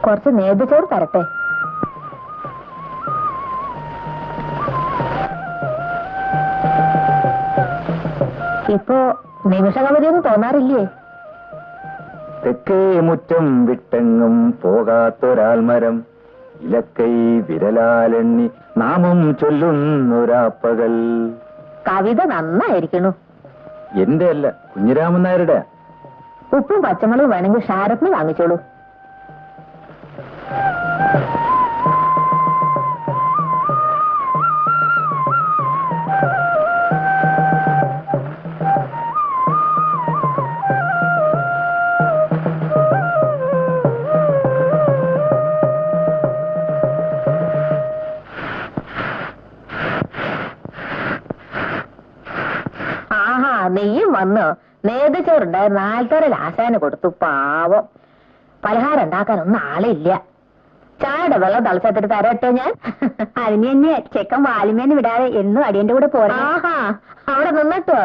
കുറച്ച് നേദ്യച്ചോറ് തരട്ടെ. ഇപ്പോ നിമിഷകവതിയൊന്നും തോന്നാറില്ലേ? തെക്കേ മുറ്റം വിട്ടെങ്ങും പോകാത്തൊരാൽമരം ഇലക്കൈ വിരലാലെണ്ണി നാമം ചൊല്ലുന്നൊരാപ്പകൽ. കവിത നന്നായിരിക്കണു. എന്റെ അല്ല, കുഞ്ഞിരാമൻ നായരുടെ. ഉപ്പും പച്ചമുളകും വേണമെങ്കിൽ ഷാരത്തിന് വാങ്ങിച്ചോളൂ. നെയ്യും വന്ന് നേതച്ചോറുണ്ടായിരുന്നു. ആൽത്തോരൽ ആശാന് കൊടുത്തു. പാവം. പലഹാരം ഉണ്ടാക്കാനൊന്നും ആളില്ല. ചായയുടെ വെള്ളം തളിച്ചെടുത്ത് തരട്ടെ ഞാൻ? അതിന് തന്നെ ചെക്കൻ വാലിമേന്ന് വിടാതെ എന്നും അടിയന്റെ കൂടെ പോരാ. ആഹാ, അവിടെ നിന്നിട്ടോ.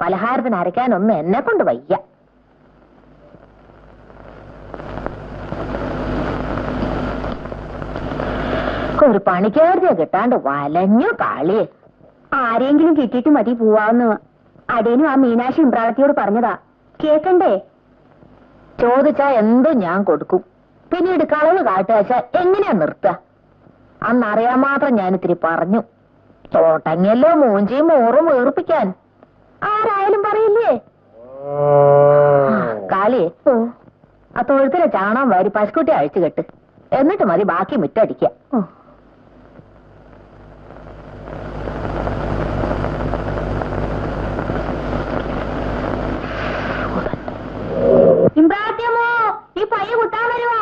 പലഹാരത്തിന് അരയ്ക്കാനൊന്നും എന്നെ കൊണ്ട് വയ്യ. ഒരു പണിക്കാരത്തെ കിട്ടാണ്ട് വലഞ്ഞു കളി. ആരെങ്കിലും കിട്ടിയിട്ട് മതി പോവാന്ന് അടേനും ആ മീനാക്ഷി ഇമ്പ്രാളത്തിയോട് പറഞ്ഞതാ. കേക്കണ്ടേ? ചോദിച്ചാ എന്തും ഞാൻ കൊടുക്കും. പിന്നീട് കളവ് കാട്ടുവച്ച എങ്ങനെയാ നിർത്തുക? അന്നറിയാൻ മാത്രം ഞാനിത്തിരി പറഞ്ഞു. തോട്ടങ്ങല്ലോ മൂഞ്ചിയും മോറും വേർപ്പിക്കാൻ ആരായാലും പറയില്ലേ? കാളി, ആ തൊഴുത്തിലെ ചാണകം വാരി പശുക്കുട്ടി അഴിച്ചു കെട്ട്. എന്നിട്ട് മതി ബാക്കി മുറ്റടിക്ക. ഇമ്പ്രാത്യമോ, ഈ പയ്യ കുത്താൻ വരുവാ.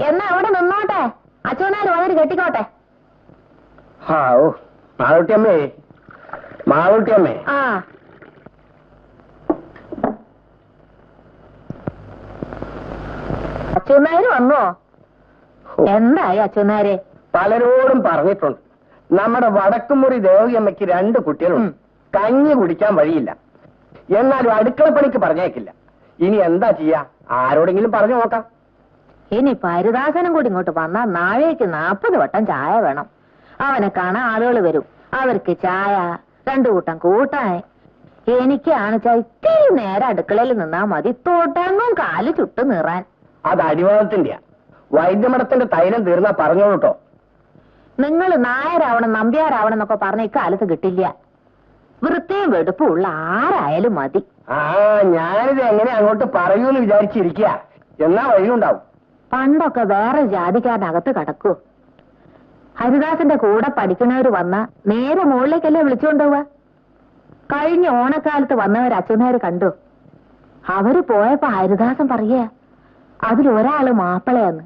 എന്നാ അവിടെ നിന്നോട്ടെ, അച്ഛനാര് വന്നിട്ട് കെട്ടിക്കോട്ടെ. മാളൂട്ടിയമ്മേ, മാളൂട്ടിയമ്മേ. ആ, അച്ഛനാര് വന്നോ? എന്തായി അച്ഛനാരെ? പലരോടും പറഞ്ഞിട്ടുണ്ട്. നമ്മുടെ വടക്കുമുറി ദേവിയമ്മയ്ക്ക് 2 കുട്ടികളുണ്ട്. കഞ്ഞി കുടിക്കാൻ വഴിയില്ല. എന്നാലും അടുക്കളപ്പണിക്ക് പറഞ്ഞേക്കില്ല. ഇനി എന്താ ചെയ്യാ? ആരോടെങ്കിലും പറഞ്ഞു നോക്കാം. ഇനി പരിദാസനം കൂടി ഇങ്ങോട്ട് വന്നാ നാഴേക്ക് 40 വട്ടം ചായ വേണം. അവനെ കാണാൻ ആളുകൾ വരും. അവർക്ക് ചായ, 2 കൂട്ടം കൂട്ടാൻ. എനിക്കാണെച്ചാ ഇത്തിരി നേരം അടുക്കളയിൽ നിന്നാ മതി, തോട്ടങ്ങും കാല് ചുട്ടു നീറാൻ. അത് അടിവാദത്തിന്റെയാ. വൈദ്യമഠത്തിന്റെ തൈലം തീർന്നാ പറഞ്ഞോളൂ കേട്ടോ. നിങ്ങൾ നായരാവണം നമ്പ്യാരാവണം എന്നൊക്കെ പറഞ്ഞ ഇക്കാലത്ത് കിട്ടില്ല. വൃത്തിയും വെടുപ്പും ഉള്ള ആരായാലും മതി. ഞാനിത് എങ്ങനെ അങ്ങോട്ട് പറയൂന്ന് വിചാരിച്ചിരിക്കുക. എന്നാ വഴിയുണ്ടാവും. പണ്ടൊക്കെ വേറെ ജാതിക്കാരനകത്ത് കടക്കൂ. ഹരിദാസന്റെ കൂടെ പഠിക്കുന്നവര് വന്ന നേരെ മുകളിലേക്കല്ലേ വിളിച്ചുകൊണ്ടുപോവാ. കഴിഞ്ഞ ഓണക്കാലത്ത് വന്നവർ അച്ഛനാര് കണ്ടു. അവര് പോയപ്പോ ഹരിദാസൻ പറയാ, അതിലൊരാള് മാപ്പിളയാന്ന്,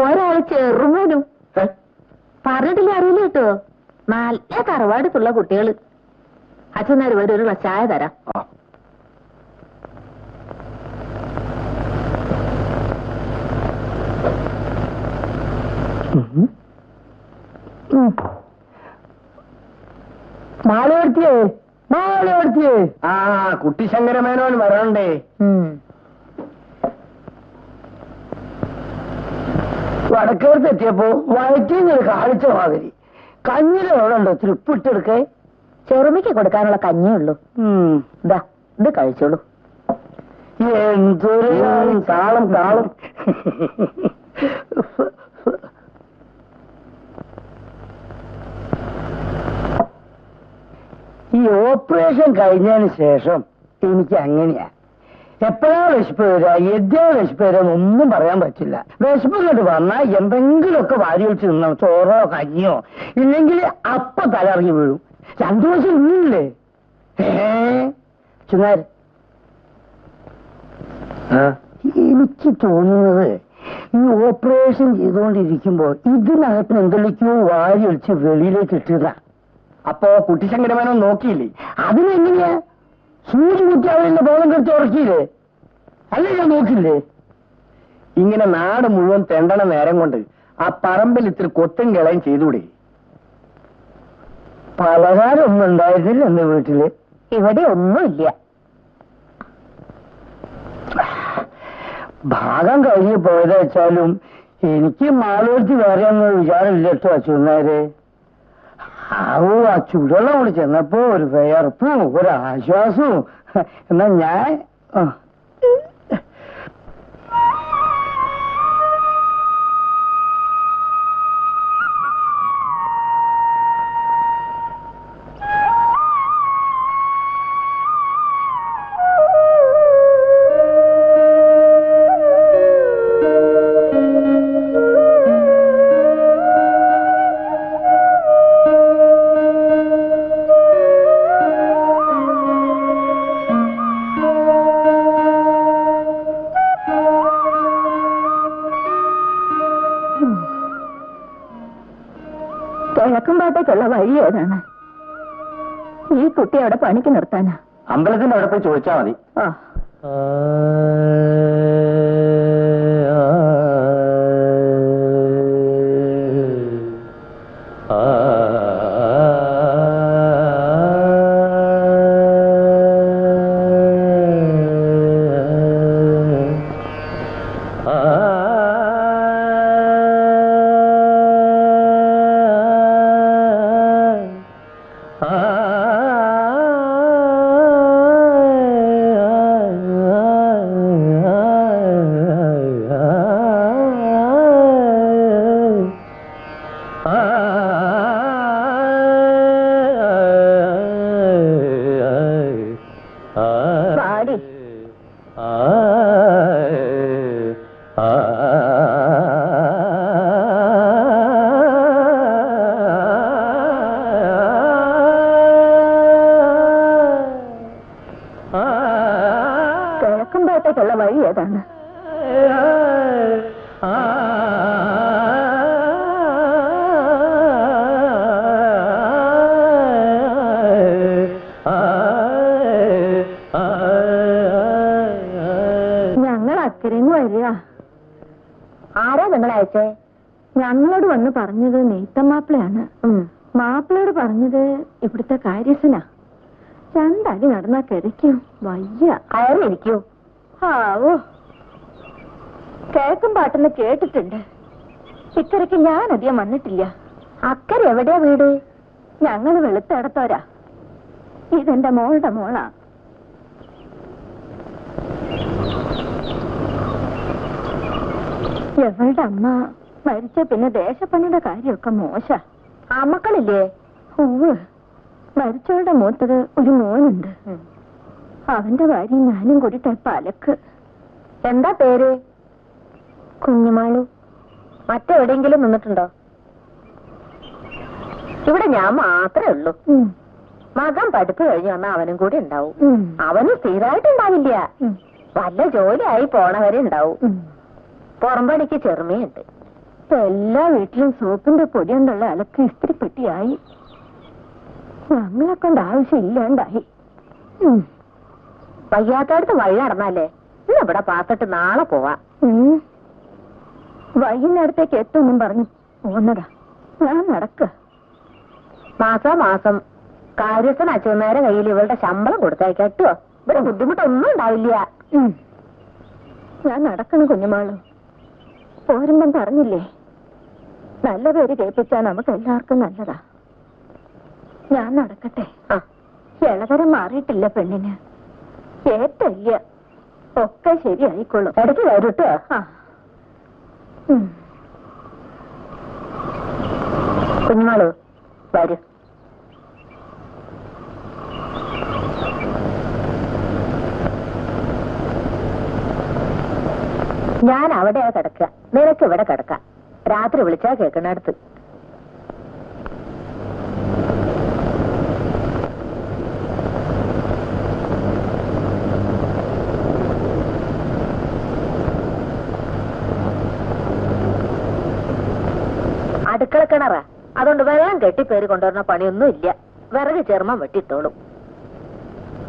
ഒരാള് ചെറുമനും. പറഞ്ഞിട്ടില്ല, അറിയില്ല കേട്ടോ. നല്ല തറവാടുത്തുള്ള കുട്ടികള്. അച്ഛനാര് വരും, ഒരു ഗ്ലാസ് ചായ തരാം. മാളയോടുത്തിയേ, മാളയോടുത്തിയേ. കുട്ടിശങ്കരമേനോൻ വരണ്ടേ? വടക്കേർത്ത് എത്തിയപ്പോ വയറ്റിന്ന് കാണിച്ച മാതിരി കഞ്ഞിലോടുണ്ടോ തൃപ്പിട്ടെടുക്കേ? ചെറുമിക്ക് കൊടുക്കാനുള്ള കഞ്ഞിയുള്ളൂ. ഇതാ, ഇത് കഴിച്ചോളൂ. എന്തൊരു താളം താളം. ഈ ഓപ്പറേഷൻ കഴിഞ്ഞതിന് ശേഷം എനിക്ക് അങ്ങനെയാ. എപ്പോഴാ വിശപ്പ് വരിക, എദ്യാ വിശപ്പ് വരിക ഒന്നും പറയാൻ പറ്റില്ല. വിശപ്പ് ഇങ്ങോട്ട് വന്നാൽ എന്തെങ്കിലുമൊക്കെ വാരി വെച്ച് നിന്നോ, ചോറോ കഞ്ഞിയോ, ഇല്ലെങ്കിൽ അപ്പ തലറിഞ്ഞ് വീഴും. 2 ദിവസം ഇല്ലേ ചുനാർ? എനിക്ക് തോന്നുന്നത് ഈ ഓപ്പറേഷൻ ചെയ്തുകൊണ്ടിരിക്കുമ്പോ ഇതിനകത്ത് എന്തെങ്കിലോ വാരി ഒളിച്ച് വെളിയിലേക്ക് ഇട്ടുക. അപ്പോ കുട്ടിശങ്കരമേനോ നോക്കിയില്ലേ? അതിനെങ്ങനെയാ സൂചി കുത്തി അവരുടെ ബോധം കെടുത്ത് ഉറക്കിയില്ലേ? അല്ലേ ഞാൻ നോക്കില്ലേ? ഇങ്ങനെ നാട് മുഴുവൻ തെണ്ടണ നേരം കൊണ്ട് ആ പറമ്പിൽ ഇത്തിരി കൊത്തും കിളയും ചെയ്തുകൂടെ? പലഹാരമൊന്നും ഉണ്ടായിരുന്നില്ല എന്റെ വീട്ടില്. ഇവിടെ ഒന്നുമില്ല. ഭാഗം കഴിഞ്ഞ് പോയത് വെച്ചാലും എനിക്ക് മാലോടിച്ച് വേറെയൊന്നും വിചാരമില്ല കേട്ടോ അച്ഛനാര്. ആവോ ആ ചൂടുവെള്ളം കൂടി ചെന്നപ്പോ ഒരു വിയർപ്പും ഒരാശ്വാസവും. എന്നാ ഞാൻ കിഴക്കുംപാട്ടേക്കുള്ള വഴി ഏതാണ്? ഈ കുട്ടി അവിടെ പണിക്ക് നിർത്താനാ? അമ്പലത്തിന്റെ അവിടെ പോയി ചോദിച്ചാ മതി. ആ കിഴക്കുംപാട്ടേക്കുള്ള വഴി ഏതാണ്? ഞങ്ങൾ അക്കരന്ന് വരിക. ആരാ നിങ്ങളയച്ചേ? ഞങ്ങളോട് വന്ന് പറഞ്ഞത് നെയ്ത്തം മാപ്പിളയാണ്. മാപ്പിളയോട് പറഞ്ഞത് ഇവിടുത്തെ കാര്യസ്ഥനാ. രണ്ടടി നടന്നാ കിടക്കും, വയ്യ. കയറിയിരിക്കൂ. ആവോ, കേക്കും പാട്ടെന്ന് കേട്ടിട്ടുണ്ട്. ഇക്കരയ്ക്ക് ഞാൻ അധികം വന്നിട്ടില്ല. അക്കരെ എവിടെയാ വീട്? ഞങ്ങൾ വെളുത്തടത്തോരാ. ഇതെന്റെ മോളുടെ മോളാ. എവളുടെ അമ്മ മരിച്ച പിന്നെ ദേശപ്പണിയുടെ കാര്യമൊക്കെ മോശ. അമ്മക്കളില്ലേ? ഉവ്വ്, മരിച്ചവളുടെ മൂത്തത് ഒരു മോനുണ്ട്. അവന്റെ ഭാര്യ ഞാനും കൂടിയിട്ട് പലക്ക്. എന്താ പേര്? കുഞ്ഞുമാളു. മറ്റെവിടെയെങ്കിലും നിന്നിട്ടുണ്ടോ? ഇവിടെ ഞാൻ മാത്രമേ ഉള്ളൂ. മകൻ പഠിപ്പ് കഴിഞ്ഞ് വന്നാൽ അവനും കൂടി ഉണ്ടാവും. അവനും സ്ഥിരമായിട്ടുണ്ടാവില്ല, വല്ല ജോലിയായി പോണവരെ ഉണ്ടാവും. പുറംപടിക്ക് ചെറുമയുണ്ട്. എല്ലാ വീട്ടിലും സോപ്പിന്റെ പൊടി കൊണ്ടുള്ള അലക്ക് ഇസ്തിരിപ്പെട്ടിയായി. ഞങ്ങളെ കൊണ്ട് ആവശ്യമില്ലാണ്ടായി. വയ്യാത്തടുത്ത് വഴി നടന്നാലേ ഇന്ന് ഇവിടെ പാത്തിട്ട് നാളെ പോവാം. വൈകുന്നേരത്തേക്ക് എത്തുമെന്നും പറഞ്ഞു പോന്നതാ. ഞാൻ നടക്ക. മാസം കാര്യസ്ഥൻ അച്ഛനേരെ കയ്യിൽ ഇവളുടെ ശമ്പളം കൊടുത്തയക്കാം കേട്ടോ. ഇവിടെ ബുദ്ധിമുട്ടൊന്നും ഉണ്ടാവില്ല. ഞാൻ നടക്കണം കുഞ്ഞുമാളു. പോരുമ്പം പറഞ്ഞില്ലേ, നല്ല പേര് കേൾപ്പിച്ചാൽ നമുക്ക് എല്ലാവർക്കും നല്ലതാ. ഞാൻ നടക്കട്ടെ. ഇളതരം മാറിയിട്ടില്ല പെണ്ണിന്. ഏറ്റല്ല, ഒക്കെ ശരിയായിക്കൊള്ളും. ഇടയ്ക്ക് വരൂട്ടോ. കുഞ്ഞുമാളു വരൂ. ഞാൻ അവിടെയാ കിടക്കുക, നിനക്ക് ഇവിടെ കിടക്കാം. രാത്രി വിളിച്ചാ കേൾക്കണടുത്ത്. അടുക്കള കിണറാ, അതുകൊണ്ട് വെള്ളം കെട്ടിപ്പേറി കൊണ്ടുവരുന്ന പണിയൊന്നും ഇല്ല. വിറക് ചെറുമം വെട്ടിത്തോളും.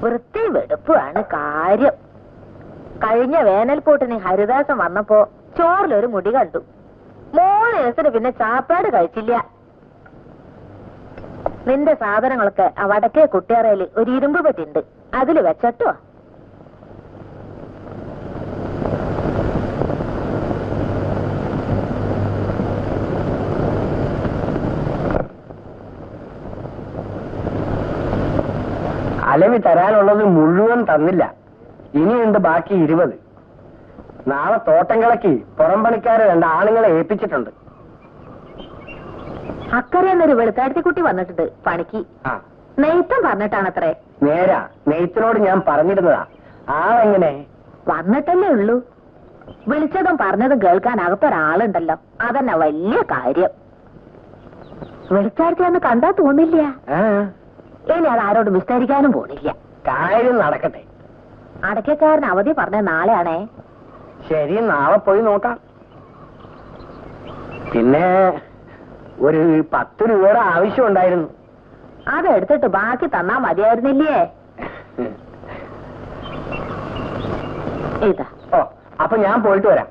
വൃത്തിയും വെടുപ്പുമാണ് കാര്യം. കഴിഞ്ഞ വേനൽക്കൂട്ടിന് ഹരിദാസം വന്നപ്പോ ചോറിലൊരു മുടി കണ്ടു. 3 ദിവസത്തിന് പിന്നെ ചാപ്പാട് കഴിച്ചില്ല. നിന്റെ സാധനങ്ങളൊക്കെ ആ വടക്കേ കുട്ടിയറയില് ഒരു ഇരുമ്പ് പെട്ടിണ്ട്, അതില് വെച്ചട്ടോ. അലവി തരാനുള്ളത് മുഴുവൻ തന്നില്ല. ഇനിയുണ്ട് ബാക്കി 20. നാളെ തോട്ടം കിളക്കി പുറം പണിക്കാരെ 2 ആണുങ്ങളെ ഏൽപ്പിച്ചിട്ടുണ്ട്. അക്കരയെന്നൊരു വെളുത്താഴ്ത്തിക്കുട്ടി വന്നിട്ടുണ്ട് പണിക്ക്. നെയ്ത്തം പറഞ്ഞിട്ടാണത്രേ. നേരാ, നെയ്ത്തിനോട് ഞാൻ പറഞ്ഞിരുന്നതാ. ആളെങ്ങനെ? വന്നിട്ടല്ലേ ഉള്ളൂ. വിളിച്ചതും പറഞ്ഞതും കേൾക്കാൻ അകത്തൊരാളുണ്ടല്ലോ, അതന്നെ വലിയ കാര്യം. വെളിച്ചാഴ്ചയെന്ന് കണ്ടാ തോന്നില്ല. ഇനി അത് ആരോടും വിസ്തരിക്കാനും പോണില്ല. കാര്യം നടക്കട്ടെ. അടയ്ക്കക്കാരൻ അവധി പറഞ്ഞ നാളെയാണേ. ശരി, നാളെ പോയി നോക്കാം. പിന്നെ ഒരു 10 രൂപയുടെ ആവശ്യം ഉണ്ടായിരുന്നു. അതെടുത്തിട്ട് ബാക്കി തന്നാ മതിയായിരുന്നില്ലേ? ഇതാ. ഓ, അപ്പൊ ഞാൻ പോയിട്ട് വരാം.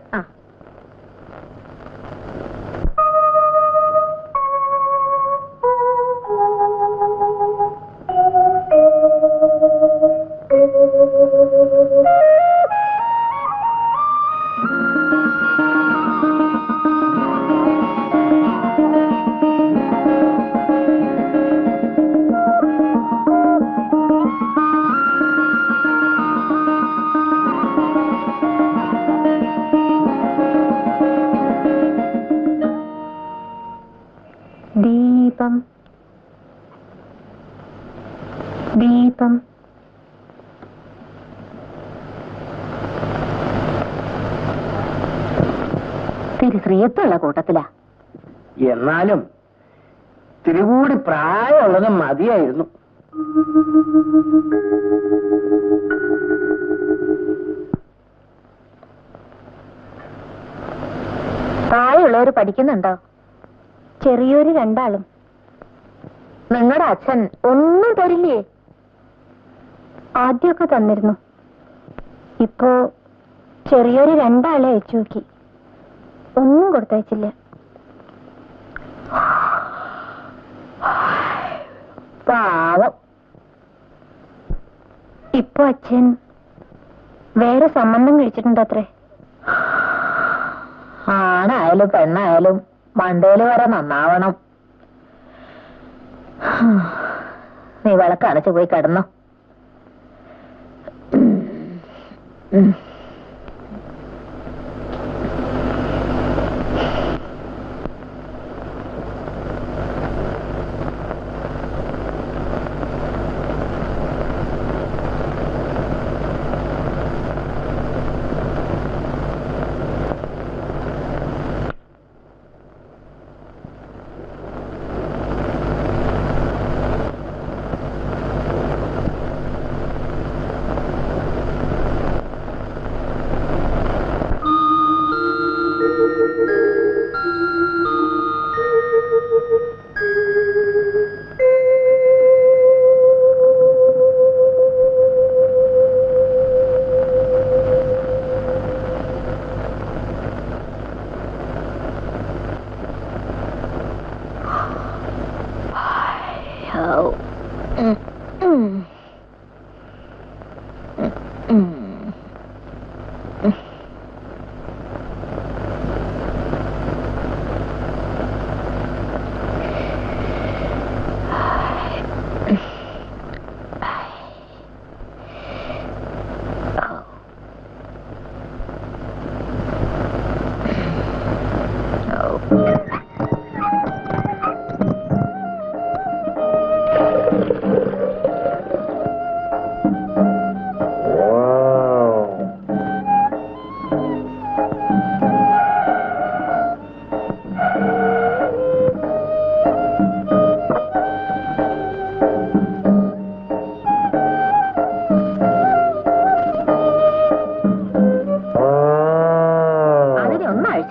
ദീപം ദീപം തിരി ശ്രീയത്തുള്ള കൂട്ടത്തിലാ. എന്നാലും തിരുകൂടി പ്രായമുള്ളത് മതിയായിരുന്നു. പ്രായമുള്ളവര് പഠിക്കുന്നുണ്ടോ? ചെറിയൊരു 2 ആളും. നിങ്ങളുടെ അച്ഛൻ ഒന്നും തരില്ലേ? ആദ്യമൊക്കെ തന്നിരുന്നു. ഇപ്പോ ചെറിയൊരു 2 ആളെ അയച്ചു നോക്കി, ഒന്നും കൊടുത്തയച്ചില്ല. പാവം. ഇപ്പൊ അച്ഛൻ വേറെ സംബന്ധം കഴിച്ചിട്ടുണ്ടത്രേ. ആണായാലും പെണ്ണായാലും മണ്ടേല് വരെ നന്നാവണം. നീ വിളക്കണച്ചു പോയി കിടന്നോ.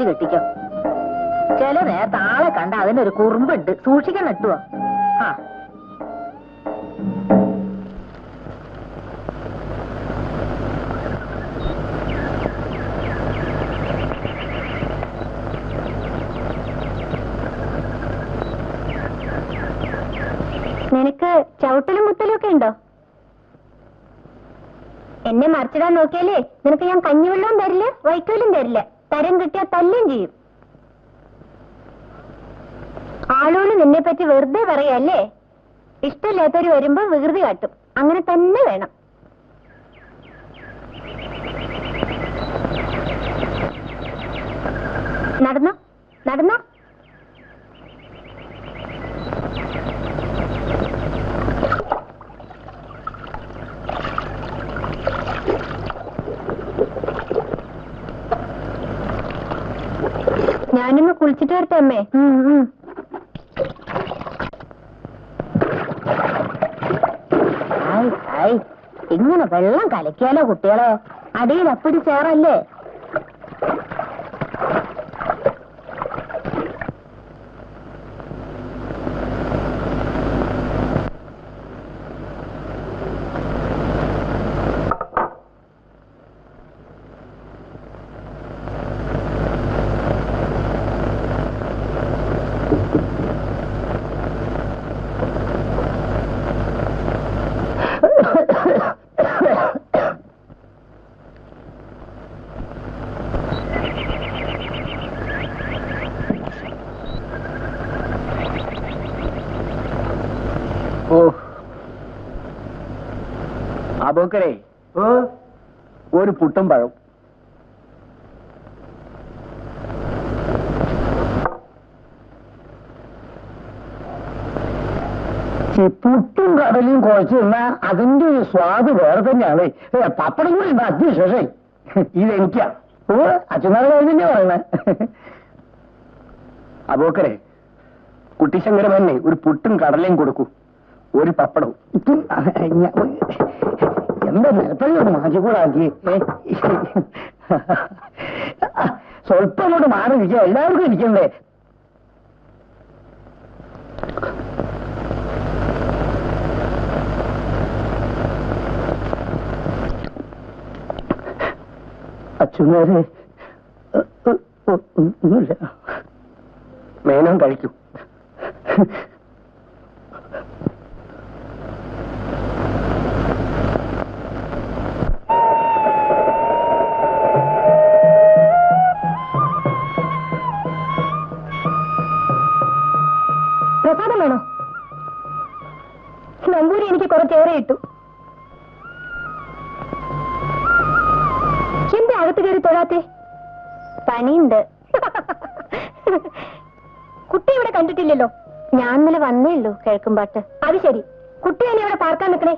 കെട്ടിക്കോ. ചില നേരത്തെ ആളെ കണ്ട അതിനൊരു കുറുമ്പുണ്ട്, സൂക്ഷിക്കാൻ നട്ടുവോ. ആ നിനക്ക് ചവിട്ടലും മുത്തലും ഒക്കെ ഉണ്ടോ? എന്നെ മറിച്ചിടാൻ നോക്കിയാലേ നിനക്ക് ഞാൻ കഞ്ഞിവെള്ളവും തരില്ല, വൈക്കോലും തരില്ല. തരം കിട്ടിയാൽ തല്ലും ചെയ്യും. ആളുകൾ നിന്നെ പറ്റി വെറുതെ പറയല്ലേ. ഇഷ്ടമില്ലാത്തവര് വരുമ്പോ വികൃതി കാട്ടും. അങ്ങനെ തന്നെ വേണം. നടന്നോ നടന്നോ. ഞാനൊന്ന് കുളിച്ചിട്ട് വരട്ടെ അമ്മേ. ഇങ്ങനെ വെള്ളം കലക്കിയാലോ കുട്ടികളെ, അടിയിൽ അപ്പടി ചേറല്ലേ. അബൂക്കരേ, ഒരു പുട്ടും പഴം. പുട്ടും കടലും കുഴച്ച് തിന്നാ അതിന്റെ ഒരു സ്വാദ് വേറെ തന്നെയാണ്. പപ്പടം കൂടി ഉണ്ട് അതിശേഷം. ഇതെനിക്കാ. അച്ഛനാട് തന്നെ പറയണേ. അബൂക്കരേ, കുട്ടിശങ്കരമന്നെ ഒരു പുട്ടും കടലയും കൊടുക്കൂ, ഒരു പപ്പടവും. എന്താ എപ്പോഴും മാറ്റിക്കൂടാക്കി. സ്വല്പം അങ്ങോട്ട് മാറിയിരിക്കുക, എല്ലാവർക്കും ഇരിക്കണ്ടേ. അച്ഛനാര് ഒന്നുമില്ല. മേനോൻ കഴിക്കൂ. പ്രസാദം വേണോ? നമ്പൂരി എനിക്ക് കുറച്ചേറെ ഇട്ടു. എന്താ അകത്ത് കയറി തൊഴാത്തെ? പണിയുണ്ട്. കുട്ടി ഇവിടെ കണ്ടിട്ടില്ലല്ലോ. ഞാൻ ഇന്നലെ വന്നേ ഉള്ളൂ കിഴക്കുംപാട്ട്. അത് ശരി, കുട്ടി തന്നെ ഇവിടെ പാർക്കാൻ നിൽക്കണേ.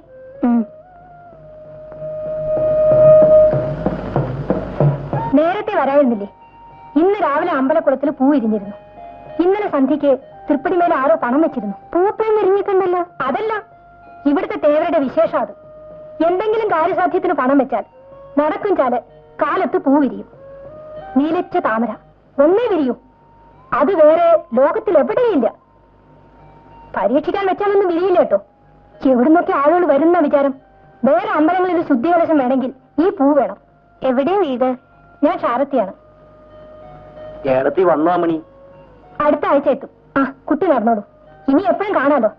നേരത്തെ വരായിരുന്നില്ലേ? ഇന്ന് രാവിലെ അമ്പലക്കുളത്തിൽ പൂ ഇരിഞ്ഞിരുന്നു. ഇന്നലെ സന്ധ്യയ്ക്ക് തൃപ്പടിമേൽ ആരോ പണം വെച്ചിരുന്നു. പൂപ്പഴം ഇരിഞ്ഞിട്ടുണ്ടല്ലോ. അതല്ല, ഇവിടുത്തെ തേവരുടെ വിശേഷം അത്. എന്തെങ്കിലും കാര്യസാധ്യത്തിന് പണം വെച്ചാൽ നടക്കും ചാല് കാലത്ത് പൂ വിരിയും. നീലച്ച താമര ഒന്നേ വിരിയൂ. അത് വേറെ ലോകത്തിൽ എവിടെയില്ല. പരീക്ഷിക്കാൻ വെച്ചാലൊന്നും വിരിയില്ല കേട്ടോ. എവിടുന്നൊക്കെ ആളുകൾ വരുന്ന വിചാരം. വേറെ അമ്പലങ്ങളിൽ ശുദ്ധികലശം വേണമെങ്കിൽ ഈ പൂ വേണം. എവിടെയാ വീട്? ഞാൻ ഷാരത്തിയാണ്. ഏടത്തി വന്നോ മണി? അടുത്ത ആഴ്ച എത്തും. ആ, കുട്ടി നടന്നോളൂ. ഇനി എപ്പോഴും കാണാലോ.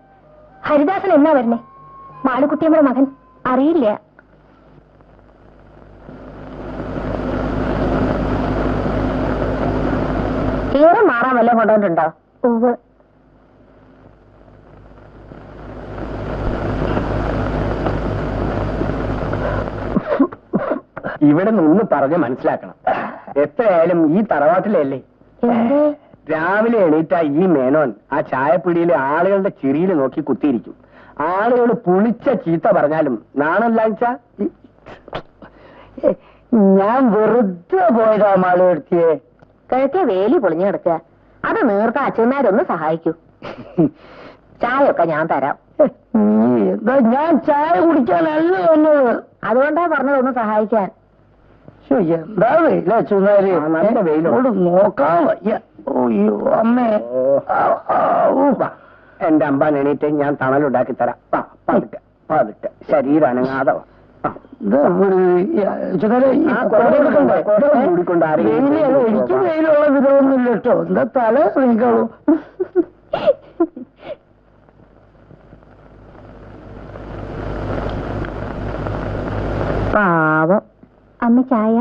ഹരിദാസൻ എന്നാ വരുന്നേ? മാളുക്കുട്ടിയമ്മയുടെ മകൻ. അറിയില്ല. തീരെ മാറാൻ വല്ലതും കൊണ്ടുവന്നിട്ടുണ്ടോ? ഉവ്വ്. ഇവിടെ നിന്ന് പറഞ്ഞ് മനസ്സിലാക്കണം. എത്രയായാലും ഈ തറവാട്ടിലല്ലേ. രാവിലെ എണീറ്റ ഈ മേനോൻ ആ ചായപ്പിടിയിലെ ആളുകളുടെ ചിരിയിൽ നോക്കി കുത്തിയിരിക്കും. ആളുകൾ പുളിച്ച ചീത്ത പറഞ്ഞാലും നാണല്ലാച്ച ഞാൻ വെറുതെ പോയതാ മാളെടുത്തിയെ. കിഴക്കേ വേലി പൊളിഞ്ഞു കിടക്കുക. അത് നീർത്ത അച്ഛന്മാരൊന്ന് സഹായിക്കൂ. ചായയൊക്കെ ഞാൻ തരാം. ഞാൻ ചായ കുടിക്കാനല്ല വന്നത്. അതുകൊണ്ടാ പറഞ്ഞതൊന്ന് സഹായിക്കാൻ. എന്താ വെയില അച്ഛന്മാര്, നല്ല വെയിലോട് നോക്കാൻ വയ്യ. ഓയ്യോ അമ്മേ. എന്റെ അമ്പാൻ എണീറ്റ് ഞാൻ തണലുണ്ടാക്കി തരാം. പതുക്കെ പതുക്കെ ശരീരം അനങ്ങാതെ. എനിക്ക് വെയിലുള്ള വിധമൊന്നുമില്ല കേട്ടോ. എന്താ തല നീക്കളൂ. പാവം. അമ്മ ചായ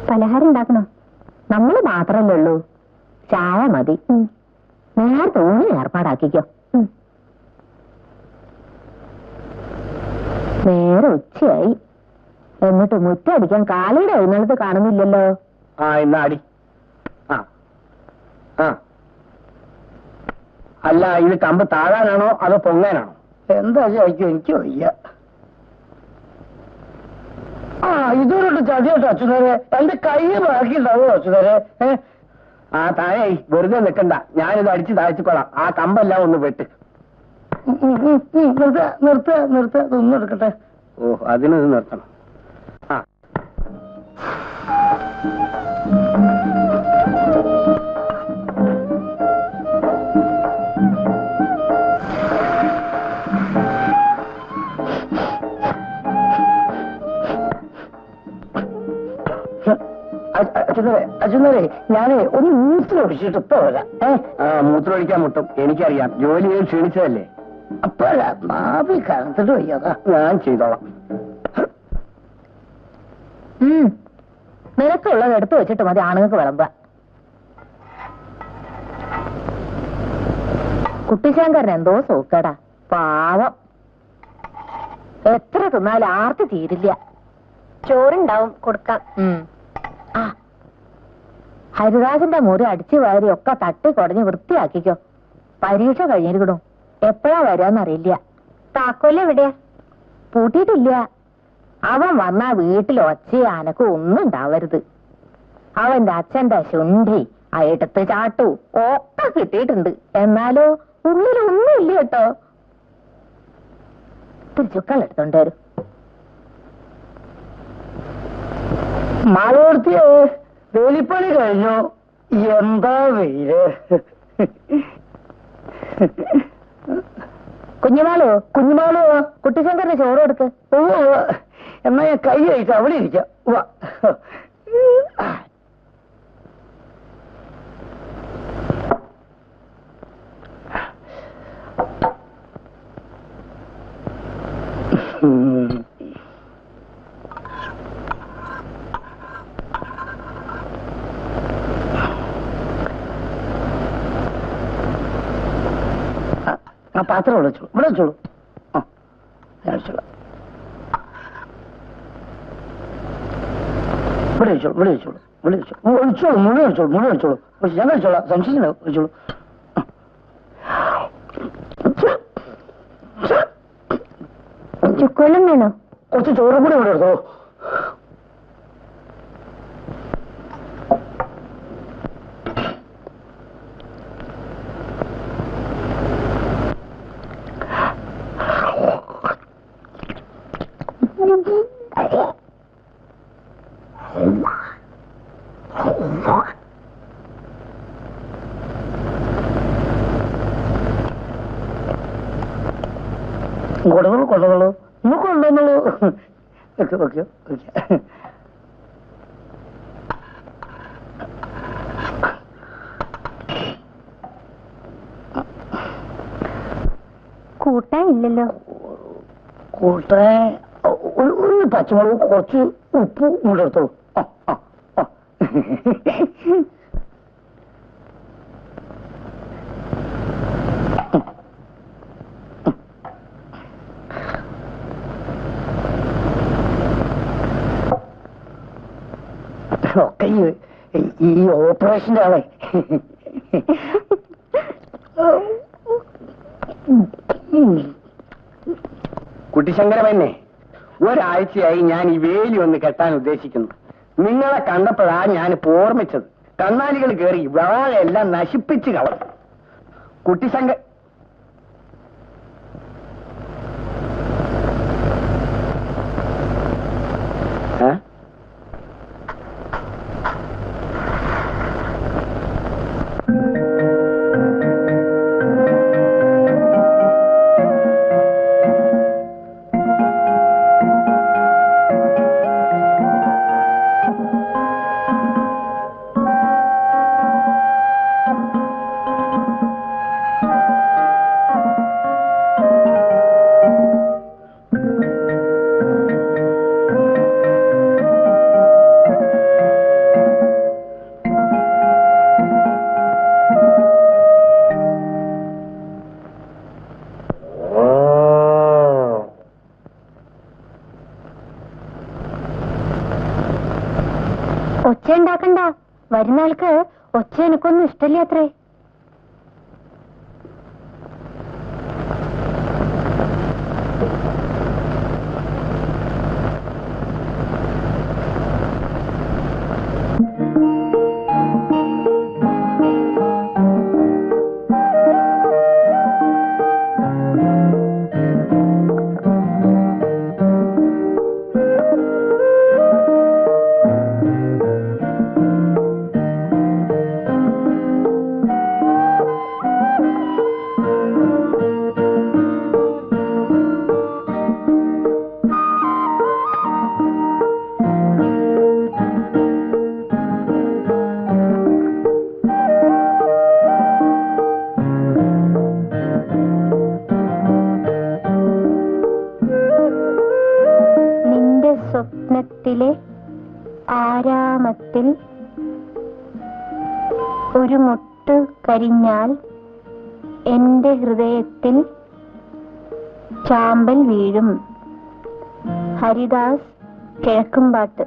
പലഹാരം ഉണ്ടാക്കണോ? നമ്മള് മാത്രല്ലേ ഉള്ളൂ. ചായ മതി. നേരത്തെ ഊണ് ഏർപ്പാടാക്കിക്കോ. നേരെ ഉച്ചയായി, എന്നിട്ട് മുറ്റടിക്കാൻ കാളിയുടെ എഴുന്നള്ളത്ത് കാണുന്നില്ലല്ലോ. ആ എന്നാ അടി. ആ ആ അല്ല, ഇത് കമ്പ് താഴാനാണോ അതോ പൊങ്ങാനാണോ? എന്താ ചോദിക്കും, എനിക്ക് വയ്യ. ആ ഇതൊരു ചതിയോട്ടോ അച്ഛനേരെ, എന്റെ കൈ ബാക്കിയുണ്ടാവോ അച്ഛനേരെ? ആ താഴെ വെറുതെ നിൽക്കണ്ട, ഞാനിത് അടിച്ച് താഴ്ത്തിക്കൊള്ളാം. ആ കമ്പെല്ലാം ഒന്ന് വെട്ട്. നിർത്ത ഇതൊന്നും എടുക്കട്ടെ. ഓ അതിനത് നിർത്തണം. ആ അച്ഛനേ, ഞാനേ ഒന്ന് മൂത്രം ഒഴിച്ചിട്ട് ഇപ്പൊ വരാം. മൂത്രം ഒഴിക്കാൻ മുട്ടും, എനിക്കറിയാം. ജോലി ചെയ്ത് ക്ഷീണിച്ചതല്ലേ. അപ്പോഴാ മാവി കറന്നിട്ട് വയ്യാതാ, ഞാൻ ചെയ്തോളാം. നിനക്കുള്ളത് എടുത്തു വെച്ചിട്ട് മതി ആണുങ്ങൾക്ക് വിളമ്പ. കുട്ടിശങ്കരൻ എന്തോ സൂക്കടാ, പാവം. എത്ര തിന്നാലും ആർത്തി തീരില്ല. ചോറുണ്ടാവും കൊടുക്കാം. ആ ഹരിദാസിന്റെ മുറി അടിച്ചു വാരി ഒക്കെ തട്ടി കുടഞ്ഞ് വൃത്തിയാക്കിക്കോ. പരീക്ഷ കഴിഞ്ഞിരിക്കണു, എപ്പോഴാ വരാന്നറിയില്ല. താക്കോല് എവിടെയാ? പൂട്ടിയിട്ടില്ല. അവൻ വന്നാ വീട്ടിൽ ഒച്ചയും അനക്കും ഒന്നും ഉണ്ടാവരുത്. അവന്റെ അച്ഛന്റെ ശുണ്ഠി എടുത്ത് ചാട്ടു ഒക്കെ കിട്ടിയിട്ടുണ്ട്. എന്നാലോ ഉള്ളിലൊന്നും ഇല്ല കേട്ടോ. തിരിച്ചുക്കൾ എടുത്തോണ്ട് വരും. മാളൂർത്തിയെ, വേലിപ്പണി കഴിഞ്ഞു. എന്താ വെയില്. കുഞ്ഞുമാളോ കുട്ടിശങ്കറിന് ചോറ് കൊടുക്ക്. ഓ എന്നാ ഞാൻ കൈ കഴിച്ച അവിടെ ഇരിക്കാം. ആ പാത്രം വിളിച്ചോളൂ, ഇവിടെ വെച്ചോളൂ. ആ ഞാൻ വെച്ചോളാം. ഇവിടെ വെച്ചോളൂ, ഇവിടെ വെച്ചോളൂ, ഇവിടെ വെച്ചോളൂ. ഒഴിച്ചോളൂ, മുഴുവൻ വെച്ചോളൂ, മുഴുവൻ വെച്ചോളൂ. ഞാൻ കഴിച്ചോളാം, സംശയിച്ചില്ല. വെച്ചോളൂ. ചുക്കോളം വേണോ? കുറച്ച് ചോറും കൂടി ഇവിടെ എടുത്തോ. കൊണ്ടുവന്നോളൂ, ഇന്ന് കൊണ്ടുവന്നോളൂ. Okay okay okay. കൂട്ടാൻ ഇല്ലല്ലോ. കൂട്ടാൻ ഒരു പച്ചമുളക്, കുറച്ച് ഉപ്പ് ഇങ്ങോട്ട് എടുത്തോളൂ. ഒക്കെ ഈ ഓപ്പറേഷന്റെ ആളെ. കുട്ടിശങ്കരമന്നെ, ഒരാഴ്ചയായി ഞാൻ ഈ വേലി ഒന്ന് കെട്ടാൻ ഉദ്ദേശിക്കുന്നു. നിങ്ങളെ കണ്ടപ്പോഴാ ഞാൻ ഓർമ്മിച്ചത്. കന്നാലികൾ കയറി വാഴയെല്ലാം നശിപ്പിച്ച് കളഞ്ഞു. കുട്ടിശങ്ക ഒച്ച ഉണ്ടാക്കണ്ട. വരുന്ന ആൾക്ക് ഒച്ച എനിക്കൊന്നും ഇഷ്ടല്ലേ അത്രേ. സ്വപ്നത്തിലെ ആരാമത്തിൽ ഒരു മുട്ട് കരിഞ്ഞാൽ എന്റെ ഹൃദയത്തിൽ ചാമ്പൽ വീഴും. ഹരിദാസ്, കിഴക്കുംപാട്ട്.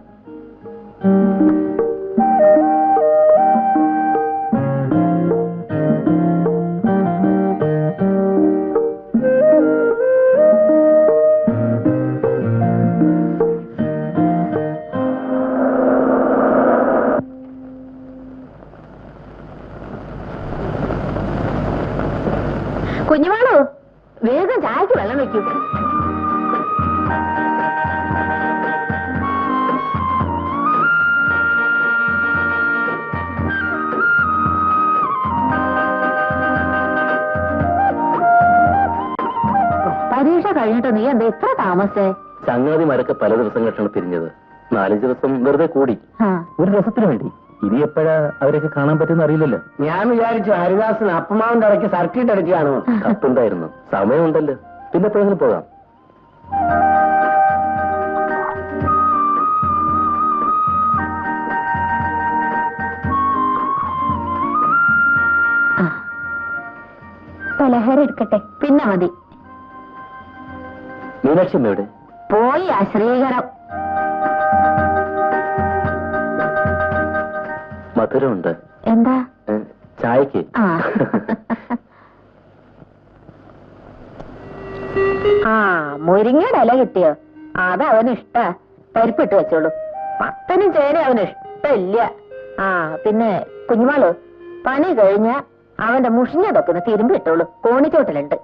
കുഞ്ഞുമാളോ, വേഗം ചായക്ക് വെള്ളം വെക്കൂ. പരീക്ഷ കഴിഞ്ഞിട്ട് നീ എന്താ ഇത്ര താമസേ? ചങ്ങാതിമാരൊക്കെ പല ദിവസങ്ങളിലാണ് പിരിഞ്ഞത്. 4 ദിവസം വെറുതെ കൂടി, ഒരു രസത്തിന് വേണ്ടി. ഇനി എപ്പോഴാ അവരൊക്കെ കാണാൻ പറ്റുന്ന അറിയില്ലല്ലോ. ഞാൻ വിചാരിച്ചു ഹരിദാസിന് അപ്പമാവിന്റെ ഇടയ്ക്ക് സർക്കിട്ട് അടിക്കുകയാണോ. കത്തുണ്ടായിരുന്നു, സമയമുണ്ടല്ലോ, പിന്നെ എപ്പോഴെങ്കിലും പോകാം. പലഹാരം എടുക്കട്ടെ? പിന്നെ മതി. മീനാക്ഷി അമ്മയുടെ പോയി ശ്രീകരം. മധുരമുണ്ട്. എന്താ? ചായക്ക്. മുരിങ്ങയുടെ ഇല കിട്ടിയോ? അത് അവന് ഇഷ്ട. പരിപ്പിട്ട് വെച്ചോളൂ. മത്തനും ചേന അവന് ഇഷ്ടമില്ല. പിന്നെ കുഞ്ഞുമാള്, പണി കഴിഞ്ഞ അവന്റെ മുഷിഞ്ഞതൊക്കെ ഒന്ന് തിരുമ്പി ഇട്ടോളൂ. കോണിച്ചോട്ടിലുണ്ട്.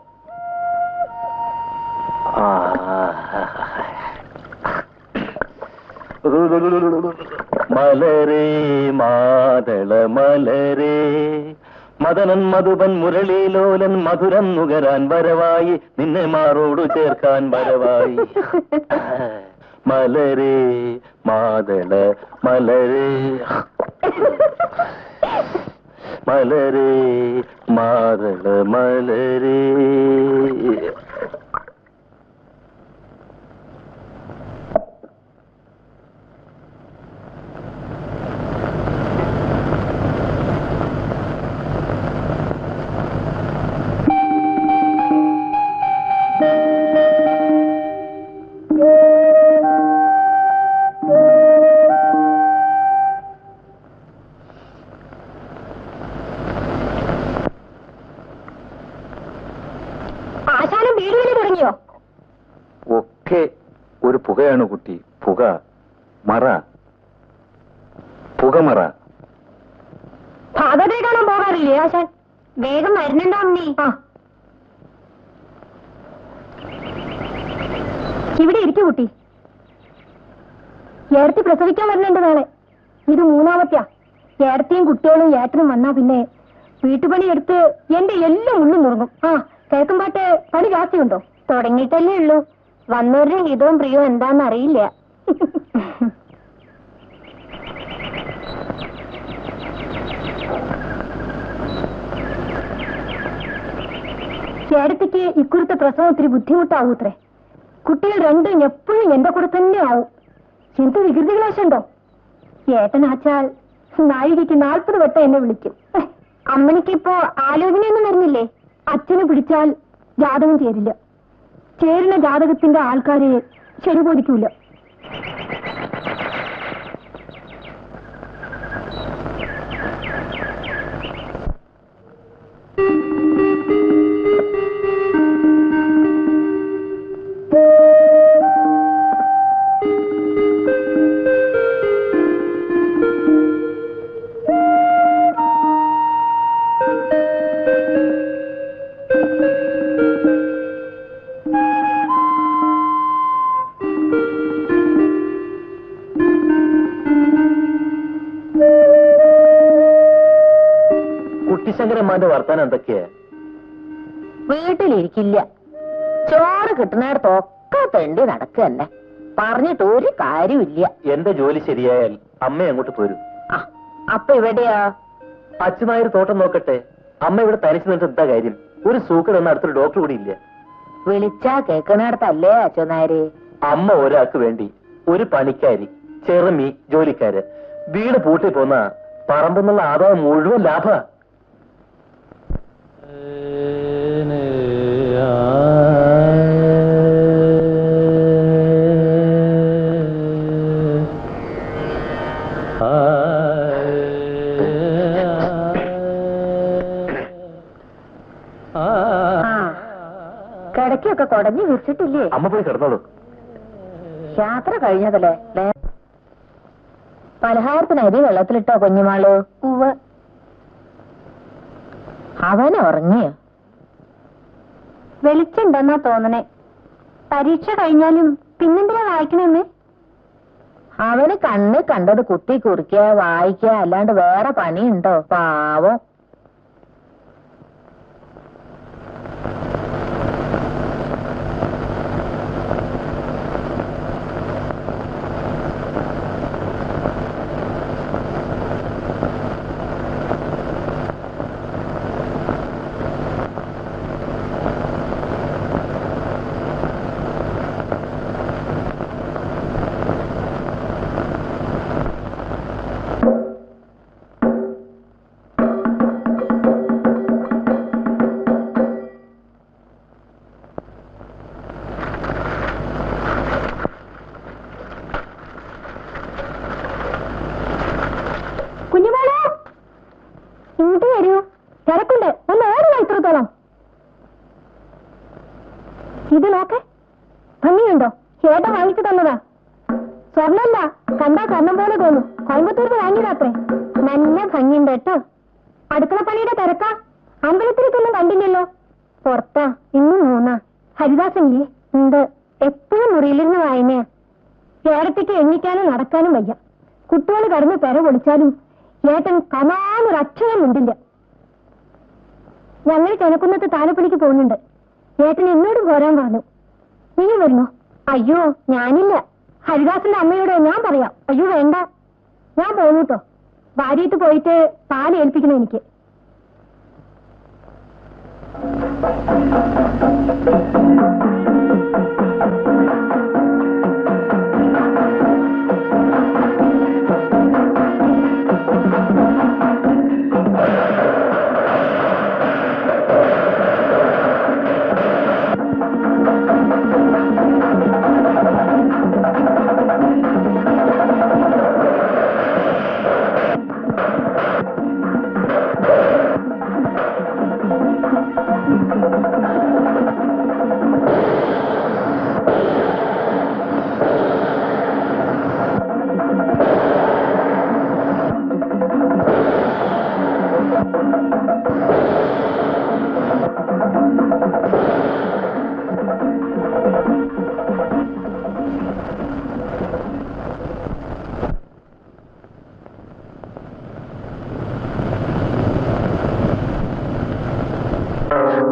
മലരേ മാതള മലരേ, മദനൻ മധുപൻ മുരളീലോലൻ മധുരം നുകരാൻ വരവായി, നിന്നെ മാറോടു ചേർക്കാൻ വരവായി. മലരേ മാതള മലരേ, മലരേ മാതള മലരേ. ഒക്കെ ഒരു പുകയാണ് കുട്ടി. പുക മറ, പുകമറ. ഭാഗത്തെ കാണാൻ പോകാറില്ലേ ആശാൻ? വേഗം വരുന്നുണ്ടോ അമ്മി? ഇവിടെ ഇരിക്കു കുട്ടി. ഏടത്തി പ്രസവിക്കാൻ വരുന്നുണ്ട് നാളെ. ഇത് 3ാമത്തെയാ. ഏടത്തിയും കുട്ടികളും ഏട്ടനും വന്നാ പിന്നെ വീട്ടുപണി എടുത്ത് എന്റെ എല്ലാം ഉള്ളും മുറുങ്ങും. കേൾക്കുമ്പാട്ട് പണി ജാസ്തിയുണ്ടോ? തുടങ്ങിയിട്ടല്ലേ ഉള്ളൂ. വന്നവരുടെ ഹിതവും പ്രിയവും എന്താന്ന് അറിയില്ല. ചേട്ടത്തിക്ക് ഇക്കുറത്തെ പ്രസവം ഒത്തിരി ബുദ്ധിമുട്ടാവൂത്രേ. കുട്ടികൾ രണ്ടും എപ്പോഴും എന്റെ കൂടെ തന്നെ ആവും. എന്ത് വികൃതികളാശുണ്ടോ? ഏട്ടനാച്ചാൽ നായികയ്ക്ക് 40 വട്ടം എന്നെ വിളിക്കും. അമ്മണിക്കിപ്പോ ആലോചനയൊന്നും വരുന്നില്ലേ? അച്ഛനെ പിടിച്ചാൽ ജാതകം ചേരില്ല. ചേരുന്ന ജാതകത്തിന്റെ ആൾക്കാരെ ശരി ബോധിക്കൂല. അമ്മാന്റെ വർത്താനം എന്തൊക്കെയാ? വീട്ടിലിരിക്കില്ല, ചോറ് കിട്ടുന്നിടത്തൊക്കെ തെണ്ടി നടക്കുക തന്നെ. പറഞ്ഞിട്ട് ഒരു കാര്യമില്ല. എന്റെ ജോലി ശരിയായാൽ അമ്മ അങ്ങോട്ട് പോരും. അപ്പൊ ഇവിടെയാ? അച്ഛനായൊരു തോട്ടം നോക്കട്ടെ. അമ്മ ഇവിടെ തനിച്ച് നിന്നിട്ട് എന്താ കാര്യം? ഒരു സൂക്കട് എന്ന അടുത്തൊരു ഡോക്ടർ കൂടി ഇല്ല. വിളിച്ചാ കേൾക്കുന്നിടത്തല്ലേ അച്ഛനാര്? അമ്മ ഒരാൾക്ക് വേണ്ടി ഒരു പണിക്കാരി, ചെറുമീ ജോലിക്കാര്, വീട് പൂട്ടി പോന്ന പറമ്പെന്നുള്ള ആദായം മുഴുവൻ ലാഭ. കിടക്കൊക്കെ കൊടഞ്ഞു വിരിച്ചിട്ടില്ലേ? അമ്മ പോയി കിടന്നോളൂ. യാത്ര കഴിഞ്ഞതല്ലേ? പലഹാരത്തിന് അരി വെള്ളത്തിലിട്ടോ കുഞ്ഞുമാളു? അവൻ ഉറങ്ങിയോ? വെളിച്ചുണ്ടെന്നാ തോന്നണേ. പരീക്ഷ കഴിഞ്ഞാലും പിന്നെന്തിനാ വായിക്കണമെന്ന്? അവന് കണ്ണ് കണ്ടത് കുത്തി കുറിക്കുക, വായിക്കുക, അല്ലാണ്ട് വേറെ പണിയുണ്ടോ? പാവം. ഇങ്ങോട്ട് വരൂ, തിരക്കുണ്ട്, ഒന്ന് ഓടുക ഇത്രത്തോളം. ഇത് നോക്കെ, ഭംഗിയുണ്ടോ? ചേട്ടൻ വാങ്ങിച്ചു തന്നതാ. സ്വർണ്ണല്ല, കണ്ടാ സ്വർണം പോലെ തോന്നും. കോയമ്പത്തൂർക്ക് വാങ്ങിയതാത്രേ. നല്ല ഭംഗിയുണ്ട് കേട്ടോ. അടുക്കള പണിയുടെ തിരക്കാ. അമ്പലത്തിലേക്കൊന്നും കണ്ടില്ലല്ലോ. പുറത്താ, ഇന്നും 3. ഹരിദാസനില്ലേ? ഉണ്ട്. എപ്പോഴും മുറിയിലിരുന്ന് വായനയാ. ഏടത്തേക്ക് എണ്ണിക്കാനും നടക്കാനും വയ്യ. കുട്ടികൾ കടന്ന് പെര പൊളിച്ചാലും ഏട്ടൻ കമാനൊരക്ഷരം ഉണ്ടില്ല. ഞങ്ങൾ ചെനക്കുന്നത്ത് താലപ്പൊലിക്ക് പോകുന്നുണ്ട്. ഏട്ടൻ എന്നോട് പോരാൻ പറഞ്ഞു. നീ വരുന്നോ? അയ്യോ, ഞാനില്ല. ഹരിദാസന്റെ അമ്മയോട് ഞാൻ പറയാം. അയ്യോ വേണ്ട, ഞാൻ പോന്നു കേട്ടോ. ഭാര്യത്ത് പോയിട്ട് പാല് ഏൽപ്പിക്കണം എനിക്ക്.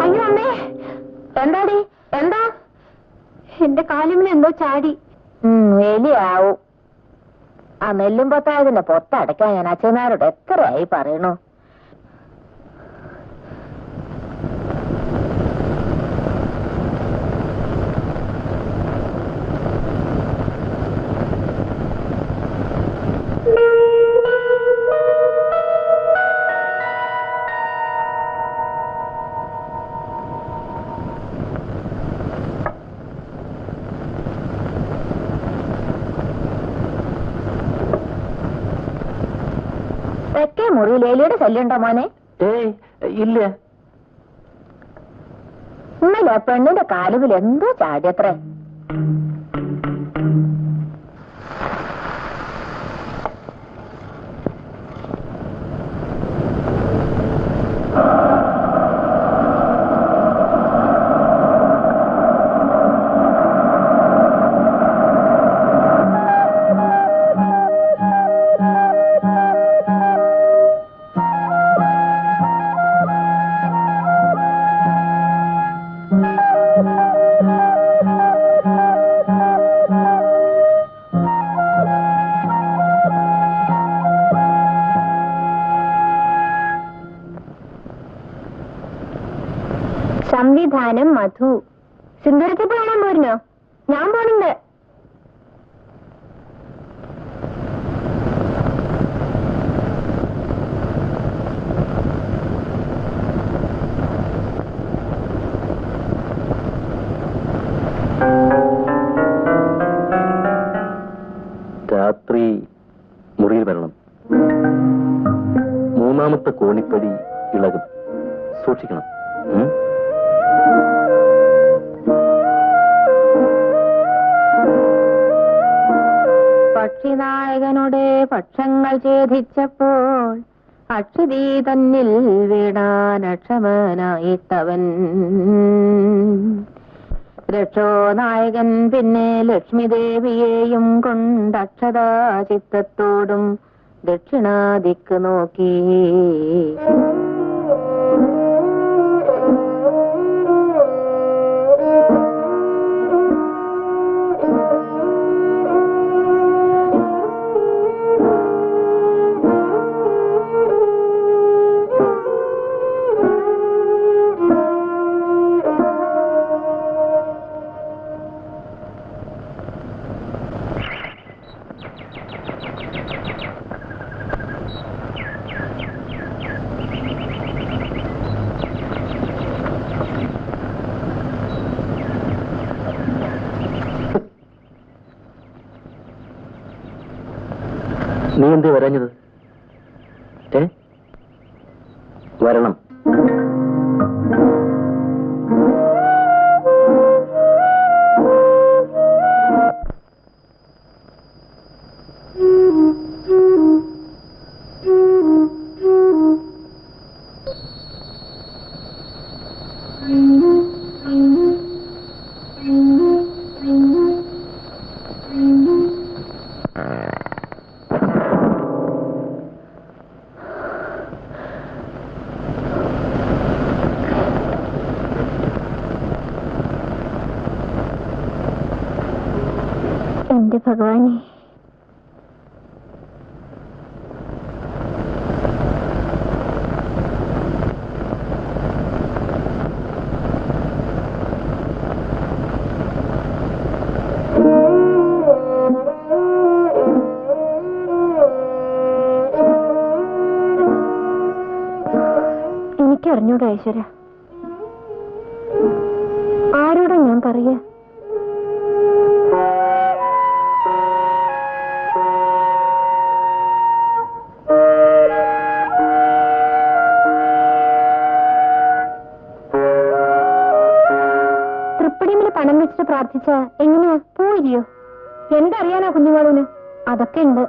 അയ്യോ അമ്മേ, എന്താടി? എന്താ? എന്റെ കാലിമിന് എന്തോ ചാടി. എലിയാവും. ആ നെല്ലും പൊത്തായതിന്റെ പൊത്തടയ്ക്കാൻ ഞാൻ അച്ഛനാരോട് എത്രയായി പറയണു. തെക്കേ മുറിയിൽ എലിയുടെ ശല്യമുണ്ടോ മോനെ? ഏയ് ഇല്ല. ഇന്നലെ പെണ്ണിന്റെ കാലുവിൽ എന്തോ ചാടിയത്രേ. ഗാനം മധു. സിന്ദൂരത്തിൽ കാണാൻ പോരുന്നോ? ഞാൻ പോണുണ്ട്. രാത്രി മുറിയിൽ വരണം. മൂന്നാമത്തെ കോണിപ്പടി ഇളകും, സൂക്ഷിക്കണം. പക്ഷിനായകനുടെ പക്ഷങ്ങൾ ഛേദിച്ചപ്പോൾ അക്ഷിതി തന്നിൽ വീണാൻ അക്ഷമനായിട്ടവൻ. രക്ഷോനായകൻ പിന്നെ ലക്ഷ്മി ദേവിയെയും കൊണ്ടക്ഷതാ ചിത്തത്തോടും ദക്ഷിണാദിക്ക് നോക്കി. നീ എന്തേ വരാഞ്ഞത്? വരണം. എന്റെ ഭഗവാനെ, എനിക്കറിഞ്ഞൂടാ ഈശ്വര, ആരോടാ ഞാൻ പറയാ? പണം വെച്ചിട്ട് പ്രാർത്ഥിച്ച എങ്ങനെയാ പോയില്ലയോ? എന്തറിയാനാ കുഞ്ഞുമാളൂന്? അതൊക്കെ ഉണ്ട്.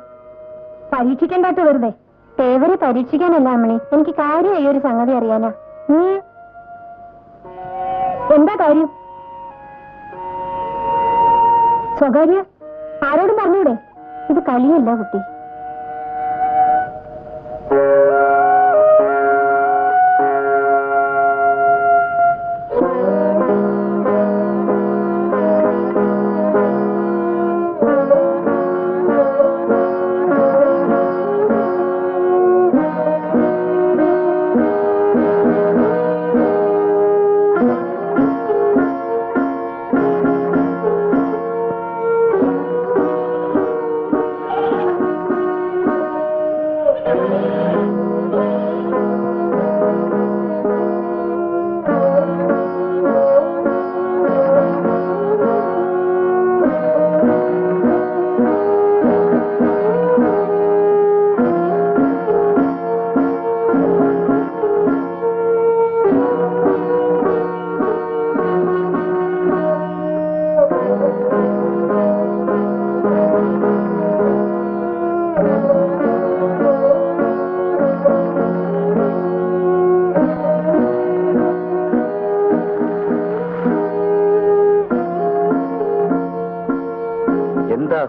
പരീക്ഷിക്കണ്ടാട്ട് വെറുതെ. തേവരെ പരീക്ഷിക്കാനല്ല അമ്മണി, എനിക്ക് കാര്യമായി ഒരു സംഗതി അറിയാനാ. എന്താ കാര്യം? സ്വകാര്യ ആരോടും പറഞ്ഞൂടെ? ഇത് കളിയല്ല കുട്ടി.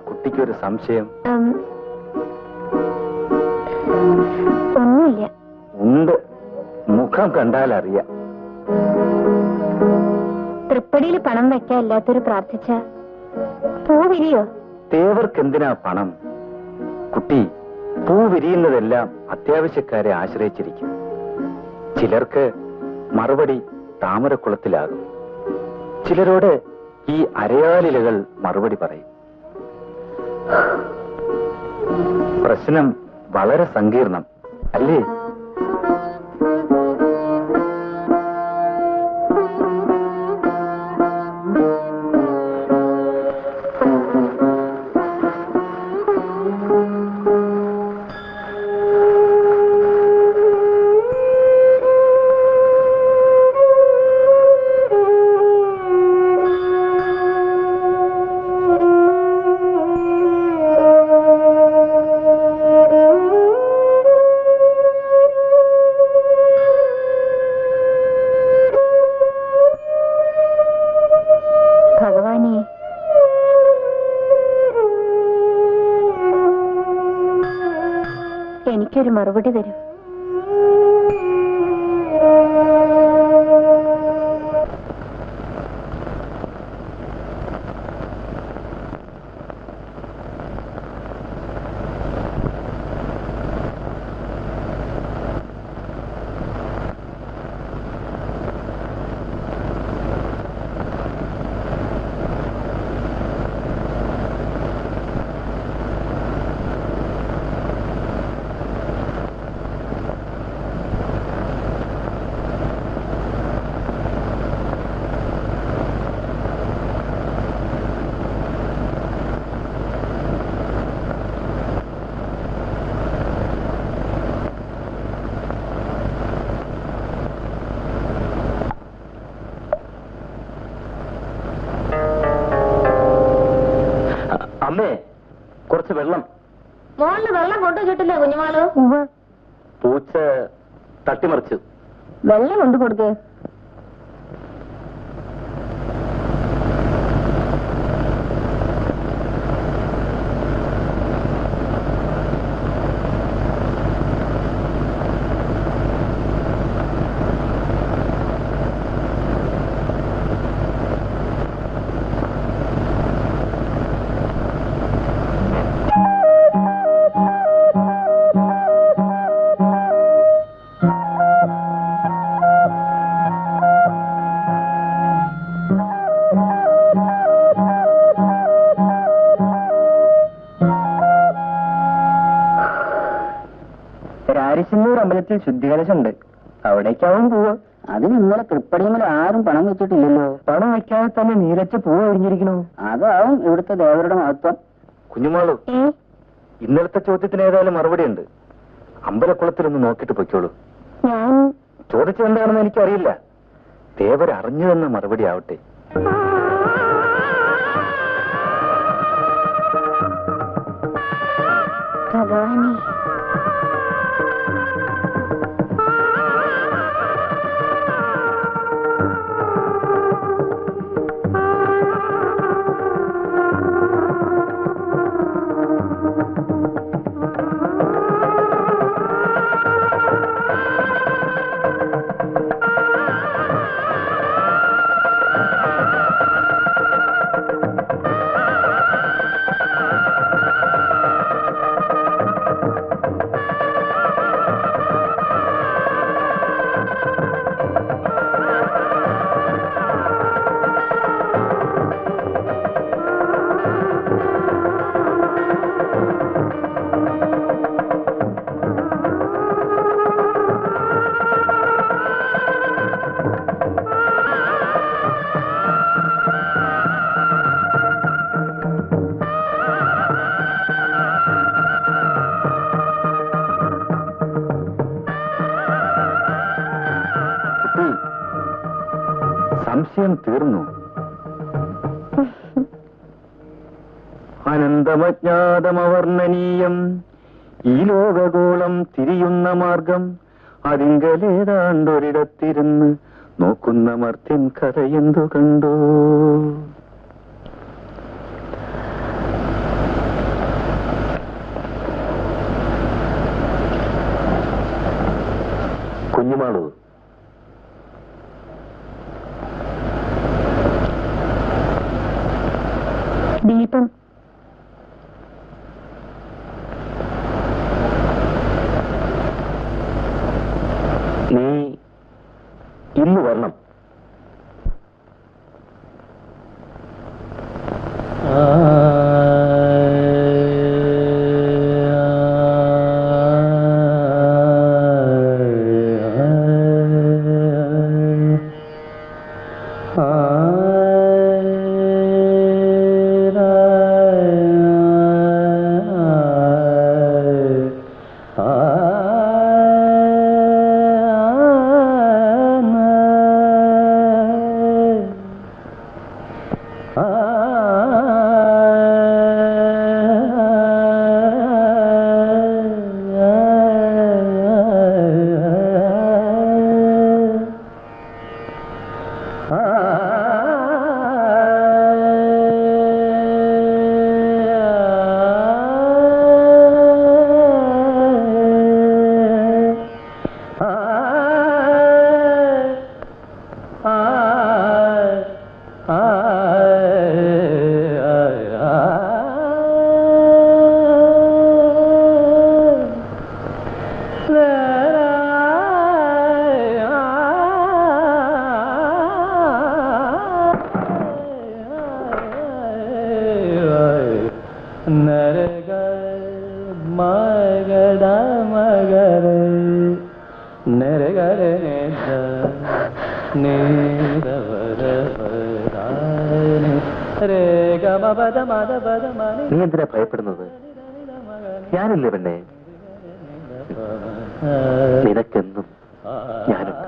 കുട്ടിക്കൊരു സംശയം? ഒന്നുമില്ല. ഉണ്ട്, മുഖം കണ്ടാൽ അറിയാം. തൃപ്പടിയിൽ പണം വെക്കാല്ലാത്തൊരു പ്രാർത്ഥിച്ച പൂ വിരിയോ? തേവർക്ക് എന്തിനാ പണം? കുട്ടി, പൂ വിരിയുന്നതെല്ലാം അത്യാവശ്യക്കാരെ ആശ്രയിച്ചിരിക്കും. ചിലർക്ക് മറുപടി താമരക്കുളത്തിലാകും. ചിലരോട് ഈ അരയാലിലകൾ മറുപടി പറയും. പ്രശ്നം വളരെ സങ്കീർണം അല്ലേ? എനിക്കൊരു മറുപടി തരൂ. അമ്മേ, കുറച്ച് വെള്ളം. മോളില് വെള്ളം കൊണ്ടുവച്ചിട്ടില്ലേ കുഞ്ഞുമാള്? പൂച്ച തട്ടിമറിച്ചു. വെള്ളം കൊണ്ടു കൊടുക്കേ. രാരിശന്നൂർ അമ്പലത്തിൽ ശുദ്ധികലശുണ്ട്, അവിടേക്കാവും പോവാ. അതിന് ഇന്നലെ തൃപ്പടിയിൽ ആരും പണം വെച്ചിട്ടില്ലല്ലോ. പണം വെക്കാതെ തന്നെ നീരച്ച പൂവ് ഒഴിഞ്ഞിരിക്കണോ? അതാവും ഇവിടുത്തെ ദേവരുടെ മഹത്വം. കുഞ്ഞുമാളു, ഇന്നലത്തെ ചോദ്യത്തിന് ഏതായാലും മറുപടി ഉണ്ട്. അമ്പലക്കുളത്തിലൊന്ന് നോക്കിയിട്ട് പൊയ്ക്കോളൂ. ഞാൻ ചോദിച്ചെന്താണെന്ന് എനിക്കറിയില്ല. ദേവർ അറിഞ്ഞു തന്ന മറുപടി ആവട്ടെ. ഭഗവാനെ, സംശയം തീർന്നു. അനന്തമജ്ഞാതമവർണ്ണനീയം ഈ ലോകഗോളം തിരിയുന്ന മാർഗം അതിങ്കലേതാണ്ടൊരിടത്തിരുന്ന് നോക്കുന്ന മർത്യൻ കഥയെന്തു കണ്ടു. കുഞ്ഞുമാളു, ദീപം നീ ഇന്ന് വരണം. നീ എന്തിനാ ഭയപ്പെടുന്നത്? ഞാനില്ലേ പെണ്ണെ, നിനക്കെന്നും ഞാനുണ്ട്.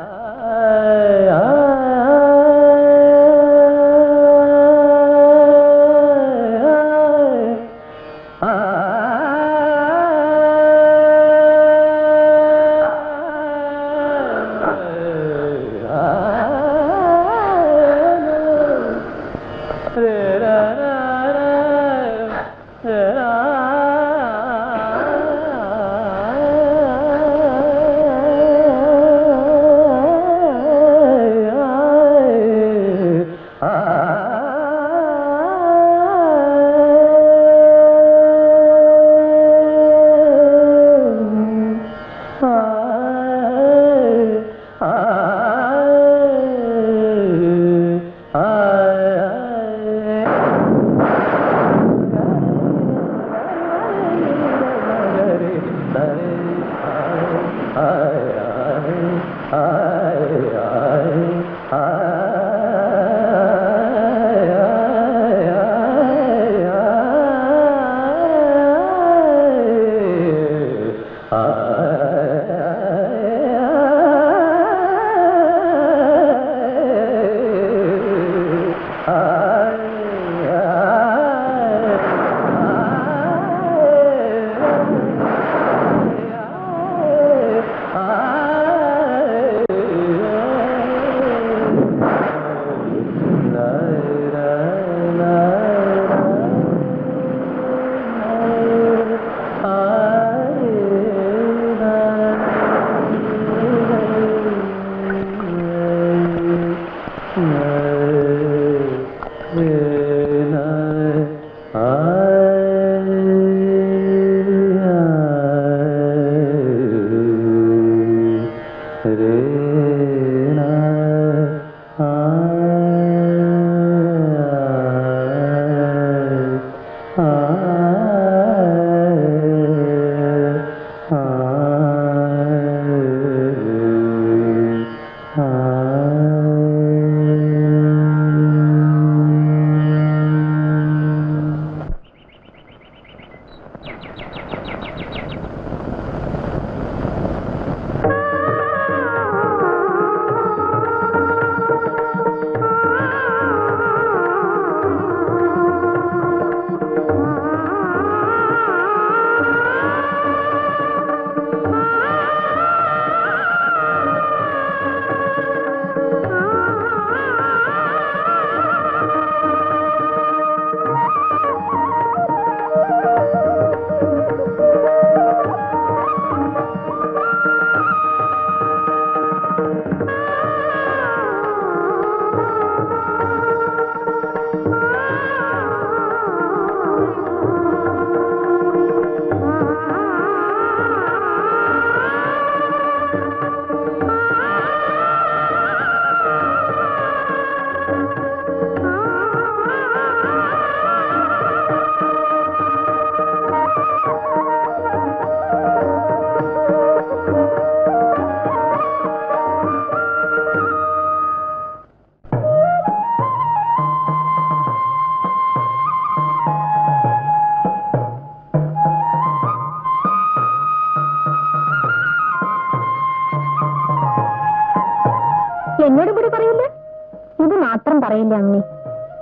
പറയില്ല അമ്മി.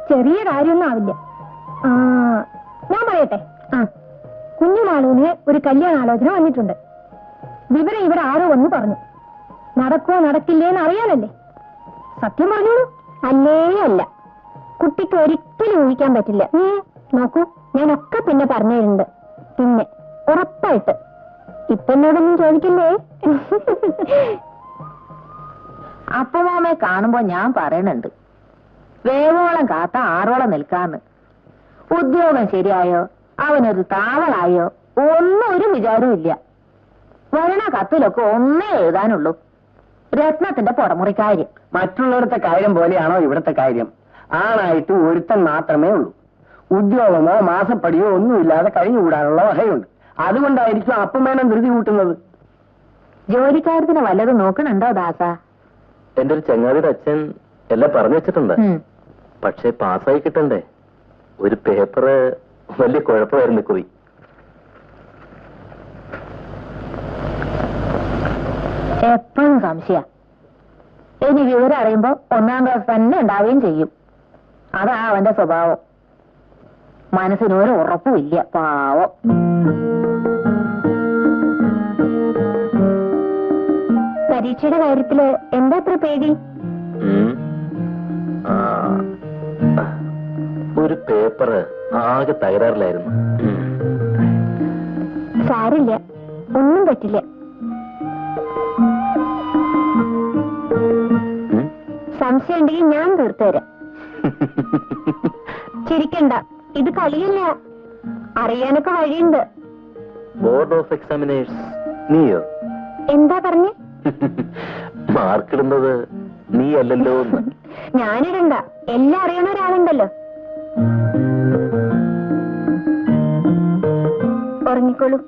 ചെറിയ കാര്യമൊന്നും ആവില്ല. ഞാൻ പറയട്ടെ, കുഞ്ഞുമാളൂന് ഒരു കല്യാണാലോചന വന്നിട്ടുണ്ട്. വിവരം ഇവിടെ ആരോ വന്ന് പറഞ്ഞു. നടക്കുവോ നടക്കില്ലേന്ന് അറിയാനല്ലേ? സത്യം പറഞ്ഞോളൂ. അല്ലേ അല്ല, കുട്ടിക്ക് ഒരിക്കലും ഊഹിക്കാൻ പറ്റില്ല. നോക്കൂ, ഞാനൊക്കെ പിന്നെ പറഞ്ഞിട്ടുണ്ട്. പിന്നെ ഉറപ്പായിട്ട് ഇപ്പൊ എന്നോടൊന്നും ചോദിക്കില്ലേ? അപ്പമാമയെ കാണുമ്പോ ഞാൻ പറയണുണ്ട്, വേവോളം കാത്ത ആറോളം നിൽക്കാന്ന്. ഉദ്യോഗം ശരിയായോ, അവനൊരു താവളായോ, ഒന്നും ഒരു വിചാരവും ഇല്ല. വരണ കത്തിലൊക്കെ ഒന്നേ എഴുതാനുള്ളൂ, രത്നത്തിന്റെ പുടമുറിക്കാര്യം. മറ്റുള്ളവരുടെ കാര്യം പോലെയാണോ ഇവിടുത്തെ കാര്യം? ആണായിട്ട് ഒരുത്തൻ മാത്രമേ ഉള്ളൂ. ഉദ്യോഗമോ മാസപ്പടിയോ ഒന്നുമില്ലാതെ കഴിഞ്ഞുകൂടാനുള്ള വകയുണ്ട്. അതുകൊണ്ടായിരിക്കും അപ്പമേനം ധൃതി കൂട്ടുന്നത്. ജോലിക്കാരത്തിന് വല്ലതും നോക്കണുണ്ടോ ദാസ? എന്റെ ഒരു ചങ്ങാതിയുടെ അച്ഛൻ എല്ലാം പറഞ്ഞു വെച്ചിട്ടുണ്ട്. പക്ഷെ പാസ്സായി കിട്ടണ്ടേ? ഒരു പേപ്പറ് വലിയ കുഴപ്പമായിരുന്നു കുറി. എപ്പോഴും സംശയ. ഇനി വിവരം അറിയുമ്പോ 1ാം ക്ലാസ് തന്നെ ഉണ്ടാവുകയും ചെയ്യും. അതാ അവന്റെ സ്വഭാവം. മനസ്സിനൊരു ഉറപ്പുമില്ല, പാവം. പരീക്ഷയുടെ കാര്യത്തില് എന്താ അത്ര പേടി? ഒരു പേപ്പറ് ആകെ തകരാറിലായിരുന്നു. സാരില്ല, ഒന്നും പറ്റില്ല. സംശയം ഉണ്ടെങ്കിൽ ഞാൻ തീർത്തു തരാം. ചിരിക്കണ്ട, ഇത് കളിയല്ല. അറിയാനൊക്കെ വഴിയുണ്ട്. ബോർഡ് ഓഫ് എക്സാമിനേഴ്സ് നീയോ? എന്താ പറഞ്ഞേ? മാർക്കിടുന്നത് നീ അല്ലല്ലോ. ഞാനിടണ്ട, എല്ലാം അറിയണ ഒരാളുണ്ടല്ലോ. ഉറങ്ങിക്കോളൂ.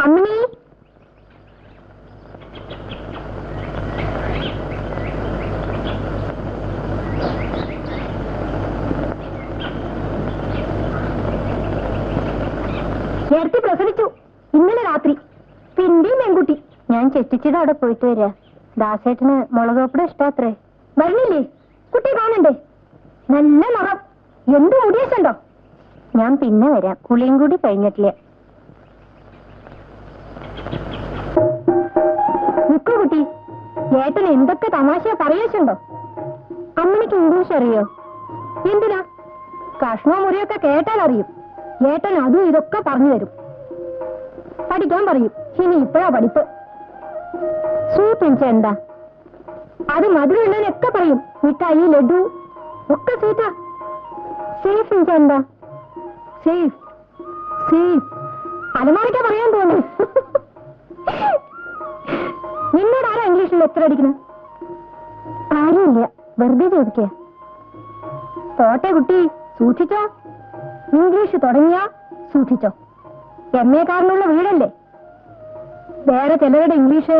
അമ്മണി, നേരത്തെ പ്രസവിച്ചു, ഇന്നലെ രാത്രി. പിന്നെയും പെൺകുട്ടി. ഞാൻ ചെട്ടിച്ചിട്ട് അവിടെ പോയിട്ട് വരാ. ദാസേട്ടന് മുളകോപ്പട ഇഷ്ടാത്രേ. വരുന്നില്ലേ? കുട്ടി കാണണ്ടേ? നല്ല നിറം, എന്ത് മുടിയച്ചുണ്ടോ? ഞാൻ പിന്നെ വരാം, കുളിയും കൂടി കഴിഞ്ഞിട്ടില്ല. നിക്കൂ കുട്ടി, ഏട്ടൻ എന്തൊക്കെ തമാശ പറയാച്ചുണ്ടോ? അമ്മണിക്ക് ഇംഗ്ലീഷ് അറിയോ? എന്തിനാ? കഷ്ണോ മുറിയൊക്കെ കേട്ടാൽ അറിയും. ഏട്ടൻ അതും ഇതൊക്കെ പറഞ്ഞു തരും. പഠിക്കാൻ പറയും. ഇനി ഇപ്പോഴാ പഠിപ്പ്. സ്വീറ്റ് പിഞ്ച എന്താ? അത് മധുരമുള്ളതിനൊക്കെ പറയും. മിഠായി, ലഡു ഒക്കെ സ്വീറ്റാ. സേഫ് പിഞ്ച എന്താ? സേഫ് സേഫ് അലമാരിക്കാൻ പറയാൻ തോന്നുന്നു. നിന്നോട് ആരാ ഇംഗ്ലീഷിൽ എത്ര അടിക്കുന്നത്? ആരുമില്ല, വെറുതെ ചോദിക്കുക. പോട്ടെ കുട്ടി, സൂക്ഷിച്ചോ. ഇംഗ്ലീഷ് തുടങ്ങിയാ സൂക്ഷിച്ചോ. MA കാരനുള്ള വീടല്ലേ. വേറെ ചിലരുടെ ഇംഗ്ലീഷ്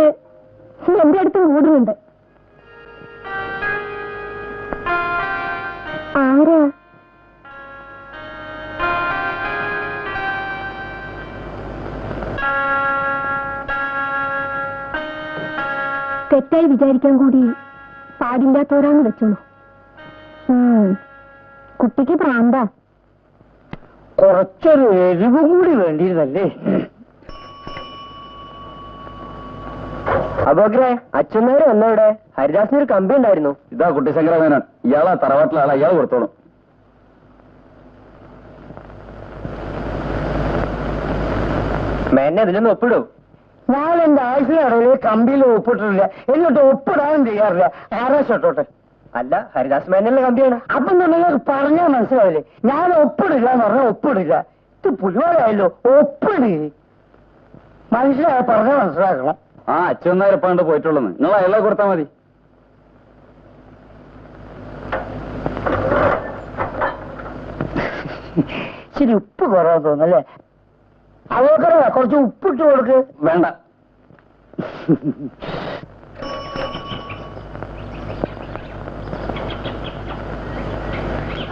എന്റെ അടുത്തും കൂടുന്നുണ്ട്. ആരാ? തെറ്റായി വിചാരിക്കാൻ കൂടി പാടില്ലാത്തവരാന്ന് വെച്ചോളൂ. കുട്ടിക്ക് പ്രാന്താ. കുറച്ചൊരു എരിവും കൂടി വേണ്ടിയിരുന്നല്ലേ? അബോഗ്രേ, അച്ഛന്മാര് വന്നവിടെ. ഹരിദാസിന് ഒരു കമ്പി ഉണ്ടായിരുന്നു. ഇതാ കുട്ടിശങ്കരമേനോൻ. ഇയാളാ തറവാട്ടിലെ ആളാ, ഇയാൾ കൊടുത്തോളും. മേനെ അതിലൊന്ന് ഒപ്പിടും. ഞാൻ എന്റെ ആഴ്ചയിടയിൽ കമ്പിയിൽ ഒപ്പിട്ടിട്ടില്ല, എന്നിട്ട് ഒപ്പിടാനും ചെയ്യാറില്ല. ആരാശോട്ടെ. അല്ല, ഹരിദാസ് മേനല്ലേ കമ്പിയാണ്. അപ്പം നിങ്ങൾക്ക് പറഞ്ഞാൽ മനസ്സിലാവില്ലേ? ഞാൻ ഒപ്പിടില്ല എന്ന് പറഞ്ഞാൽ ഒപ്പിടില്ല. ഇത് പുലിവാലായല്ലോ. ഒപ്പിട്. മനസ്സിലായ പറഞ്ഞാൽ മനസ്സിലാക്കണം. ആ അച്ഛന്മാരെപ്പാണ്ട് പോയിട്ടുള്ളത്, നിങ്ങൾ അയാളെ കൊടുത്താൽ മതി. ശരി, ഉപ്പ് കുറവാ തോന്നല്ലേ? അവക്കറ കുറച്ച് ഉപ്പിട്ട് കൊടുക്ക്. വേണ്ട.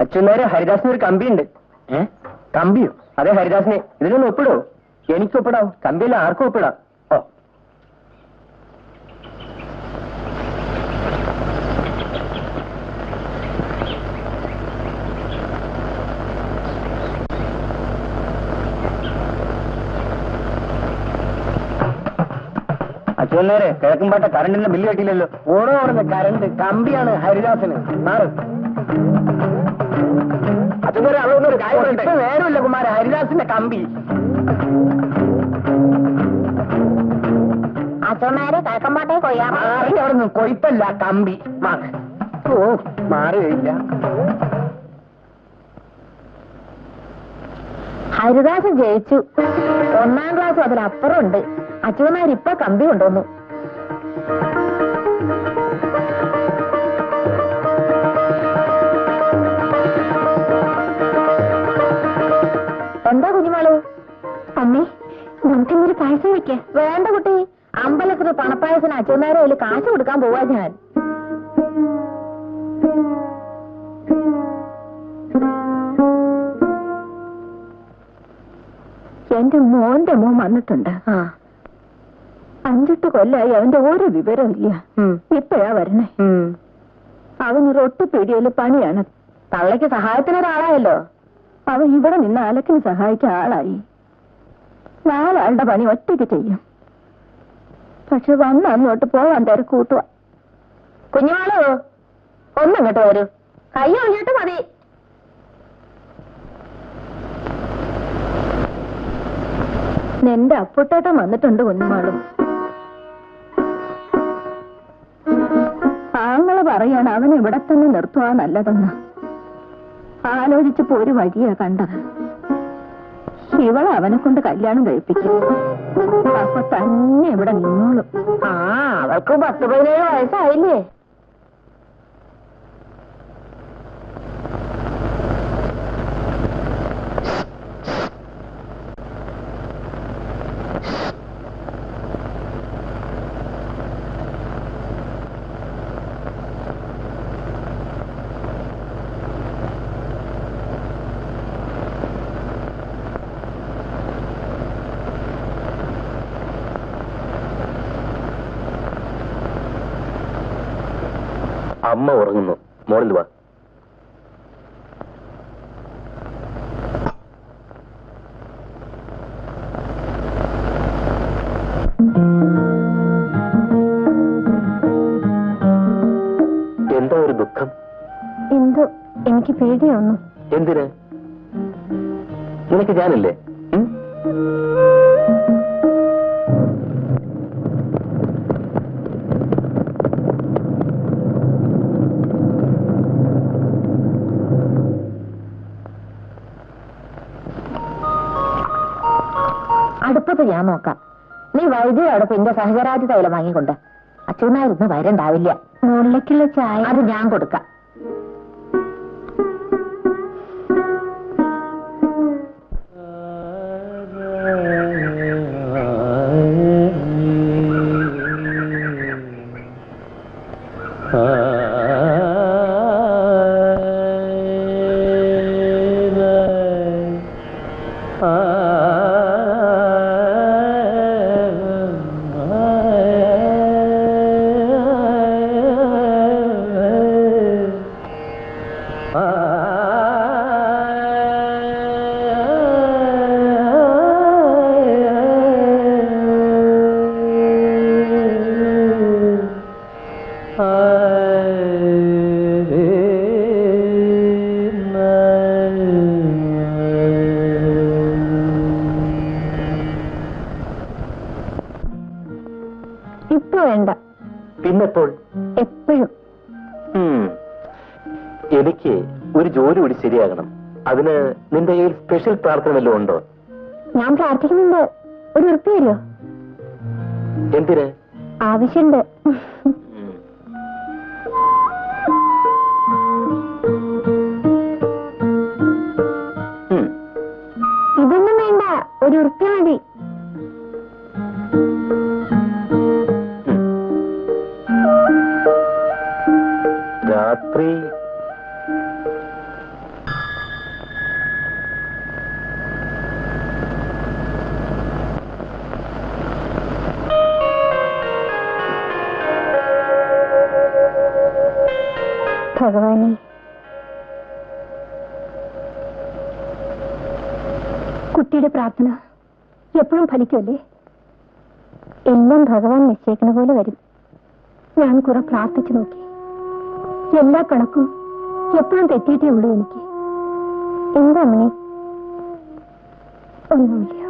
അച്ഛനേരെ ഹരിദാസിന് ഒരു കമ്പിയുണ്ട്. കമ്പിയോ? അതെ, ഹരിദാസിനെ. ഇതിലൊന്ന് ഒപ്പിടോ? എനിക്ക് ഒപ്പിടാം. കമ്പിയിൽ ആർക്കും ഒപ്പിടാം. ഓ, അച്ഛനേരെ കിഴക്കുംപാട്ട കറണ്ടിന്റെ ബില്ല് കെട്ടിയില്ലല്ലോ. ഓടോ ഓടുന്ന കറണ്ട് കമ്പിയാണ് ഹരിദാസിന്. മാറ്. അച്ഛനേരെ അതൊന്നൊരു കാര്യം നേരമില്ല കുമാര. ഹരിദാസിന്റെ കമ്പി. അച്ഛന്മാരെ കിഴക്കമ്പാട്ടെ കൊയ്യാ. മാറി അവിടെ നിന്ന്. കൊയ്പ്പല്ല, കമ്പി. ഓ, മാറുകയില്ല. ഹരിദാസൻ ജയിച്ചു. 1ാം ക്ലാസ് അതിലപ്പുറം ഉണ്ട്. അച്ഛന്മാരിപ്പൊ കമ്പി കൊണ്ടുവന്നു. എന്താ കുഞ്ഞുമാള്? അമ്മേ, നമുക്കിന്നൊരു പായസം വെക്കാം. വേണ്ട കുട്ടി, അമ്പലത്തിന് പണപ്പായസത്തിന് അച്ഛന്മാരെ അതിൽ കാശ് കൊടുക്കാൻ പോവാ ഞാൻ. എന്റെ മോന്റെ മോൻ വന്നിട്ടുണ്ട്. 5-8 കൊല്ലായി അവന്റെ ഒരു വിവരവും ഇല്ല. ഇപ്പഴാ വരണേ. അവനൊരു ഒട്ടുപീടിയയില് പണിയാണ്. തള്ളയ്ക്ക് സഹായത്തിനൊരാളായല്ലോ. അവൻ ഇവിടെ നിന്ന് അലക്കിന് സഹായിക്കാൻ ആളായി. 4 ആളുടെ പണി ഒറ്റയ്ക്ക് ചെയ്യും. പക്ഷെ വന്ന് അങ്ങോട്ട് പോവാൻ തിരക്കൂട്ടുക. കുഞ്ഞുമാളോ, ഒന്നിങ്ങോട്ട് വരൂ. കൈ ഒഴിഞ്ഞിട്ട് മതി. നിന്റെ അപ്പുട്ടേട്ടൻ വന്നിട്ടുണ്ട് കുഞ്ഞുമാളും. ആങ്ങള് പറയാണ് അവൻ ഇവിടെ തന്നെ നിർത്തുവാ നല്ലതെന്ന്. ആലോചിച്ചപ്പോ ഒരു വഴിയാ കണ്ടത്. ഇവളെ അവനെ കൊണ്ട് കല്യാണം കഴിപ്പിക്കും. അപ്പൊ തന്നെ ഇവിടെ നിന്നോളും. അവൾക്ക് 10-17 വയസ്സായില്ലേ? അമ്മ ഉറങ്ങുന്നു. മോളിൽ വാ. എന്താ ഒരു ദുഃഖം? എന്തോ എനിക്ക് പേടിയൊന്നു. എന്തിന്? നിനക്ക് ഞാനില്ലേ? അടുപ്പത്ത് ഞാൻ നോക്കാം. നീ വൈദ്യുതി അടുപ്പ് എന്റെ സഹചരാതി തൈലം വാങ്ങിക്കൊണ്ട്. അച്ഛനായിരുന്നു വരണ്ടാവില്ല. മുകളിലേക്കുള്ള ചായ അത് ഞാൻ കൊടുക്കാം. ഇപ്പൊ വേണ്ട. പിന്നെപ്പോൾ? എപ്പോഴും. എനിക്ക് ഒരു ജോലി കൂടി ശരിയാകണം. അതിന് നിന്റെ കയ്യിൽ സ്പെഷ്യൽ പ്രാർത്ഥന വല്ലതും ഉണ്ടോ? ഞാൻ പ്രാർത്ഥിക്കുന്നുണ്ട്. ഒരു ഉറുപ്പ് തരുമോ? എന്തിന്? ആവശ്യമുണ്ട്. ഇതൊന്നും വേണ്ട, ഒരു ഉറുപ്പ് മതി. രാത്രി ഭഗവാനെ, കുട്ടിയുടെ പ്രാർത്ഥന എപ്പോഴും ഫലിക്കുമല്ലേ? എല്ലാം ഭഗവാൻ നിശ്ചയിക്കുന്ന പോലെ വരും. ഞാൻ കുറെ പ്രാർത്ഥിച്ചു നോക്കി. എല്ലാ കണക്കും എപ്പോഴും തെറ്റിയിട്ടേ ഉള്ളൂ എനിക്ക്. എന്താ അമ്മണി? ഒന്നുമില്ല.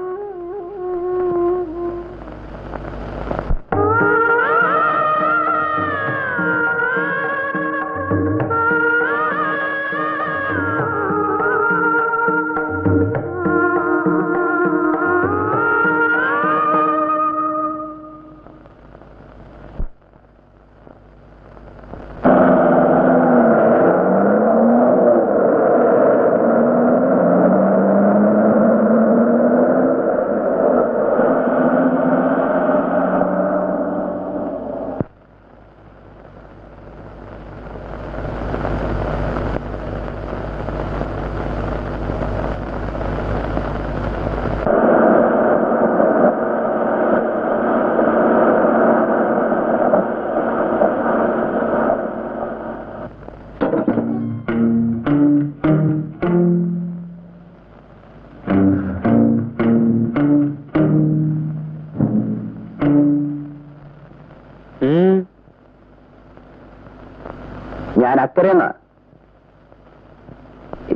ഞാൻ അക്കരയെന്ന്.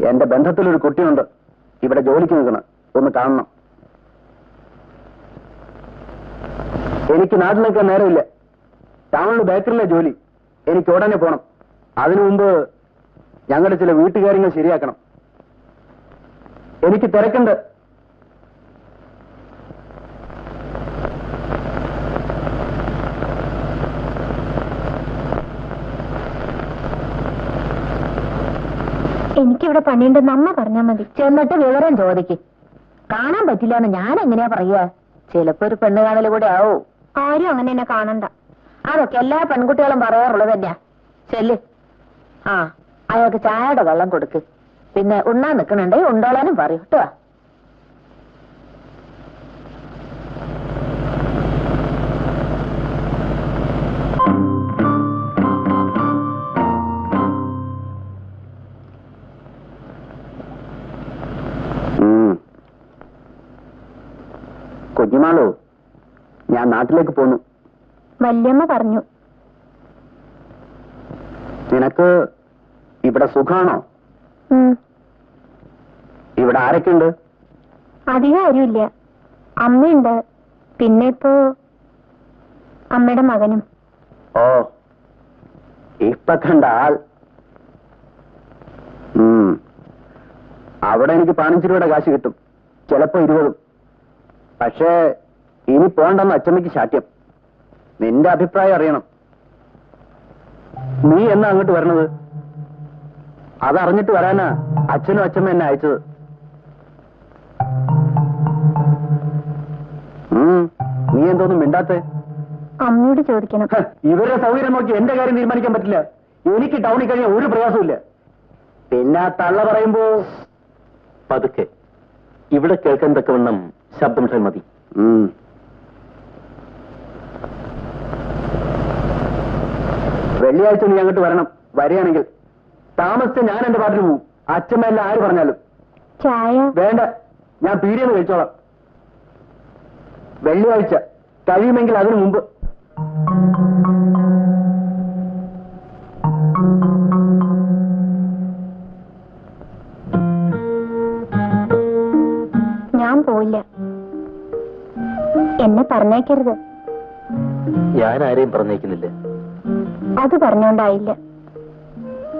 എന്റെ ബന്ധത്തിലൊരു കുട്ടിയുണ്ട്, ഇവിടെ ജോലിക്ക് നിൽക്കണം, ഒന്ന് കാണണം. എനിക്ക് നാട്ടിൽ നിൽക്കാൻ നേരമില്ല. ടൗണിൽ ബേക്കറിലെ ജോലി, എനിക്ക് ഉടനെ പോണം. അതിനു മുമ്പ് ഞങ്ങളുടെ ചില വീട്ടുകാര്യങ്ങൾ ശരിയാക്കണം. എനിക്ക് തിരക്കുണ്ട്. എനിക്കിവിടെ പണിയുണ്ടെന്ന് അമ്മ പറഞ്ഞാൽ മതി. ചെന്നിട്ട് വിവരം ചോദിക്കും. കാണാൻ പറ്റില്ല എന്ന് ഞാൻ എങ്ങനെയാ പറയുക? ചിലപ്പോ ഒരു പെണ്ണ് കാണല് കൂടെ ആവൂ. ആരും അങ്ങനെ എന്നെ കാണണ്ട. അതൊക്കെ എല്ലാ പെൺകുട്ടികളും പറയാറുള്ളത് തന്നെയാ. ചെല്ല്. ആ, അയാൾക്ക് ചായയുടെ വെള്ളം കൊടുക്ക്. പിന്നെ ഉണ്ണാൻ നിൽക്കണുണ്ടേ ഉണ്ടോളാനും പറയൂ കേട്ടോ. കുഞ്ഞുമാളു, ഞാൻ നാട്ടിലേക്ക് പോന്നു. വല്യമ്മ പറഞ്ഞു. നിനക്ക് ഇവിടെ സുഖാണോ? ഇവിടെ ആരൊക്കെയുണ്ട്? അധികം ആരുമില്ല. അമ്മയുണ്ട്, പിന്നെ ഇപ്പോ അമ്മയുടെ മകനും. ഓ, ഇപ്പൊ കണ്ട ആൾ. അവിടെ എനിക്ക് 15 രൂപയുടെ കാശ് കിട്ടും, ചിലപ്പോ 20. പക്ഷേ ഇനി പോണ്ടെന്ന് അച്ചമ്മയ്ക്ക് ശാഠ്യം. നിന്റെ അഭിപ്രായം അറിയണം. നീ എന്നാ അങ്ങോട്ട് വരണത്? അതറിഞ്ഞിട്ട് വരാനാ അച്ഛനും അച്ഛമ്മ എന്നെ അയച്ചത്. നീ എന്തോന്നും മിണ്ടാത്തേ? അമ്മയോട് ചോദിക്കണം. ഇവരുടെ സൗകര്യം നോക്കി എന്റെ കാര്യം തീരുമാനിക്കാൻ പറ്റില്ല. എനിക്ക് ടൗണിൽ കഴിഞ്ഞാൽ ഒരു പ്രയാസമില്ല. പിന്നെ ആ തള്ള പറയുമ്പോ പതുക്കെ ഇവിടെ കേൾക്കാൻ തക്കവണ്ണം ശബ്ദം മതി. വെള്ളിയാഴ്ച നീ അങ്ങോട്ട് വരണം. വരികയാണെങ്കിൽ താമസിച്ച് ഞാൻ എന്റെ പാട്ടിൽ പോവും. അച്ഛമ്മ എല്ലാം ആര് പറഞ്ഞാലും. ചായ വേണ്ട, ഞാൻ പീടിയെന്ന് കഴിച്ചോളാം. വെള്ളിയാഴ്ച കഴിയുമെങ്കിൽ അതിനു മുമ്പ്. ഞാൻ പോയില്ല. എന്നെ പറഞ്ഞേക്കരുത്. ഞാൻ ആരെയും പറഞ്ഞേക്കുന്നില്ല. അത് പറഞ്ഞോണ്ടായില്ല.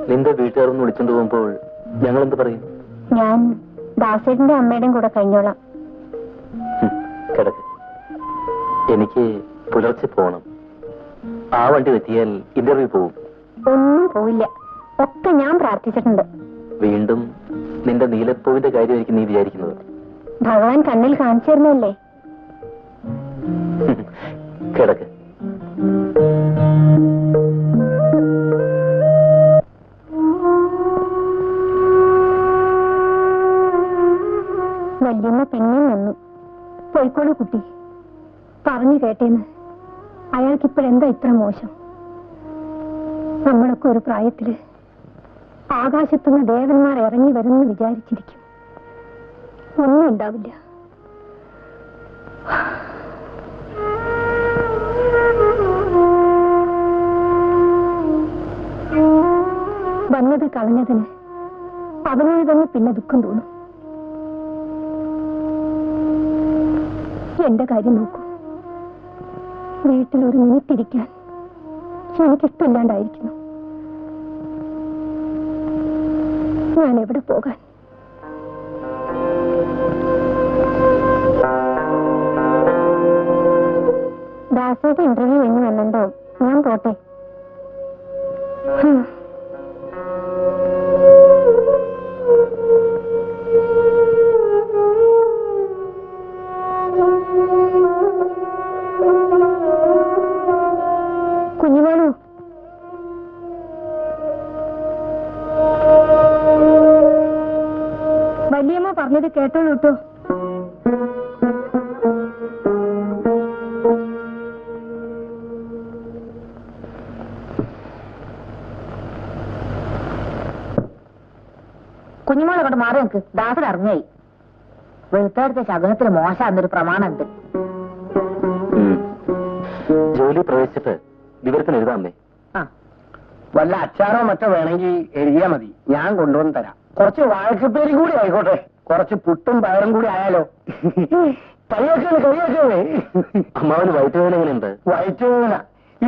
നിന്റെ വീട്ടുകാരൊന്ന് വിളിച്ചോണ്ട് പോകുമ്പോൾ ഞങ്ങൾ എന്ത് പറയും? ഞാൻ ദാസേട്ടന്റെ അമ്മയുടെയും കൂടെ കഴിഞ്ഞോളാം. കിടക്ക്. എനിക്ക് പുലർച്ചെ പോകണം. ആ വണ്ടി തെറ്റിയാൽ ഇന്റർവ്യൂ പോവും. ഒന്നും പോയില്ല. ഒക്കെ ഞാൻ പ്രാർത്ഥിച്ചിട്ടുണ്ട്. വീണ്ടും നിന്റെ നീലപ്പൂവിന്റെ കാര്യമായിരിക്കും നീ വിചാരിക്കുന്നത്. ഭഗവാൻ കണ്ണിൽ കാണിച്ചു തരുന്നല്ലേ. കിടക്ക്. വല്യമ്മ പിന്നെയും നിന്നു. പോയിക്കോളൂ കുട്ടി, പറഞ്ഞു കേട്ടേന്ന്. അയാൾക്കിപ്പോഴെന്താ ഇത്ര മോശം? നമ്മളൊക്കെ ഒരു പ്രായത്തില് ആകാശത്തുനിന്ന് ദേവന്മാർ ഇറങ്ങി വരുമെന്ന് വിചാരിച്ചിരിക്കും. ഒന്നും ഉണ്ടാവില്ല. വന്നത് കളഞ്ഞതിന് അവനോട് തന്നെ പിന്നെ ദുഃഖം തോന്നും. എന്റെ കാര്യം നോക്കൂ. വീട്ടിൽ ഒരു മിനിറ്റ് ഇരിക്കാൻ എനിക്കിഷ്ടമില്ലാണ്ടായിരിക്കുന്നു. ഞാൻ എവിടെ പോകാൻ? ദാസയുടെ ഇന്റർവ്യൂ കഴിഞ്ഞ് വന്നിട്ടുണ്ടോ? ഞാൻ പോട്ടെ. കുഞ്ഞുമോളൂ, വലിയമ്മ പറഞ്ഞത് കേട്ടോളൂ കേട്ടോ. കുഞ്ഞുമോളെ കൊണ്ട് മാറി നിൽക്ക്. ദാസൻ ഇറങ്ങിയായി. വെളുത്തെടുത്ത ശകുനത്തിന് മോശമാണെന്നൊരു പ്രമാണമുണ്ട്. ജോലി പ്രവേശിച്ചിട്ട് വിവരത്തിന് എഴുതാമേ. ആ, വല്ല അച്ചാറോ മറ്റോ വേണമെങ്കിൽ എഴുതിയാ മതി, ഞാൻ കൊണ്ടുവന്ന് തരാം. കുറച്ച് വാഴക്കപ്പേരും കൂടി ആയിക്കോട്ടെ, കുറച്ച് പുട്ടും പയറും കൂടി ആയാലോ? കരിയൊക്കെ അമ്മാവന് വയറ്റുവേദന എങ്ങനെയുണ്ട്? വയറ്റുവേദന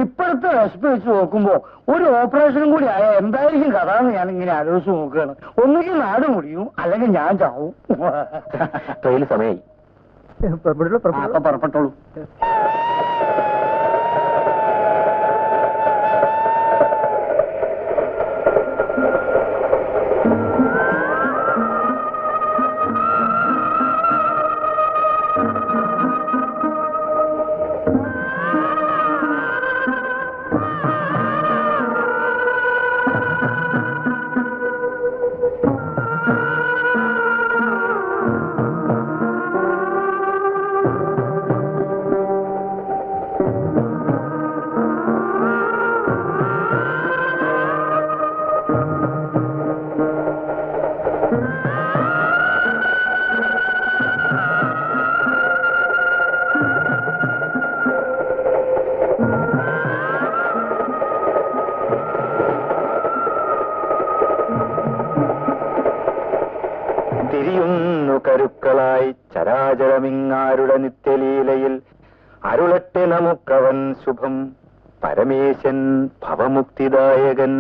ഇപ്പോഴത്തെ റെസിപ്പി വെച്ച് നോക്കുമ്പോ ഒരു ഓപ്പറേഷനും കൂടി ആയാൽ എന്തായിരിക്കും കഥ എന്ന് ഞാൻ ഇങ്ങനെ ആലോചിച്ച് നോക്കുകയാണ്. ഒന്നുകിൽ നാട് മുടിയും, അല്ലെങ്കിൽ ഞാൻ ചാവും. ട്രെയിൻ സമയമായി. അപ്പൊ പുറപ്പെട്ടോളൂ. തിരിയുന്നു കരുക്കളായി ചരാചരമിങ്ങാരുടെ നിത്യലീലയിൽ അരുളട്ടെ നമുക്കവൻ ശുഭം പരമേശൻ ഭവമുക്തിദായകൻ.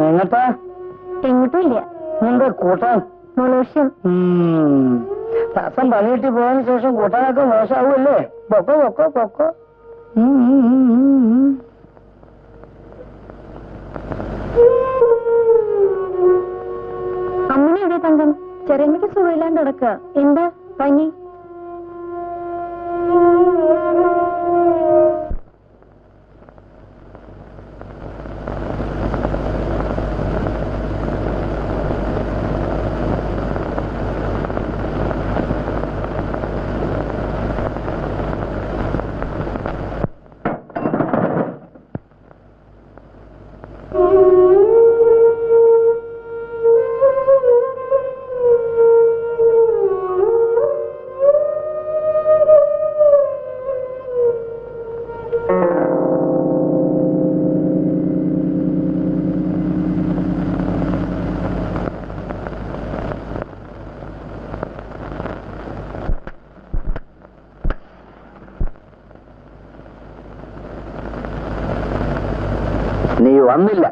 എങ്ങട്ടാ? എങ്ങോട്ടുമില്ല. എന്താ കൂട്ടാൻ? മോലോഷ്യം. ദാസം പണി കിട്ടി പോയതിനു ശേഷം കൂട്ടാനൊക്കെ മോശമാവുമല്ലേ? പൊക്കോ പൊക്കോ പൊക്കോ. അമ്മനെ എവിടെ തങ്കം? ചെറിയമ്മയ്ക്ക് സുഖമില്ലാണ്ട് കിടക്കുക. എന്താ പനി? നീ വന്നില്ല.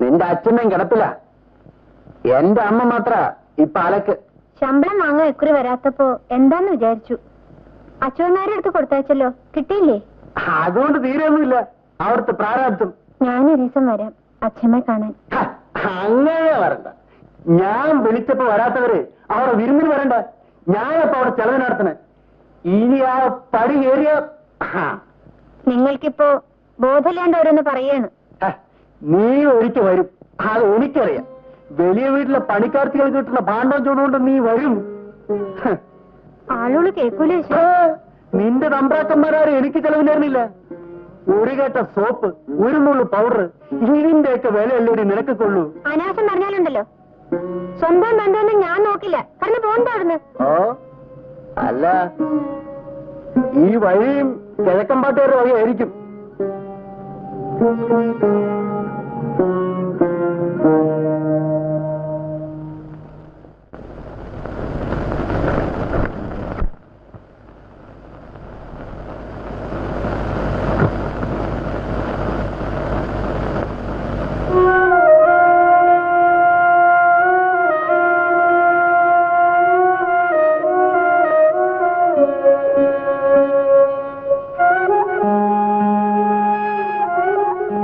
നിന്റെ അച്ഛമ്മയും കിടപ്പില്ല. എന്റെ അമ്മ മാത്ര ഇപ്പൊ അലക്ക്. ശമ്പളം വാങ്ങാൻ എക്കുറി വരാത്തപ്പോ എന്താന്ന് വിചാരിച്ചു. അച്ഛനാരുടെ അടുത്ത് കൊടുത്തയച്ചല്ലോ, കിട്ടിയില്ലേ? അതുകൊണ്ട് തീരെയൊന്നുമില്ല അവിടുത്തെ പ്രാരാബ്ദം. ഞാനൊരു ദിവസം വരാം അച്ഛമ്മയെ കാണാൻ. അങ്ങനെ വരണ്ട. ഞാൻ വിളിച്ചപ്പോ വരാത്തവര് അവിടെ വിരുന്നിന് വരണ്ട. ഞാനപ്പോ അവിടെ ചെലവ് നടത്തണേ. ഇനി ആ പടി കയറിയ നിങ്ങൾക്കിപ്പോ ബോധമില്ലാണ്ട് ഓരോന്ന് പറയാണ്. നീ ഒരിക്കൽ വരും, അത് എനിക്കറിയാം. വലിയ വീട്ടിലെ പണിക്കാർത്തികൾ കിട്ടുന്ന ഭാണ്ഡം ചൂടുകൊണ്ട് നീ വരും. ആളുകൾ കേൾക്കൂലേ? നിന്റെ തമ്പ്രാക്കന്മാരും എനിക്ക് ചെലവ് തരുന്നില്ല. ഒരു കേട്ട സോപ്പ്, ഒരു നുള്ളു പൗഡർ, ഇതിന്റെയൊക്കെ വിലയല്ലേടി നിനക്ക് കൊള്ളൂ. അനാശം പറഞ്ഞാലുണ്ടല്ലോ, സ്വന്തം ബന്ധമൊന്നും ഞാൻ നോക്കില്ല. പറഞ്ഞു പോകണ്ടായിരുന്നു. ഓ അല്ല, ഈ വഴിയും കിഴക്കമ്പാട്ടുകാരുടെ വഴിയായിരിക്കും.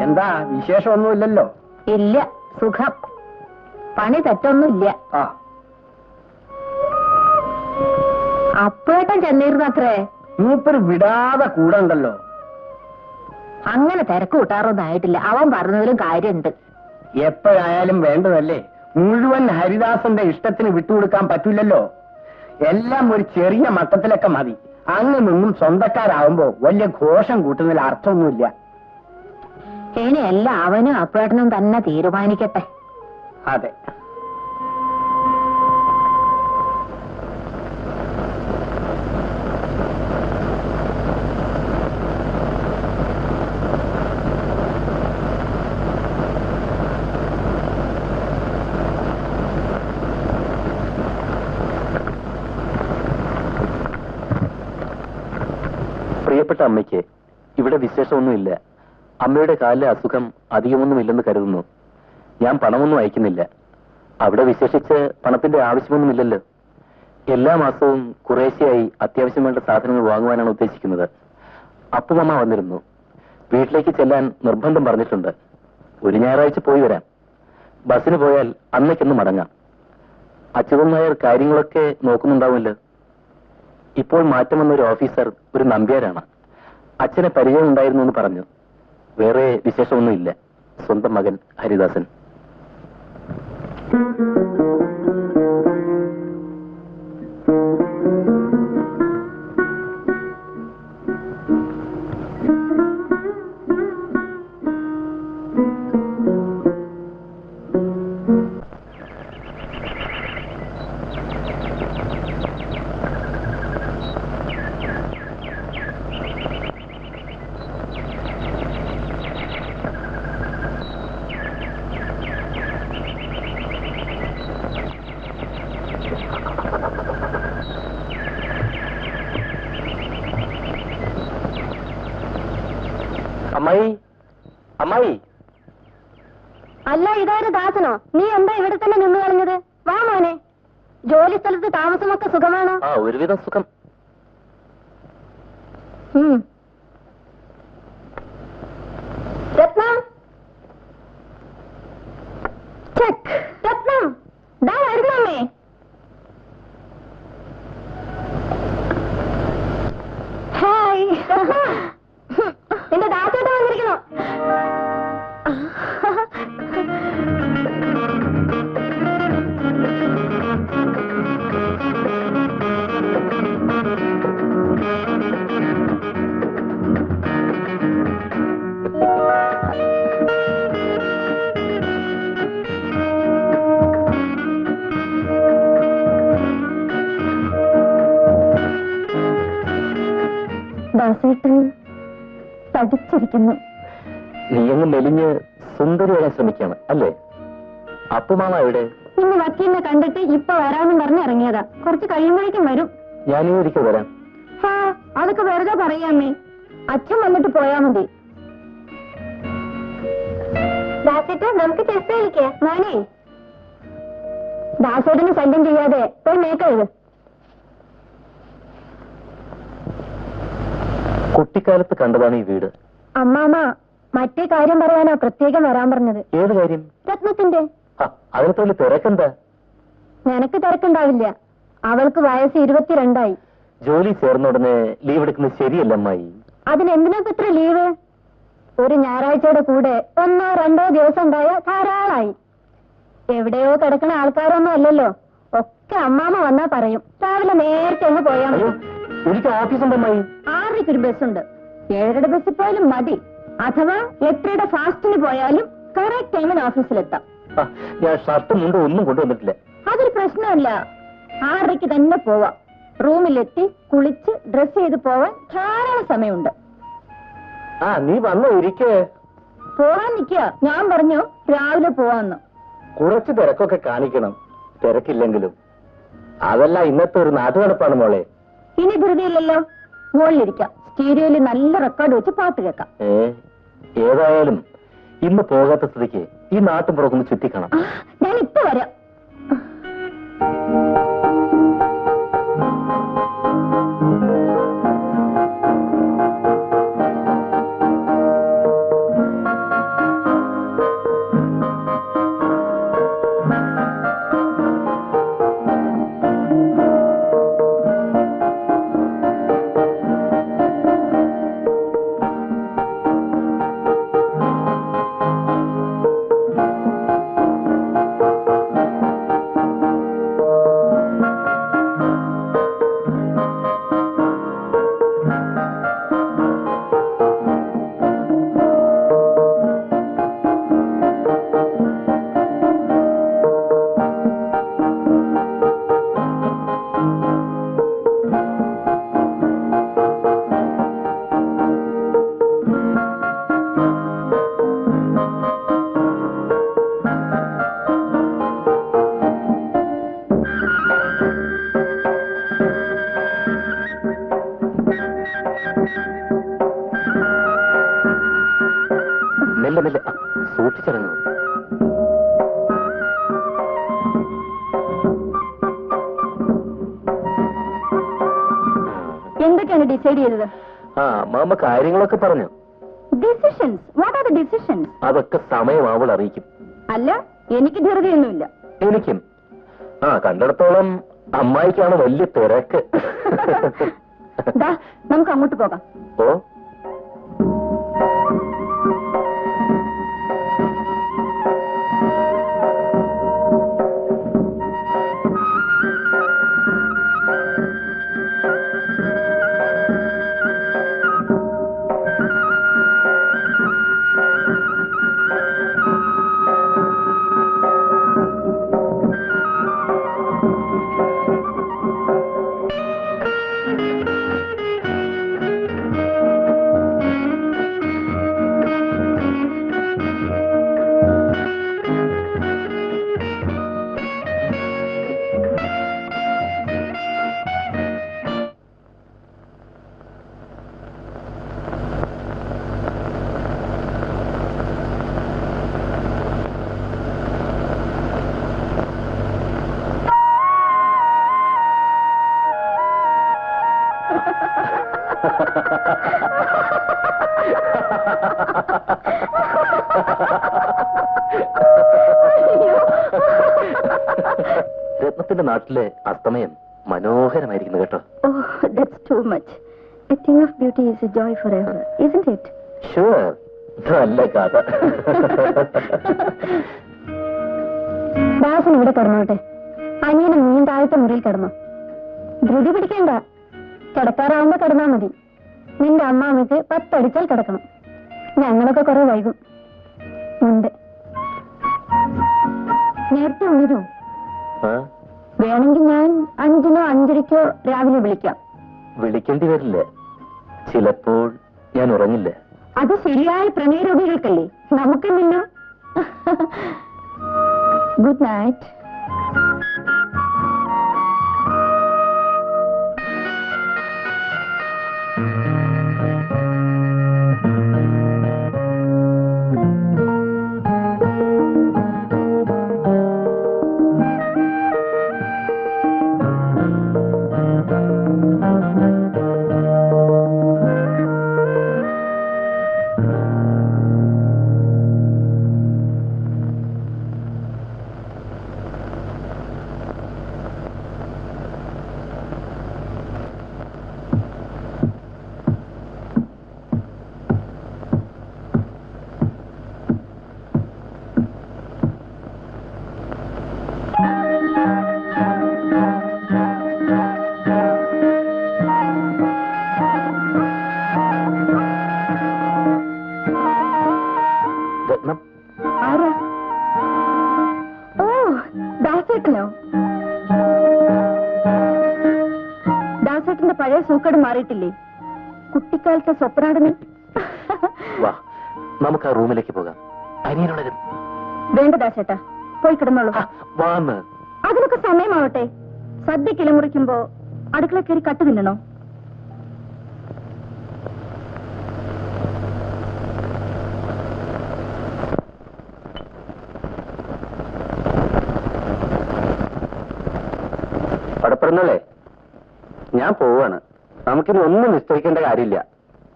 എന്താ വിശേഷമൊന്നുമില്ലല്ലോ? ഇല്ല, സുഖം. പണി തെറ്റൊന്നുമില്ല. ആ, അപ്പേട്ടൻ ചെന്നിരുന്നത്രേ. മൂപ്പര് വിടാതെ കൂടെ ഉണ്ടല്ലോ. അങ്ങനെ തിരക്ക് കൂട്ടാറൊന്നും ആയിട്ടില്ല. അവൻ പറഞ്ഞതിലും കാര്യമുണ്ട്. എപ്പോഴായാലും വേണ്ടതല്ലേ. മുഴുവൻ ഹരിദാസന്റെ ഇഷ്ടത്തിന് വിട്ടുകൊടുക്കാൻ പറ്റില്ലല്ലോ. എല്ലാം ഒരു ചെറിയ മട്ടത്തിലൊക്കെ മതി. അങ്ങ് നിന്നും സ്വന്തക്കാരാവുമ്പോ വലിയ ഘോഷം കൂട്ടുന്നതിൽ അർത്ഥമൊന്നുമില്ല. ഇനി എല്ലാം അവനും അപ്പേട്ടനും തന്നെ തീരുമാനിക്കട്ടെ. അതെ. പ്രിയപ്പെട്ട അമ്മയ്ക്ക് ഇവിടെ വിശേഷമൊന്നുമില്ല. അമ്മയുടെ കാലിലെ അസുഖം അധികമൊന്നുമില്ലെന്ന് കരുതുന്നു. ഞാൻ പണമൊന്നും അയക്കുന്നില്ല. അവിടെ വിശേഷിച്ച് പണത്തിന്റെ ആവശ്യമൊന്നുമില്ലല്ലോ. എല്ലാ മാസവും കുറേശ്ശെയായി അത്യാവശ്യം വേണ്ട സാധനങ്ങൾ വാങ്ങുവാനാണ് ഉദ്ദേശിക്കുന്നത്. അപ്പുമമ്മ വന്നിരുന്നു. വീട്ടിലേക്ക് ചെല്ലാൻ നിർബന്ധം പറഞ്ഞിട്ടുണ്ട്. ഒരു ഞായറാഴ്ച പോയി വരാം. ബസ്സിന് പോയാൽ അന്നേക്കൊന്ന് മടങ്ങാം. അച്യുതൻ നായർ കാര്യങ്ങളൊക്കെ നോക്കുന്നുണ്ടാവുമല്ലോ. ഇപ്പോൾ മാറ്റം വന്ന ഒരു ഓഫീസർ ഒരു നമ്പ്യാരാണ്. അച്ഛനെ പരിചയം ഉണ്ടായിരുന്നു എന്ന് പറഞ്ഞു. വേറെ വിശേഷമൊന്നുമില്ല. സ്വന്തം മകൻ ഹരിദാസൻ. അമ്മായി, അമ്മായി. അല്ല, ഇതാര് ദാസനോ? നീ എന്താ ഇവിടെ തന്നെ നിന്ന് കളഞ്ഞത്? വാ മോനെ. ജോലി സ്ഥലത്ത് താമസമൊക്കെ സുഖമാണോ? ആ, ഒരുവിധം സുഖം. രത്നം, ചെക്ക്. രത്നം, ദാ വരുന്നമ്മേ. ഹായ്. നിന്റെ ദാസോട്ട് വന്നിരിക്കണോ? ദാസേട്ടൻ തടിച്ചിരിക്കുന്നു. നീയങ്ങ് മെലിഞ്ഞ് സുന്ദരിയാകാൻ ശ്രമിക്കാണ് അല്ലേ? അപ്പുമാമ എവിടെ? ഇന്ന് വക്കീലിനെ കണ്ടിട്ട് ഇപ്പൊ വരാമെന്ന് പറഞ്ഞ് ഇറങ്ങിയതാ. കുറച്ച് കഴിയുമ്പോഴേക്കും വരും. ഞാനീ ഒരിക്കൽ വരാം. ഹാ, അതൊക്കെ വെറുതെ പറയാമേ. അച്ഛൻ വന്നിട്ട് പോയാ മതി. ദാസേട്ട, നമുക്ക് ചെസ് കളിക്കാം. മോനെ, ദാസേട്ടന് ശല്യം ചെയ്യാതെ പോയി മേക്കരുത്. കുട്ടിക്കാലത്ത് കണ്ടതാണ് ഈ വീട്. അമ്മാമ്മ മറ്റേ കാര്യം പറയാനാ പ്രത്യേകം വരാൻ പറഞ്ഞത്. ഏത് കാര്യം? രത്നത്തിന്റെ. അതിനകത്ത് വലിയ തിരക്കെന്താ? നിനക്ക് തിരക്കുണ്ടാവില്ല. അവൾക്ക് വയസ്സ് 22 ജോലി ചേർന്ന ഉടനെ ലീവ് എടുക്കുന്നത് ശരിയല്ല അമ്മായി. അതിനെന്തിനൊക്കെ ഇത്ര ലീവ്? ഒരു ഞായറാഴ്ചയുടെ കൂടെ 1-2 ദിവസം ഉണ്ടായ ധാരാളായി. എവിടെയോ കിടക്കുന്ന ആൾക്കാരൊന്നും അല്ലല്ലോ. ഒക്കെ അമ്മാമ്മ വന്നാ പറയും. രാവിലെ നേരത്തെ അങ്ങ് പോയാ മതി. എനിക്ക് ഓഫീസുണ്ട് അമ്മായി. 6:00 ഒരു ബസ്സുണ്ട്. 7:30 ബസ്സിൽ പോയാലും മതി. അഥവാ 8:30 ഫാസ്റ്റിന് പോയാലും കറക്റ്റ് ടൈമിന് ഓഫീസിലെത്താം. ഞാൻ ഷർട്ടും മുണ്ടും ഒന്നും കൊണ്ടുവന്നിട്ടില്ല. അതൊരു പ്രശ്നമല്ല. 6:30 തന്നെ പോവാം. റൂമിലെത്തി കുളിച്ച് ഡ്രസ് ചെയ്ത് പോവാൻ ധാരാളം സമയമുണ്ട്. നീ വന്നോ? ഇരിക്കേ. പോവാൻ നിൽക്കുക. ഞാൻ പറഞ്ഞു രാവിലെ പോവാന്ന്. കുറച്ച് തിരക്കൊക്കെ കാണിക്കണം, തിരക്കില്ലെങ്കിലും. അതല്ല ഇന്നത്തെ ഒരു നാട്ടുനടപ്പാണ് മോളെ. ഇനി ധൃതിയില്ലല്ലോ. മുകളിലിരിക്കാം. സ്റ്റീരിയോയിൽ നല്ല റെക്കോർഡ് വെച്ച് പാട്ട് കേൾക്കാം. ഏതായാലും ഇന്ന് പോകാത്ത സ്ഥിതിക്ക് ഈ നാട്ടും പുറക്കൊന്ന് ചുറ്റിക്കണം. ഞാൻ ഇപ്പൊ വരാം. മെല്ലെ മെല്ലെ സൂക്ഷിച്ചിറങ്ങും. എന്തൊക്കെയാണ് ഡിസൈഡ് ചെയ്തത്? മാമ കാര്യങ്ങളൊക്കെ പറഞ്ഞു. Decisions? What are the decisions? അതൊക്കെ സമയം അവൾ അറിയിക്കും. അല്ല, എനിക്ക് ധൃതിയൊന്നുമില്ല. എനിക്കും. കണ്ടിടത്തോളം അമ്മായിക്കാണ് വലിയ തിരക്ക്. നമുക്ക് അങ്ങോട്ട് പോകാം. ഓ, രത്നത്തിന്റെ നാട്ടിലെ അസ്തമയം മനോഹരമായിരിക്കുന്നു കേട്ടോ. Oh, that's too much. A thing of beauty is a joy forever, isn't it? Sure. നല്ല കഥ. ദാസൻ ഇവിടെ കിടന്നോട്ടെ. അനിയനും നീ താഴത്തെ മുറിയിൽ കിടന്നോ. ധൃതി പിടിക്കണ്ട. കിടക്കാറാവുമ്പോ കിടന്നാ മതി. നിന്റെ അമ്മാമ്മയ്ക്ക് 10 അടിച്ചാൽ കിടക്കണം. ഞങ്ങളൊക്കെ കുറെ വൈകും. ഉണ്ട്. നേരത്തെ ഉണരൂ. വേണമെങ്കിൽ ഞാൻ 5-നോ 5:30-ക്കോ രാവിലെ വിളിക്കാം. വിളിക്കേണ്ടി വരില്ല. ചിലപ്പോൾ ഞാൻ ഉറങ്ങില്ല. അത് ശരിയായ പ്രണയരോഗികൾക്കല്ലേ, നമുക്കെന്നല്ലോ. Good night. പഴയ സൂക്കേട് മാറിയിട്ടില്ലേ? കുട്ടിക്കാലത്തെ സ്വപ്നാടനം. വാ, നമുക്ക് ആ റൂമിലേക്ക് പോകാം. അനിയനുള്ളത് വേണ്ട ദാസേട്ടാ, പോയി കിടന്നോളൂ. വാന്ന്. അതിനൊക്കെ സമയമാവട്ടെ. സദ്യ കിളമുറിക്കുമ്പോ അടുക്കള കയറി കട്ട് തിന്നണോ? പടപ്പെടുന്നല്ലേ, ഞാൻ പോവാണ്. നമുക്കിനി ഒന്നും നിശ്ചയിക്കേണ്ട കാര്യമില്ല.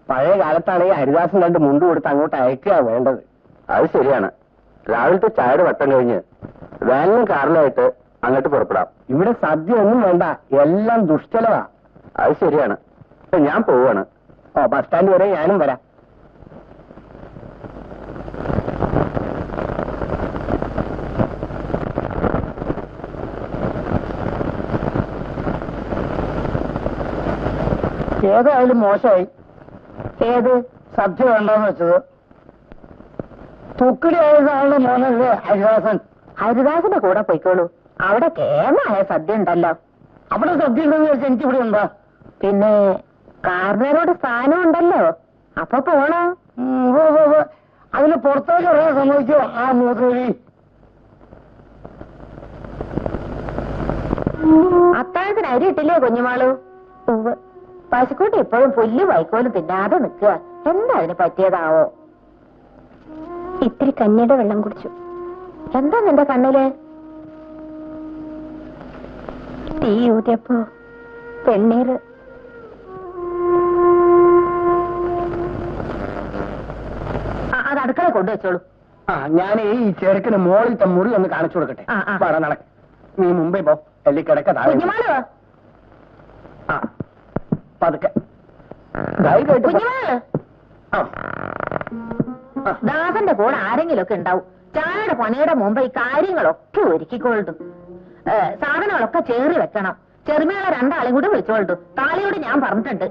പഴയ കാലത്താണെങ്കിൽ ഹരിദാസൻ രണ്ട് മുണ്ട് കൊടുത്ത് അങ്ങോട്ട് അയക്കുക വേണ്ടത്. അത് ശരിയാണ്. രാവിലത്തെ ചായയുടെ വട്ടം കഴിഞ്ഞ് വാനിലും കാറിലായിട്ട് അങ്ങോട്ട് പുറപ്പെടാം. ഇവിടെ സദ്യ ഒന്നും വേണ്ട, എല്ലാം ദുഷ്ചലവാ. അത് ശരിയാണ്. ഞാൻ പോവാണ്. ബസ് സ്റ്റാൻഡ് വരെ ഞാനും വരാം. ഏതായാലും മോശമായി. ഏത് സദ്യ വേണ്ടെന്ന് വെച്ചത്. തുക്കിടി ആയതാളുടെ മോനല്ലേ ഹരിദാസൻ. ഹരിദാസിന്റെ കൂടെ പോയിക്കോളൂ. അവിടെ കേമായ സദ്യ ഉണ്ടല്ലോ. അവിടെ സദ്യ ഉണ്ടെന്ന് വെച്ചാൽ എനിക്കിവിടെ ഉണ്ടാ. പിന്നെ കാർന്നരോട് സ്ഥാനം ഉണ്ടല്ലോ, അപ്പൊ പോണോ? അതിന് പുറത്തേക്ക് പറയാൻ സമ്മതിക്കോ ആ മൂത്രവി? അത്താഴത്തിന് അരി ഇട്ടില്ലേ കുഞ്ഞുമാളു? പശുക്കൂട്ടി ഇപ്പോഴും പുല്ല് വൈക്കോലും തിന്നാതെ നിൽക്കുക. എന്താ അതിന് പറ്റിയതാവോ? ഇത്തിരി കഞ്ഞിയുടെ വെള്ളം കുടിച്ചു. എന്താ നിന്റെ കണ്ണില്? തീ ഊതിയപ്പോ പെണ്ണീര്. അത് അടുക്കള കൊണ്ടുവച്ചോളൂ. ഞാൻ ഈ ചെറുക്കിന് മോളിത്തെ മുറി ഒന്ന് കാണിച്ചു കൊടുക്കട്ടെ. പറ നടക്ക. നീ മുമ്പേ പോ. എല്ലി കിടക്ക. കുഞ്ഞുമാളു, പതുക്കെ കുഞ്ഞുമാള്, ദാസന്റെ കൂടെ ആരെങ്കിലും ഒക്കെ ഉണ്ടാവും. ചായയുടെ പണിയുടെ മുമ്പ് ഈ കാര്യങ്ങളൊക്കെ ഒരുക്കിക്കൊള്ളു. സാധനങ്ങളൊക്കെ ചേറി വെക്കണം. ചെറുമേള രണ്ടാളും കൂടി വിളിച്ചോളൂ. താളിയോട് ഞാൻ പറഞ്ഞിട്ടുണ്ട്.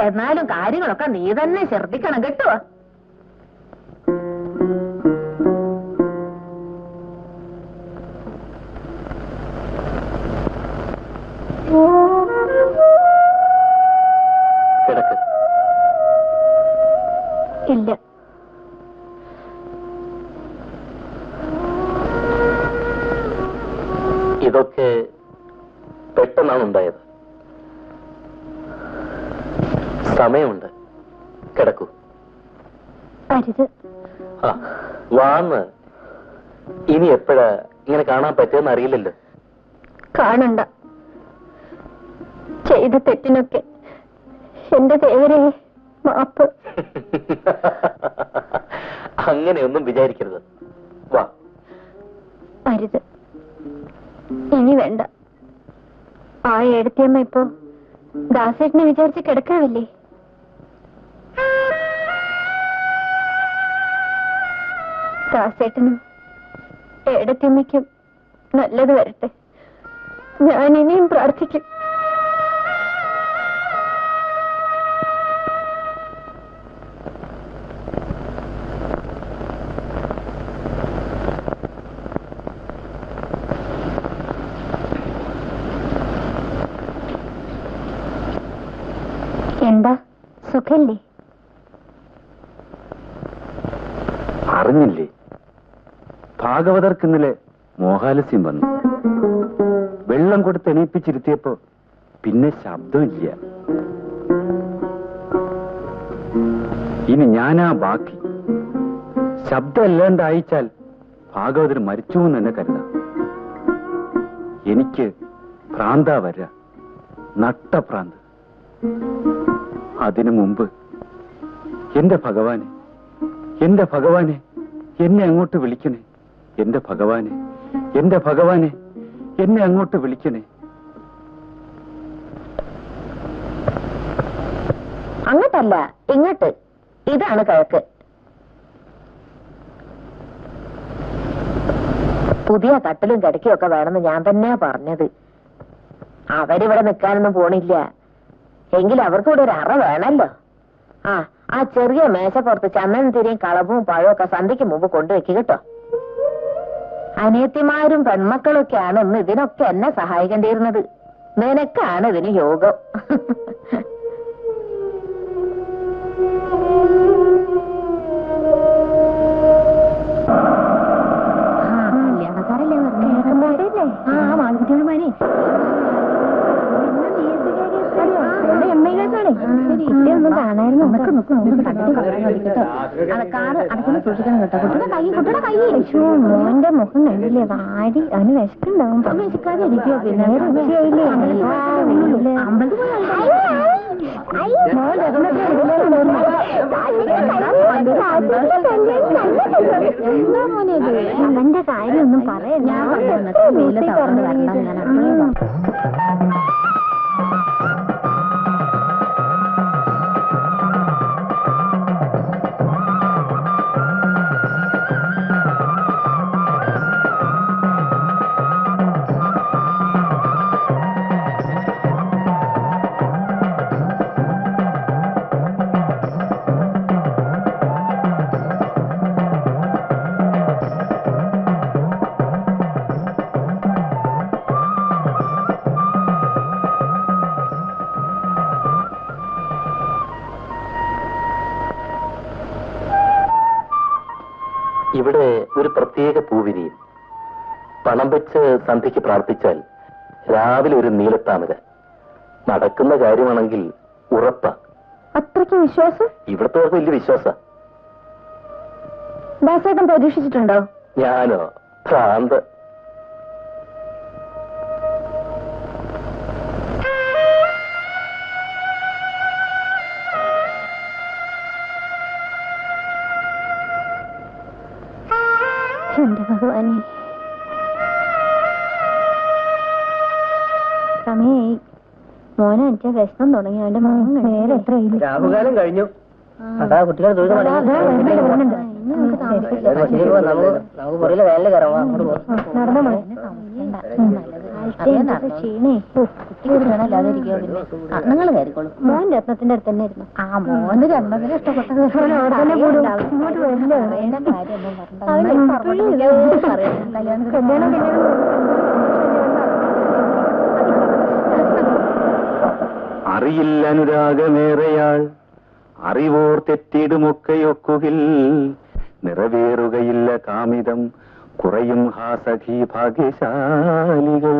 എന്നാലും കാര്യങ്ങളൊക്കെ നീ തന്നെ ശ്രദ്ധിക്കണം കേട്ടോ. കിടക്ക്. ഇല്ല, ഇതൊക്കെ പെട്ടെന്നാണ് ഉണ്ടായത്. സമയമുണ്ട്. കിടക്കൂ. അരുത്. വാന്ന്. ഇനി എപ്പോഴാ ഇങ്ങനെ കാണാൻ പറ്റുമെന്ന് അറിയില്ലല്ലോ. കാണണ്ട. ചെയ്ത തെറ്റിനൊക്കെ എന്റെ ദേവരെ മാപ്പ്. അങ്ങനെയൊന്നും വിചാരിക്കരുത്. വാ. അരുത്, ഇനി വേണ്ട. ആ എഴുത്തിയമ്മ ഇപ്പോ ദാസേട്ടനെ വിചാരിച്ച് കിടക്കാവില്ലേ? ദാസേട്ടനും ഏടത്തിയമ്മയ്ക്കും നല്ലത് വരട്ടെ. ഞാൻ ഇനിയും പ്രാർത്ഥിക്കും. എന്താ, സുഖല്ലേ? അറിഞ്ഞില്ലേ, ഭാഗവതർക്ക് ഇന്നലെ മോഹാലസ്യം വന്നു. വെള്ളം കൊടുത്ത് എണീപ്പിച്ചിരുത്തിയപ്പോ പിന്നെ ശബ്ദമില്ല. ഇനി ഞാനാ ബാക്കി. ശബ്ദം ഇല്ലാണ്ടായിച്ചാൽ ഭാഗവതർ മരിച്ചു എന്ന് തന്നെ കരുതാം. എനിക്ക് ഭ്രാന്താ വരാ, നട്ടഭ്രാന്ത്. അതിനു മുമ്പ് എന്റെ ഭഗവാനെ, എന്റെ ഭഗവാനെ, എന്നെ അങ്ങോട്ട് വിളിക്കണേ. എന്റെ ഭഗവാനെ, എന്റെ ഭഗവാനെ, എന്നെ അങ്ങോട്ട് വിളിക്കണേ. അങ്ങോട്ടല്ല, ഇങ്ങോട്ട്. ഇതാണ് കിഴക്ക്. പുതിയ കട്ടിലും കിടക്കയും ഒക്കെ വേണമെന്ന് ഞാൻ തന്നെയാ പറഞ്ഞത്. അവരിവിടെ നിൽക്കാനൊന്നും പോണില്ല. എങ്കിൽ അവർക്ക് ഇവിടെ ഒരു അറ വേണല്ലോ. ആ ചെറിയ മേശപ്പുറത്ത് ചന്ദനം തിരിയും കളവും പഴവും ഒക്കെ സന്ധ്യയ്ക്ക് മുമ്പ് കൊണ്ടുവെക്കുക കേട്ടോ. അനിയത്തിമാരും പെൺമക്കളൊക്കെയാണ് ഇന്ന് ഇതിനൊക്കെ എന്നെ സഹായിക്കേണ്ടിയിരുന്നത്. നിനക്കാണ് ഇതിന് യോഗം. കല്യാണക്കാരല്ലേ മാളിക്കുട്ടികളുമാരെ ഒന്നും കാണായിരുന്നു. മോന്റെ മുഖം കണ്ടില്ലേ വാടി, അവന് വിശക്കുണ്ടാവും. വിശക്കാതിരിക്കോ പിന്നെ അവന്റെ കാര്യം ഒന്നും പറയാ. ഞാൻ ഇവിടെ ഒരു പ്രത്യേക പൂവിരിയും. പണം വെച്ച് സന്ധ്യയ്ക്ക് പ്രാർത്ഥിച്ചാൽ രാവിലെ ഒരു നീലത്താമര. നടക്കുന്ന കാര്യമാണെങ്കിൽ ഉറപ്പാ. അത്രയ്ക്ക് വിശ്വാസം? ഇവിടത്തെ വലിയ വിശ്വാസ. ദാസേട്ടൻ പ്രതീക്ഷിച്ചിട്ടുണ്ടോ? ഞാനോ? ഭ്രാന്ത്. എന്റെ ഭഗവാനെ, സമയായി. മോനെ അടിച്ച വിഷമം തുടങ്ങി. അവന്റെ മോൻ നേരെ എത്രയില്ല. രാഹുകാലം കഴിഞ്ഞു. അതാ കുട്ടികൾ തൊഴുത് നമുക്ക് പുറകില് വേനൽ കയറാം. അങ്ങോട്ട് നിങ്ങൾ കയറിക്കോളൂ. മോൻ രത്നത്തിന്റെ അടുത്ത് തന്നെ ഇരുന്നു. ആ മോന് രത്നത്തിന് ഇഷ്ടപ്പെട്ടത് അറിയില്ല അനുരാഗമേറെയാൾ അറിവോർ തെറ്റിടുമൊക്കെയൊക്കുകിൽ നിറവേറുകയില്ല കാമിതം കുറയും ഹാസഖി ഭാഗ്യശാലികൾ.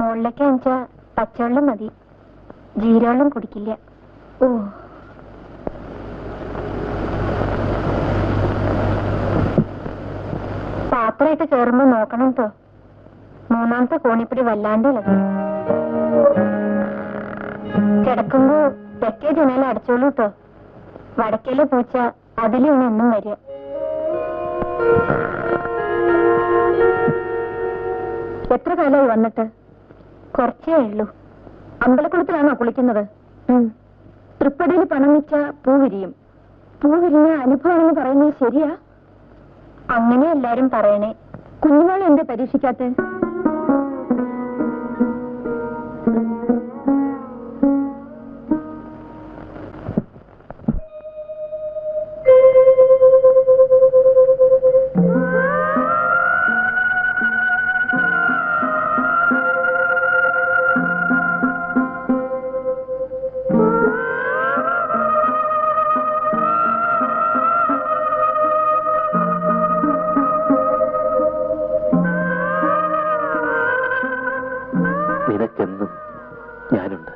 മുകളിലേക്ക് അഞ്ചാ പച്ചവെള്ളം മതി, ജീരവെള്ളം കുടിക്കില്ല. ഓ, പാത്രമായിട്ട് കേറുമ്പോ നോക്കണം കേട്ടോ. മൂന്നാമത്തെ കോണിപ്പടി വല്ലാണ്ട് ഇളകും. കിടക്കുമ്പോ തെക്കേ ജനൽ അടച്ചോളൂ കേട്ടോ. വടക്കേലെ പൂച്ച അതിലാണ് എന്നും വരിക. എത്ര കാലമായി വന്നിട്ട്? കുറച്ചേ ഉള്ളൂ. അമ്പലക്കുളത്തിലാണോ കുളിക്കുന്നത്? തൃപ്പടിയിൽ പണം വെച്ച പൂ വിരിയും. പൂ വിരിഞ്ഞ അനുഭവമാണെന്ന് പറയുന്നത് ശരിയാ? അങ്ങനെ എല്ലാരും പറയണേ. കുഞ്ഞുമോൾ എന്താ പരീക്ഷിക്കാത്ത? നിനക്കെന്നും ഞാനുണ്ട്.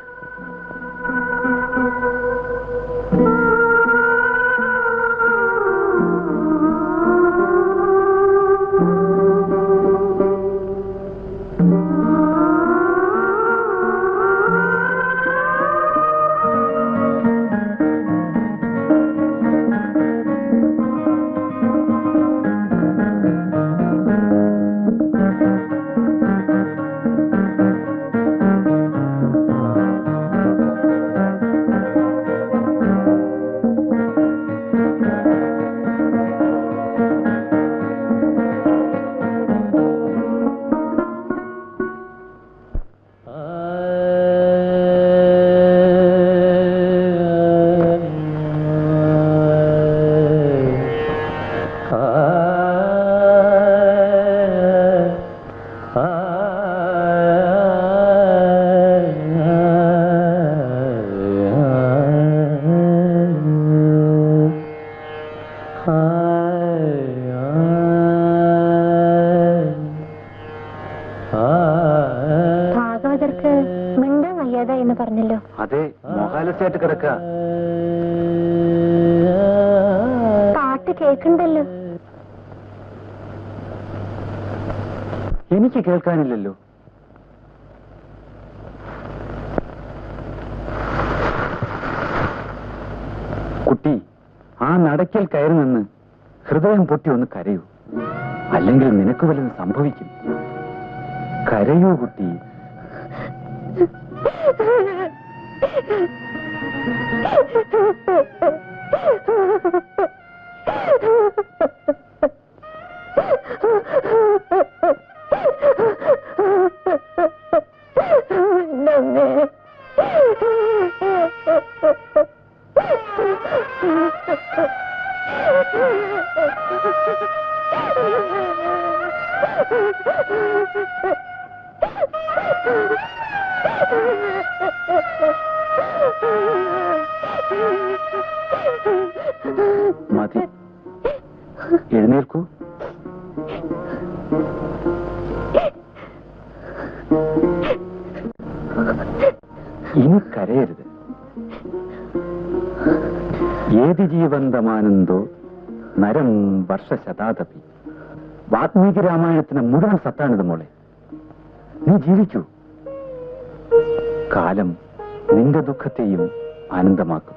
മിണ്ടാൻ വയ്യാതെ എന്ന് പറഞ്ഞല്ലോ. അതെ, മോഹാലസ്യായിട്ട് കിടക്ക. പാട്ട് കേൾക്കണ്ടല്ലോ. എനിക്ക് കേൾക്കാനില്ലല്ലോ. കുട്ടി, ആ നടക്കൽ കയറി നിന്ന് ഹൃദയം പൊട്ടി ഒന്ന് കരയൂ, അല്ലെങ്കിൽ നിനക്ക് വല്ലതും സംഭവിക്കും. കരയൂ കുട്ടി. മതി, എഴുന്നേൽക്കൂ. ഇനി കരയരുത്. ഏത് ജീവന്തമാനന്ദോ നരം വർഷശതാദപി. വാത്മീകി രാമായണത്തിന് മുഴുവൻ സത്താണിത് മോളെ. നീ ജീവിക്കൂ. കാലം നിന്റെ ദുഃഖത്തെയും ആനന്ദമാക്കും.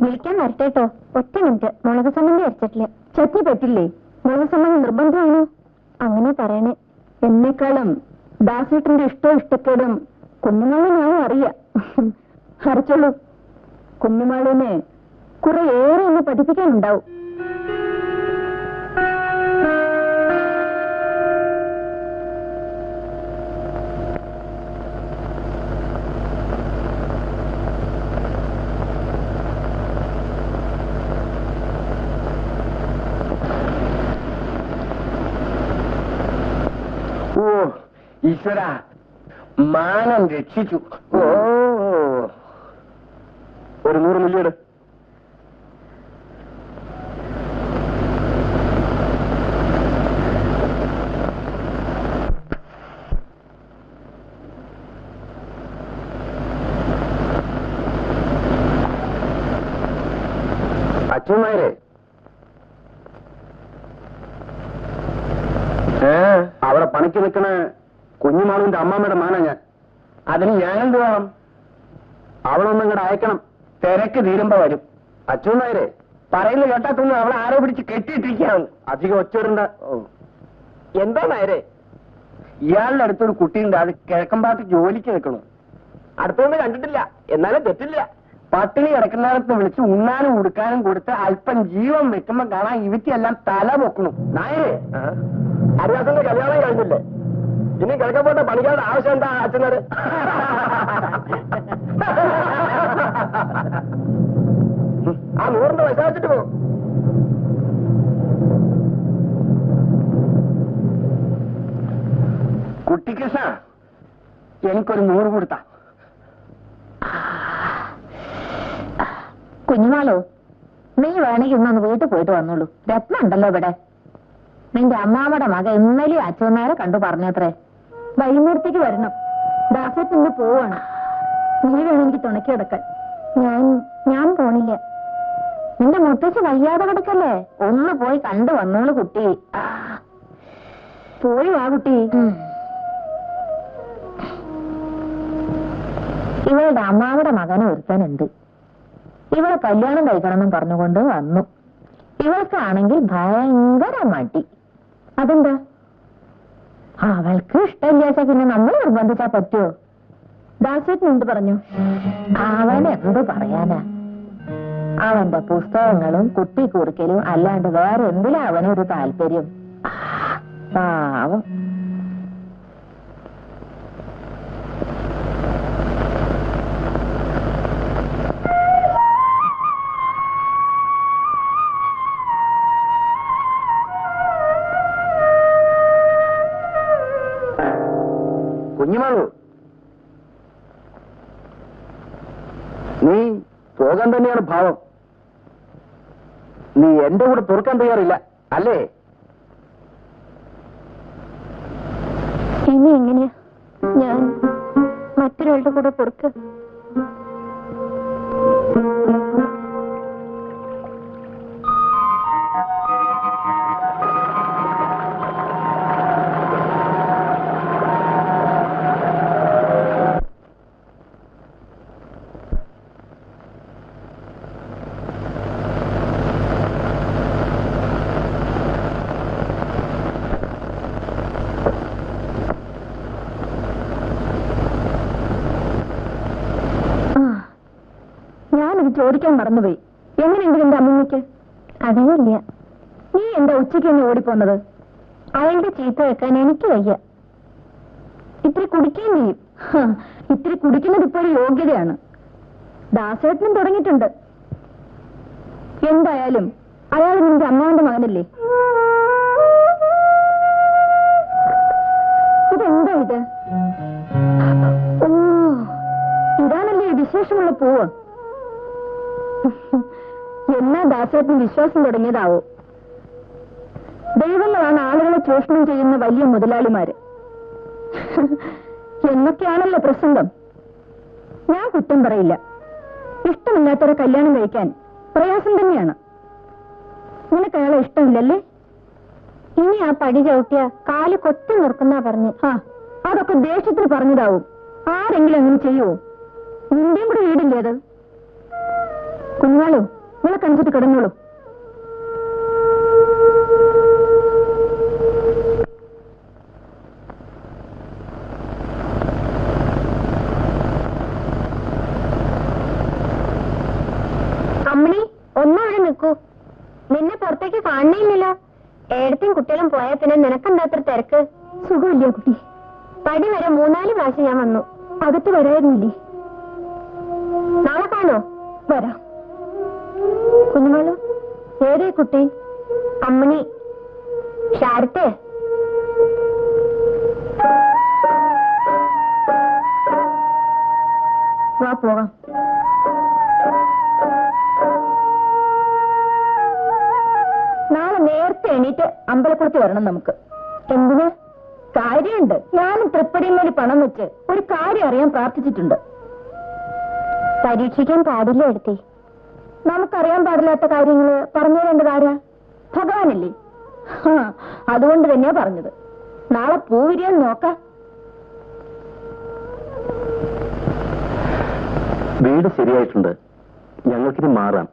വിളിക്കാൻ വരട്ടേട്ടോ. ഒറ്റ മിനിറ്റ്. മുളക് സംബന്ധി അരച്ചിട്ടില്ല. ചട്നി പറ്റില്ലേ? മുളക് സംബന്ധി നിർബന്ധമാണോ? അങ്ങനെ പറയണേ. എന്നെക്കാളും ദാസേട്ടന്റെ ഇഷ്ടക്കേടും കുഞ്ഞുമാളിനാവും അറിയാം. അരച്ചോളൂ. കുഞ്ഞുമാളിനെ കുറെ ഏറെ ഒന്ന് പഠിപ്പിക്കാനുണ്ടാവും. ഓ ഈശ്വര, മാനം രക്ഷിച്ചു. ഓ, ഒരു 100 മില്ലിയുടെ. അച്ഛന്മാരെ, അവിടെ പണിക്ക് നിൽക്കണ കുഞ്ഞുമാളുവിന്റെ അമ്മാമ്മയുടെ മാന ഞാൻ. അതിന് ഞാനെന്ത് വേണം? അവളൊന്നും ഇങ്ങോട്ട് അയക്കണം. തിരക്ക് തീരുമ്പോ വരും. അച്ഛന്മാരെ, പറയുന്നത് കേട്ടാത്തൊന്നും അവളെ ആരോ പിടിച്ച് കെട്ടിയിട്ടിരിക്കുകയാണ്. അധികം ഒച്ചയിടണ്ട. എന്താ നേരെ? ഇയാളുടെ അടുത്തൊരു കുട്ടിയുണ്ട്. അത് കിഴക്കമ്പാട്ട് ജോലിക്ക് നിൽക്കണു. അടുത്തൊന്നും കണ്ടിട്ടില്ല, എന്നാലും തെറ്റില്ല. പട്ടിണി കിടക്കുന്നിടത്ത് വിളിച്ച് ഉണ്ണാനും ഉടുക്കാനും കൊടുത്ത് അല്പം ജീവൻ വെക്കുമ്പോ കാണാൻ ഇവറ്റെല്ലാം തല പൊക്കണു. നായരെ, അരിവാസന്റെ കല്യാണം കഴിഞ്ഞില്ലേ? ഇനി കിഴക്കമ്പോട്ടെ പണിക്കാരുടെ ആവശ്യം എന്താ അച്ഛനോട്? ആ 100 വിശാച്ചിട്ട് പോ. കുട്ടിക്കൃഷ്ണ, എനിക്കൊരു 100 കൊടുത്ത. കുഞ്ഞുമാളോ, നീ വേണമെങ്കിൽ ഇന്നൊന്ന് വീട്ടിൽ പോയിട്ട് വന്നോളൂ. രത്നം ഉണ്ടല്ലോ ഇവിടെ. നിന്റെ അമ്മാമ്മയുടെ മക ഇന്നലെ അച്ഛനാരെ കണ്ടു പറഞ്ഞത്രേ. വൈകുന്നേരത്തേക്ക് വരണം. ദാസേട്ടൻ ഇന്ന് പോവാണ്. നീ വേണം എനിക്ക് തുണക്കി കിടക്കാൻ. ഞാൻ പോണില്ല. നിന്റെ മുത്തശ്ശി വയ്യാതെ കിടക്കല്ലേ? ഒന്ന് പോയി കണ്ടു വന്നോളൂ കുട്ടി. പോയി വാ കുട്ടി. ഇവളുടെ അമ്മാവിടെ മകനെ ഒരുത്തനുണ്ട്. ഇവളെ കല്യാണം കഴിക്കണമെന്നും പറഞ്ഞുകൊണ്ട് വന്നു. ഇവൾക്കാണെങ്കിൽ ഭയങ്കര മടി. അതെന്താ? അവൾക്ക് ഇഷ്ടമില്ലാച്ച പിന്നെ നമ്മൾ നിർബന്ധിച്ചാ പറ്റുമോ? ദാസേട്ടൻ എന്ത് പറഞ്ഞു? അവൻ എന്ത് പറയാനാ? അവന്റെ പുസ്തകങ്ങളും കുട്ടിക്കുറിക്കലും അല്ലാണ്ട് വേറെ എന്തിനാ അവനൊരു താല്പര്യം? പാവം. കുഞ്ഞുമാളു, നീ പോകാൻ തന്നെയാണ് ഭാവം. നീ എന്റെ കൂടെ തുറക്കാൻ തയ്യാറില്ല അല്ലേ? ഇനി എങ്ങനെയാ ഞാൻ മറ്റൊരാളുടെ കൂടെ പൊറുക്കുക? ചോദിക്കാൻ മറന്നുപോയി. എങ്ങനെയുണ്ട് എന്റെ അമ്മമ്മയ്ക്ക്? അറിയില്ല. നീ എന്താ ഉച്ചയ്ക്ക് തന്നെ ഓടിപ്പോന്നത്? അവളുടെ ചീത്ത വെക്കാൻ എനിക്ക് വയ്യ. ഇത്തിരി കുടിക്കുകയും ചെയ്യും. ഇത്തിരി കുടിക്കുന്നത് ഇപ്പോൾ ഒരു യോഗ്യതയാണ്. ദാസേട്ടനും തുടങ്ങിയിട്ടുണ്ട്. എന്തായാലും അയാൾ നിന്റെ അമ്മാവന്റെ മകനല്ലേ? ഇതെന്താ ഇത്? ഓ, ഇതാണല്ലേ വിശേഷമുള്ള പൂവ്. എന്നാ ദാസേട്ടന് വിശ്വാസം തുടങ്ങിയതാവോ? ദൈവങ്ങളാണ് ആളുകളെ ചൂഷണം ചെയ്യുന്ന വലിയ മുതലാളിമാര് എന്നൊക്കെയാണല്ലോ പ്രസംഗം. ഞാൻ കുറ്റം പറയില്ല. ഇഷ്ടമില്ലാത്തവരെ കല്യാണം കഴിക്കാൻ പ്രയാസം തന്നെയാണ്. നിനക്ക് അയാളെ ഇഷ്ടമില്ലല്ലേ? ഇനി ആ പടി ചവിട്ടിയ കാല് കൊത്തി നിർക്കുന്ന പറഞ്ഞ്. അതൊക്കെ ദേഷ്യത്തിന് പറഞ്ഞതാവും. ആരെങ്കിലും അങ്ങനെ ചെയ്യുവോ? നിന്റെയും കൂടെ വീടില്ലേ അത്? കുഞ്ഞാളോ, നിങ്ങളെ കണിച്ചിട്ട് കിടന്നോളൂ. അമ്മണി, ഒന്നവിടെ നിൽക്കൂ. നിന്നെ പുറത്തേക്ക് കാണണേയില്ലല്ലോ. ഏടത്തും കുട്ടികളും പോയാൽ പിന്നെ നിനക്കെന്താ അത്ര തിരക്ക്? സുഖമില്ല കുട്ടി. പടി വരെ 3-4 പ്രാവശ്യം ഞാൻ വന്നു. അകത്ത് വരായിരുന്നില്ലേ? നാളെ കാണോ? വരാം. കുഞ്ഞുമോളു, ഏതേ കുട്ടി? അമ്മണി. ശാരത്തെ? വാ പോകാം. നാളെ നേരത്തെ എണീറ്റ് അമ്പലക്കുളത്ത് വരണം നമുക്ക്. എന്തിന്? കാര്യമുണ്ട്. ഞാനും തൃപ്പടിമേൽ പണം വെച്ച് ഒരു കാര്യം അറിയാൻ പ്രാർത്ഥിച്ചിട്ടുണ്ട്. പരീക്ഷിക്കാൻ പാടില്ല എടുത്തേ. നമുക്കറിയാൻ പാടില്ലാത്ത കാര്യങ്ങള് പറഞ്ഞു തരേണ്ടത് ആരാ? ഭഗവാനല്ലേ? അതുകൊണ്ട് തന്നെയാ പറഞ്ഞത്. നാളെ പൂവിരിയാൻ നോക്കാം. വീട് ശരിയായിട്ടുണ്ട്. ഞങ്ങൾക്കിത് മാറാം.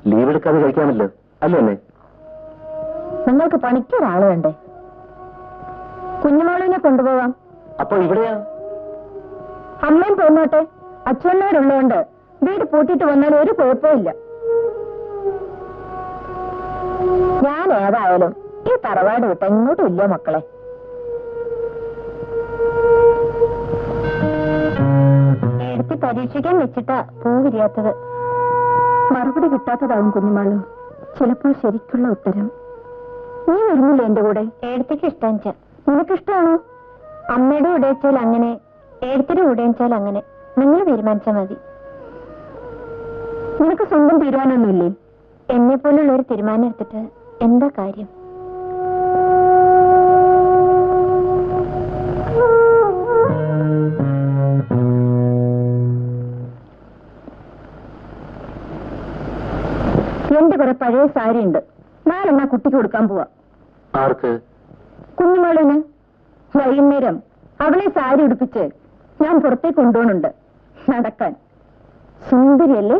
ലീവ് എടുക്കാതെ കഴിക്കാമല്ലോ, അല്ലേ അമ്മേ? നിങ്ങൾക്ക് പണിക്കൊരാള് വേണ്ടേ? കുഞ്ഞുമാളുവിനെ കൊണ്ടുപോവാം. അപ്പൊ ഇവിടെയാ? അമ്മയും പോന്നോട്ടെ. അച്ഛന്മാരുള്ളതുകൊണ്ട് വീട് പൂട്ടിയിട്ട് വന്നാൽ ഒരു കുഴപ്പമില്ല. ഞാൻ ഏതായാലും ഈ തറവാട് വിട്ട് എങ്ങോട്ടും ഇല്ല മക്കളെ. എടുത്ത് പരീക്ഷിക്കാൻ വെച്ചിട്ടാ പൂ വിരിയാത്തത്. മറുപടി കിട്ടാത്തതാവും കുഞ്ഞുമാളു. ചിലപ്പോൾ ശരിക്കുള്ള ഉത്തരം. നീ വരുന്നില്ല എന്റെ കൂടെ? ഏടത്തേക്ക് ഇഷ്ടം വെച്ചാൽ. നിനക്കിഷ്ടമാണോ? അമ്മയുടെ കൂടെ വെച്ചാൽ അങ്ങനെ, ഏടത്തിന്റെ കൂടെ വെച്ചാൽ അങ്ങനെ. നിങ്ങൾ തീരുമാനിച്ചാൽ മതി. നിനക്ക് സ്വന്തം തീരുമാനമൊന്നുമില്ലേ? എന്നെ പോലുള്ള ഒരു തീരുമാനം എടുത്തിട്ട് എന്താ കാര്യം? എന്റെ കുറെ പഴയ സാരി ഉണ്ട്. നാലെണ്ണ കുട്ടിക്ക് കൊടുക്കാൻ പോവാ. ആർക്ക്? കുഞ്ഞുമോളിന്. വൈകുന്നേരം അവളെ സാരി ഉടുപ്പിച്ച് ഞാൻ പുറത്തേക്ക് കൊണ്ടുപോകുന്നുണ്ട് നടക്കാൻ. സുന്ദരിയല്ലേ?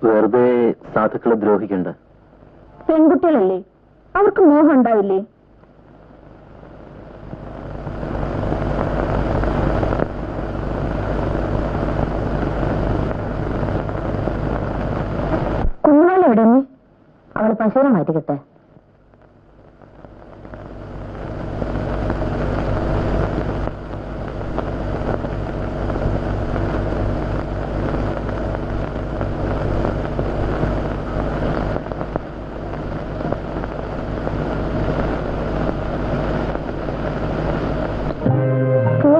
വെറുതെ സാധുക്കളെ ദ്രോഹിക്കണ്ട. പെൺകുട്ടികളല്ലേ, അവർക്ക് മോഹം ഉണ്ടാവില്ലേ? കുഞ്ഞുമോൾ എവിടെ? അവള് പശുവിനെ മാറ്റിക്കിട്ടെ.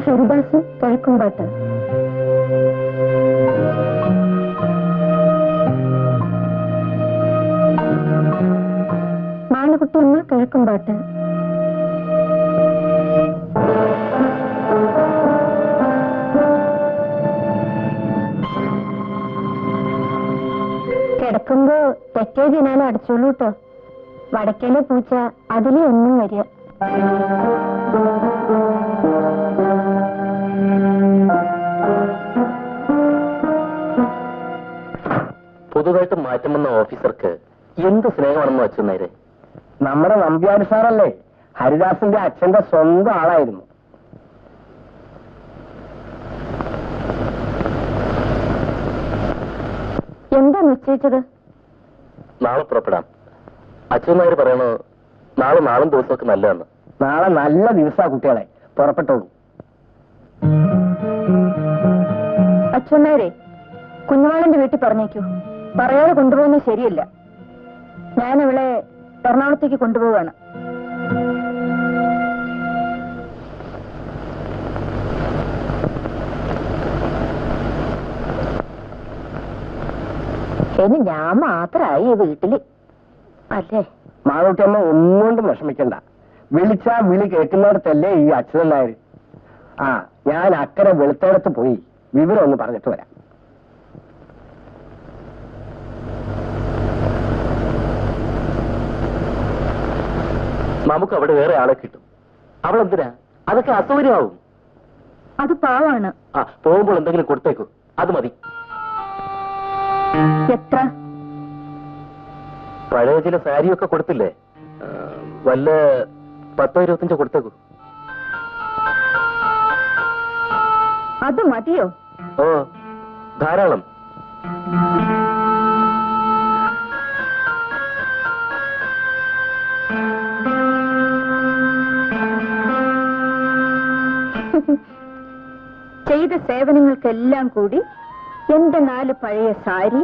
ഹരിദാസ് കിഴക്കുംപാട്ട്. വടക്കും പാട്ട്. കിടക്കുമ്പോ തെക്കേ ജനാല അടച്ചോളൂ കേട്ടോ. വടക്കേലെ പൂച്ച അതിലെ ഒന്നും വരിക. പുതുതായിട്ട് മാറ്റം വന്ന ഓഫീസർക്ക് എന്ത് സ്നേഹമാണെന്ന് വെച്ചു നേരെ. നമ്മുടെ നമ്പ്യാർ സാറല്ലേ, ഹരിദാസിന്റെ അച്ഛന്റെ സ്വന്തം ആളായിരുന്നു. എന്താ നിശ്ചയിച്ചത്? നാളെ പുറപ്പെടാം. അച്ഛൻ നായർ പറയണു നാളും ദിവസമൊക്കെ നല്ലതാണ്. നാളെ നല്ല ദിവസാ കുട്ടികളെ, പുറപ്പെട്ടോളൂ. അച്ഛനാരെ, കുഞ്ഞുവാളന്റെ വീട്ടിൽ പറഞ്ഞേക്കൂ. പറയാതെ കൊണ്ടുപോകുന്നത് ശരിയല്ല. ഞാൻ അവളെ എറണാകുളത്തേക്ക് കൊണ്ടുപോവുകയാണ്. ഇനി ഞാൻ മാത്രമായി ഈ വീട്ടില് അല്ലേ? മാളൂട്ടിയമ്മ ഒന്നുകൊണ്ടും വിഷമിക്കണ്ട. വിളിച്ചാ വിളി കേൾക്കുന്നിടത്തല്ലേ ഈ അച്ഛൻ നായർ. ഞാൻ അക്കരെ വെളുത്തേടത്ത് പോയി വിവരം ഒന്ന് പറഞ്ഞിട്ട് വരാം. നമുക്ക് അവിടെ വേറെ ആളെ കിട്ടും. അവളെന്തിനാ? അതൊക്കെ അസൗകര്യമാവും. അത് പാവാണ്. പോകുമ്പോൾ എന്തെങ്കിലും കൊടുത്തേക്കൂ, അത് മതി. എത്ര? പഴയ ചില സാരിയൊക്കെ കൊടുത്തില്ലേ, വല്ല 10-25 കൊടുത്തേക്കൂ. അത് മതിയോ? ഓ, ധാരാളം. ചെയ്ത സേവനങ്ങൾക്കെല്ലാം കൂടി എന്റെ 4 പഴയ സാരി,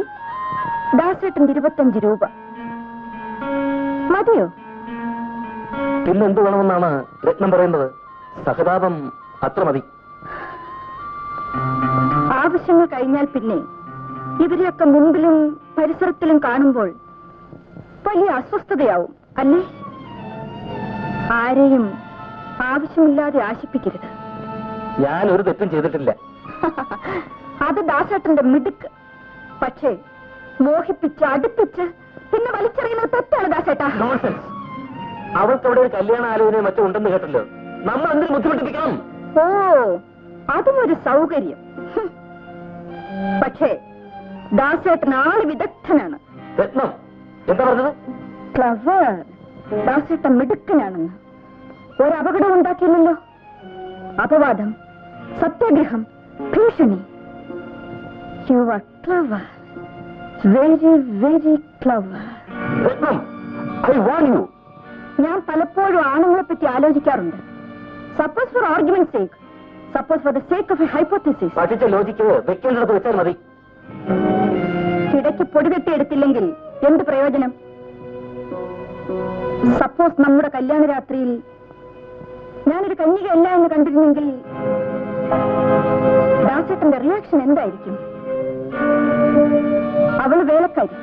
ദാസേട്ടന്റെ 25 രൂപ മതിയോ? പിന്നെന്ത് വേണമെന്നാണ് രത്നം പറയുന്നത്? സഹതാപം അത്ര മതി. ആവശ്യങ്ങൾ കഴിഞ്ഞാൽ പിന്നെ ഇവരെയൊക്കെ മുൻപിലും പരിസരത്തിലും കാണുമ്പോൾ വലിയ അസ്വസ്ഥതയാവും അല്ലേ? ആരെയും ആവശ്യമില്ലാതെ ആശിപ്പിക്കരുത്. ഞാൻ ഒരു തെറ്റും ചെയ്തിട്ടില്ല. അത് ദാസേട്ടന്റെ മിടുക്ക്. പക്ഷേ മോഹിപ്പിച്ച് അടുപ്പിച്ച് പിന്നെ വലിച്ചെറിയുന്നത് തെറ്റാണ് ദാസേട്ടാ. നോൺസെൻസ്. അവൾക്ക് അവിടെ ഒരു കല്യാണ ആലോചനയോ മറ്റോ ഉണ്ടെന്ന് കേട്ടല്ലോ. നമ്മൾ എന്തിനു ബുദ്ധിമുട്ടിപ്പിക്കണം? ഓ, അതും ഒരു സൗകര്യം. പക്ഷേ ദാസേട്ടൻ ആള് വിദഗ്ധനാണ്. രത്നം എന്താ പറഞ്ഞത്? ക്ലവർ. ദാസേട്ടൻ മിടുക്കനാണെന്ന്. ഒരപകടം ഉണ്ടാക്കിയില്ലല്ലോ. അപവാദം, സത്യാഗ്രഹം, ഭീഷണി. You are clever, very very clever. രത്നം, ഐ വാണ്ട് യു. ഞാൻ പലപ്പോഴും ആണുങ്ങളെ പറ്റി ആലോചിക്കാറുണ്ട്. Suppose for argument sake, suppose for the sake of a hypothesis. പഠിച്ച ലോജിക്ക് വെക്കേണ്ടത് വെച്ചാൽ മതി. ഇടയ്ക്ക് പൊടികെട്ടിയെടുത്തില്ലെങ്കിൽ എന്ത് പ്രയോജനം? സപ്പോസ് നമ്മുടെ കല്യാണ രാത്രിയിൽ ഞാനൊരു കന്യകയല്ല എന്ന് കണ്ടിരുന്നെങ്കിൽ ദാസേട്ടന്റെ റിയാക്ഷൻ എന്തായിരിക്കും? അവള് വേലക്കാരി.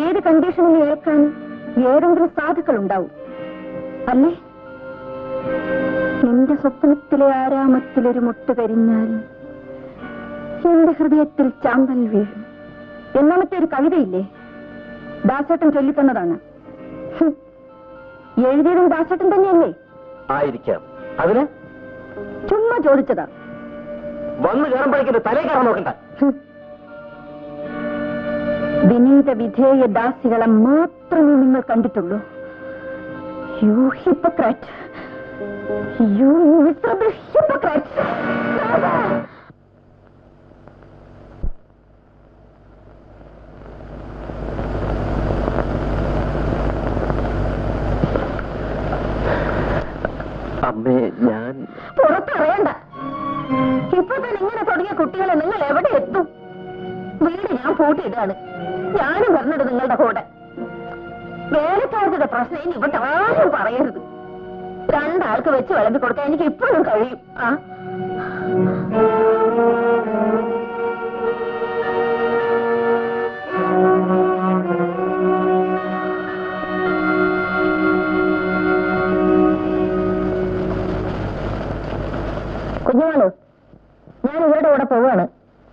ഏത് കണ്ടീഷനിൽ ഏൽക്കാൻ ഏതെങ്കിലും സാധുക്കൾ ഉണ്ടാവും അല്ലേ? നിന്റെ സ്വപ്നത്തിലെ ആരാമത്തിലൊരു മുട്ട് കരിഞ്ഞാൽ എന്റെ ഹൃദയത്തിൽ ചാമ്പൽ വീഴും എന്നാമത്തെ ഒരു കവിതയില്ലേ? ദാസേട്ടൻ ചൊല്ലിത്തന്നതാണ്. എഴുതിയതും ദാസേട്ടൻ തന്നെയല്ലേ? ആയിരിക്കാം. അതിന് ചുമ്മാ ചോദിച്ചതാ. വന്നു കയറുമ്പോഴേക്കും തലേ കയറാൻ നോക്കണ്ട. വിനീത വിധേയ ദാസികളെ മാത്രമേ നിങ്ങൾ കണ്ടിട്ടുള്ളൂ. You hypocrite, you miserable hypocrite. അമ്മേ, ഞാൻ പുറത്തറിയണ്ട. ഇപ്പൊ തന്നെ ഇങ്ങനെ തുടങ്ങിയ കുട്ടികളെ നിങ്ങൾ എവിടെ എത്തും? വീട് ഞാൻ പൂട്ടിയിടാണ്. ഞാനും പറഞ്ഞിട്ട് നിങ്ങളുടെ കൂടെ. വേലക്കാരുടെ പ്രശ്നം ഇനി ഇവിടെ ആരും പറയരുത്. 2 ആൾക്ക് വെച്ച് വിളമ്പി കൊടുക്കാൻ എനിക്ക് ഇപ്പോഴും കഴിയും.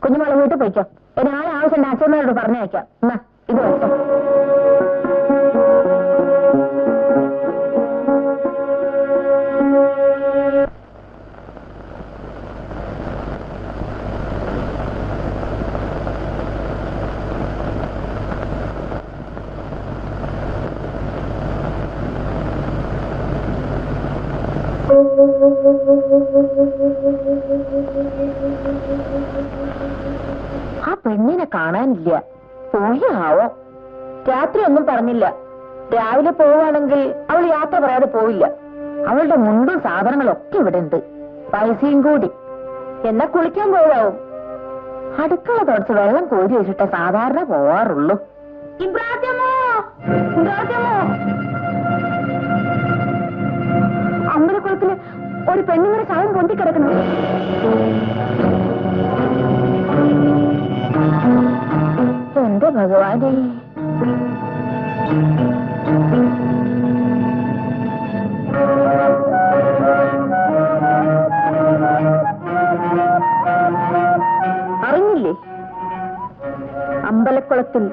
കുഞ്ഞുമോളെ വീട്ടിൽ പോയിക്കോ. ഇനി ആളെ ആവശ്യം അച്ഛനോട് പറഞ്ഞയക്കാം. എന്നാ ഇത് വെച്ചോ. ആ പെണ്ണിനെ കാണാനില്ല. പോയാവോ? രാത്രി ഒന്നും പറഞ്ഞില്ല. രാവിലെ പോവുകയാണെങ്കിൽ അവൾ യാത്ര പറയാതെ പോവില്ല. അവളുടെ മുണ്ടും സാധനങ്ങളൊക്കെ ഇവിടെ ഉണ്ട്, പൈസയും കൂടി. എന്നാ കുളിക്കാൻ പോവാവും. അടുക്കള തുടച്ച് വെള്ളം കോരി വെച്ചിട്ട് സാധാരണ പോവാറുള്ളൂ. അമ്പലക്കുളത്തില് ഒരു പെണ്ണുങ്ങളുടെ ശവം പൊന്തിക്കിടക്കുന്നു. എന്റെ ഭഗവാനെ, അറിഞ്ഞില്ലേ? അമ്പലക്കുളത്തിൽ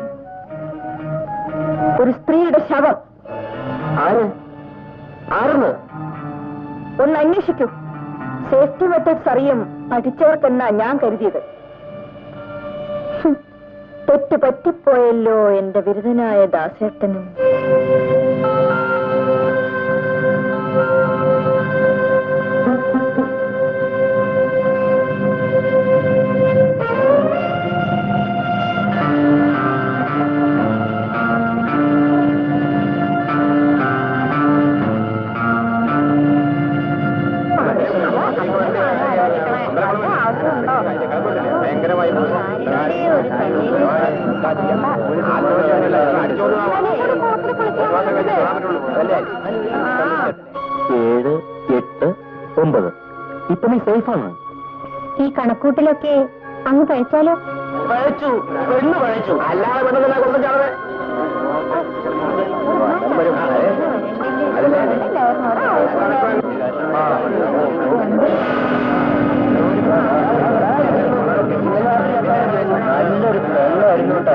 ഒരു സ്ത്രീയുടെ ശവം. ആരെന്ന് ഒന്ന് അന്വേഷിക്കൂ. സേഫ്റ്റി മെത്തേഡ്സ് അറിയും പഠിച്ചവർക്കെന്നാ ഞാൻ കരുതിയത്. തെറ്റ് പറ്റിപ്പോയല്ലോ എന്റെ ബിരുദനായ ദാസേട്ടനും. ഏഴ്, എട്ട്, 9. ഇപ്പൊ നീ സേഫാണ്. ഈ കണക്കൂട്ടിലൊക്കെ അങ്ങ് കഴിച്ചാലോ? പഴച്ചു, പെണ്ണ് പഴച്ചു. അല്ലാതെ പെണ്ണെന്നാ കൊടുത്തിട്ടാണ്. നല്ലൊരു പെണ്ണായിരുന്നു കേട്ടോ.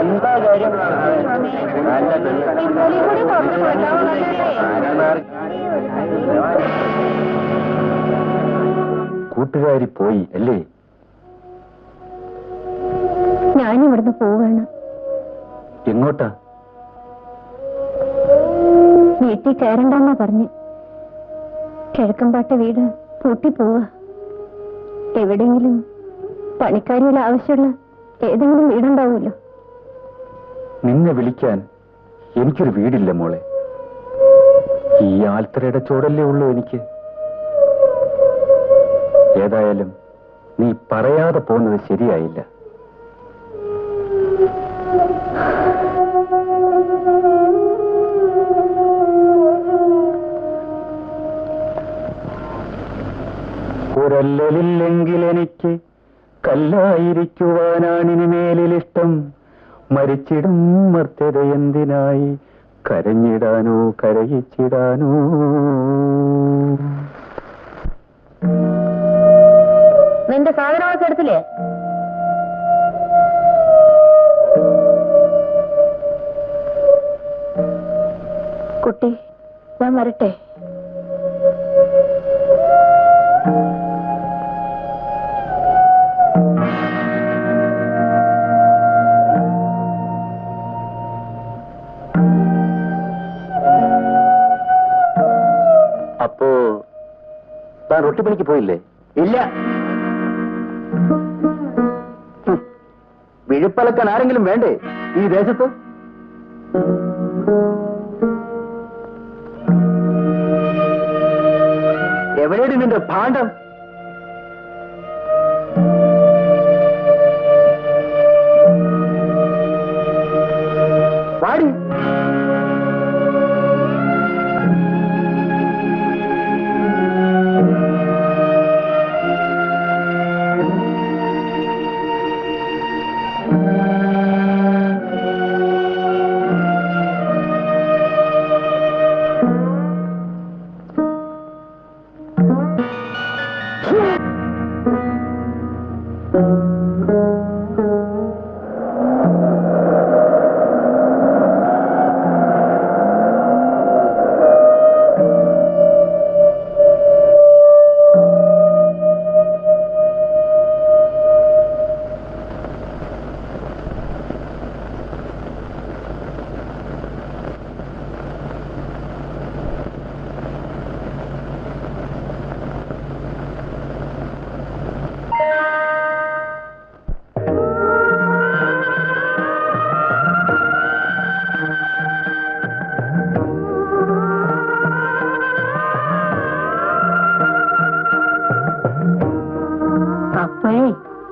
എന്താ കാര്യം? കൂട്ടുകാരി പോയി അല്ലേ? ഞാനിവിടുന്ന് പോവാണ്. എങ്ങോട്ടാ? വീട്ടിൽ കയറണ്ടെന്നാ പറഞ്ഞ്. കിഴക്കമ്പാട്ട വീട് പൂട്ടിപ്പോവാ. എവിടെയെങ്കിലും പണിക്കാരിയിൽ ആവശ്യമുള്ള ഏതെങ്കിലും വീടുണ്ടാവുമല്ലോ. നിന്നെ വിളിക്കാൻ എനിക്കൊരു വീടില്ല മോളെ. ഈ ആൽത്തറയുടെ ചോടല്ലേ ഉള്ളൂ എനിക്ക്. ഏതായാലും നീ പറയാതെ പോകുന്നത് ശരിയായില്ല. ഒരല്ലലില്ലെങ്കിൽ എനിക്ക് കല്ലായിരിക്കുവാനാണിനിമേലിലിഷ്ടം. മരിച്ചിടും മർത്യത എന്തിനായി, കരഞ്ഞിടാനോ കരയിച്ചിടാനോ. നിന്റെ സാധനങ്ങളൊക്കെ എടുത്തില്ലേ? കുട്ടി, ഞാൻ വരട്ടെ. അപ്പോ താൻ റൊട്ടിപ്പണിക്ക് പോയില്ലേ? ഇല്ല. വിഴുപ്പലക്കാൻ ആരെങ്കിലും വേണ്ടേ ഈ ദേശത്ത്? എവിടെയാണ് നിന്റെ ഭാണ്ഡം? വാടി.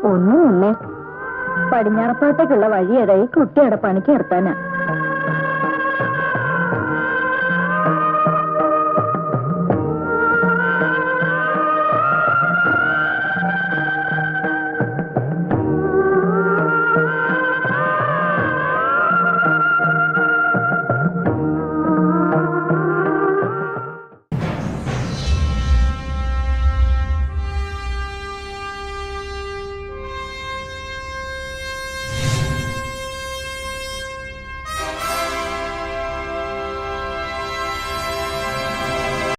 ഒന്നുമില്ലേ, പടിഞ്ഞാറപ്പാട്ടേക്കുള്ള വഴി ഏതായി കുട്ടിയുടെ പണിക്ക് നിർത്താനാ.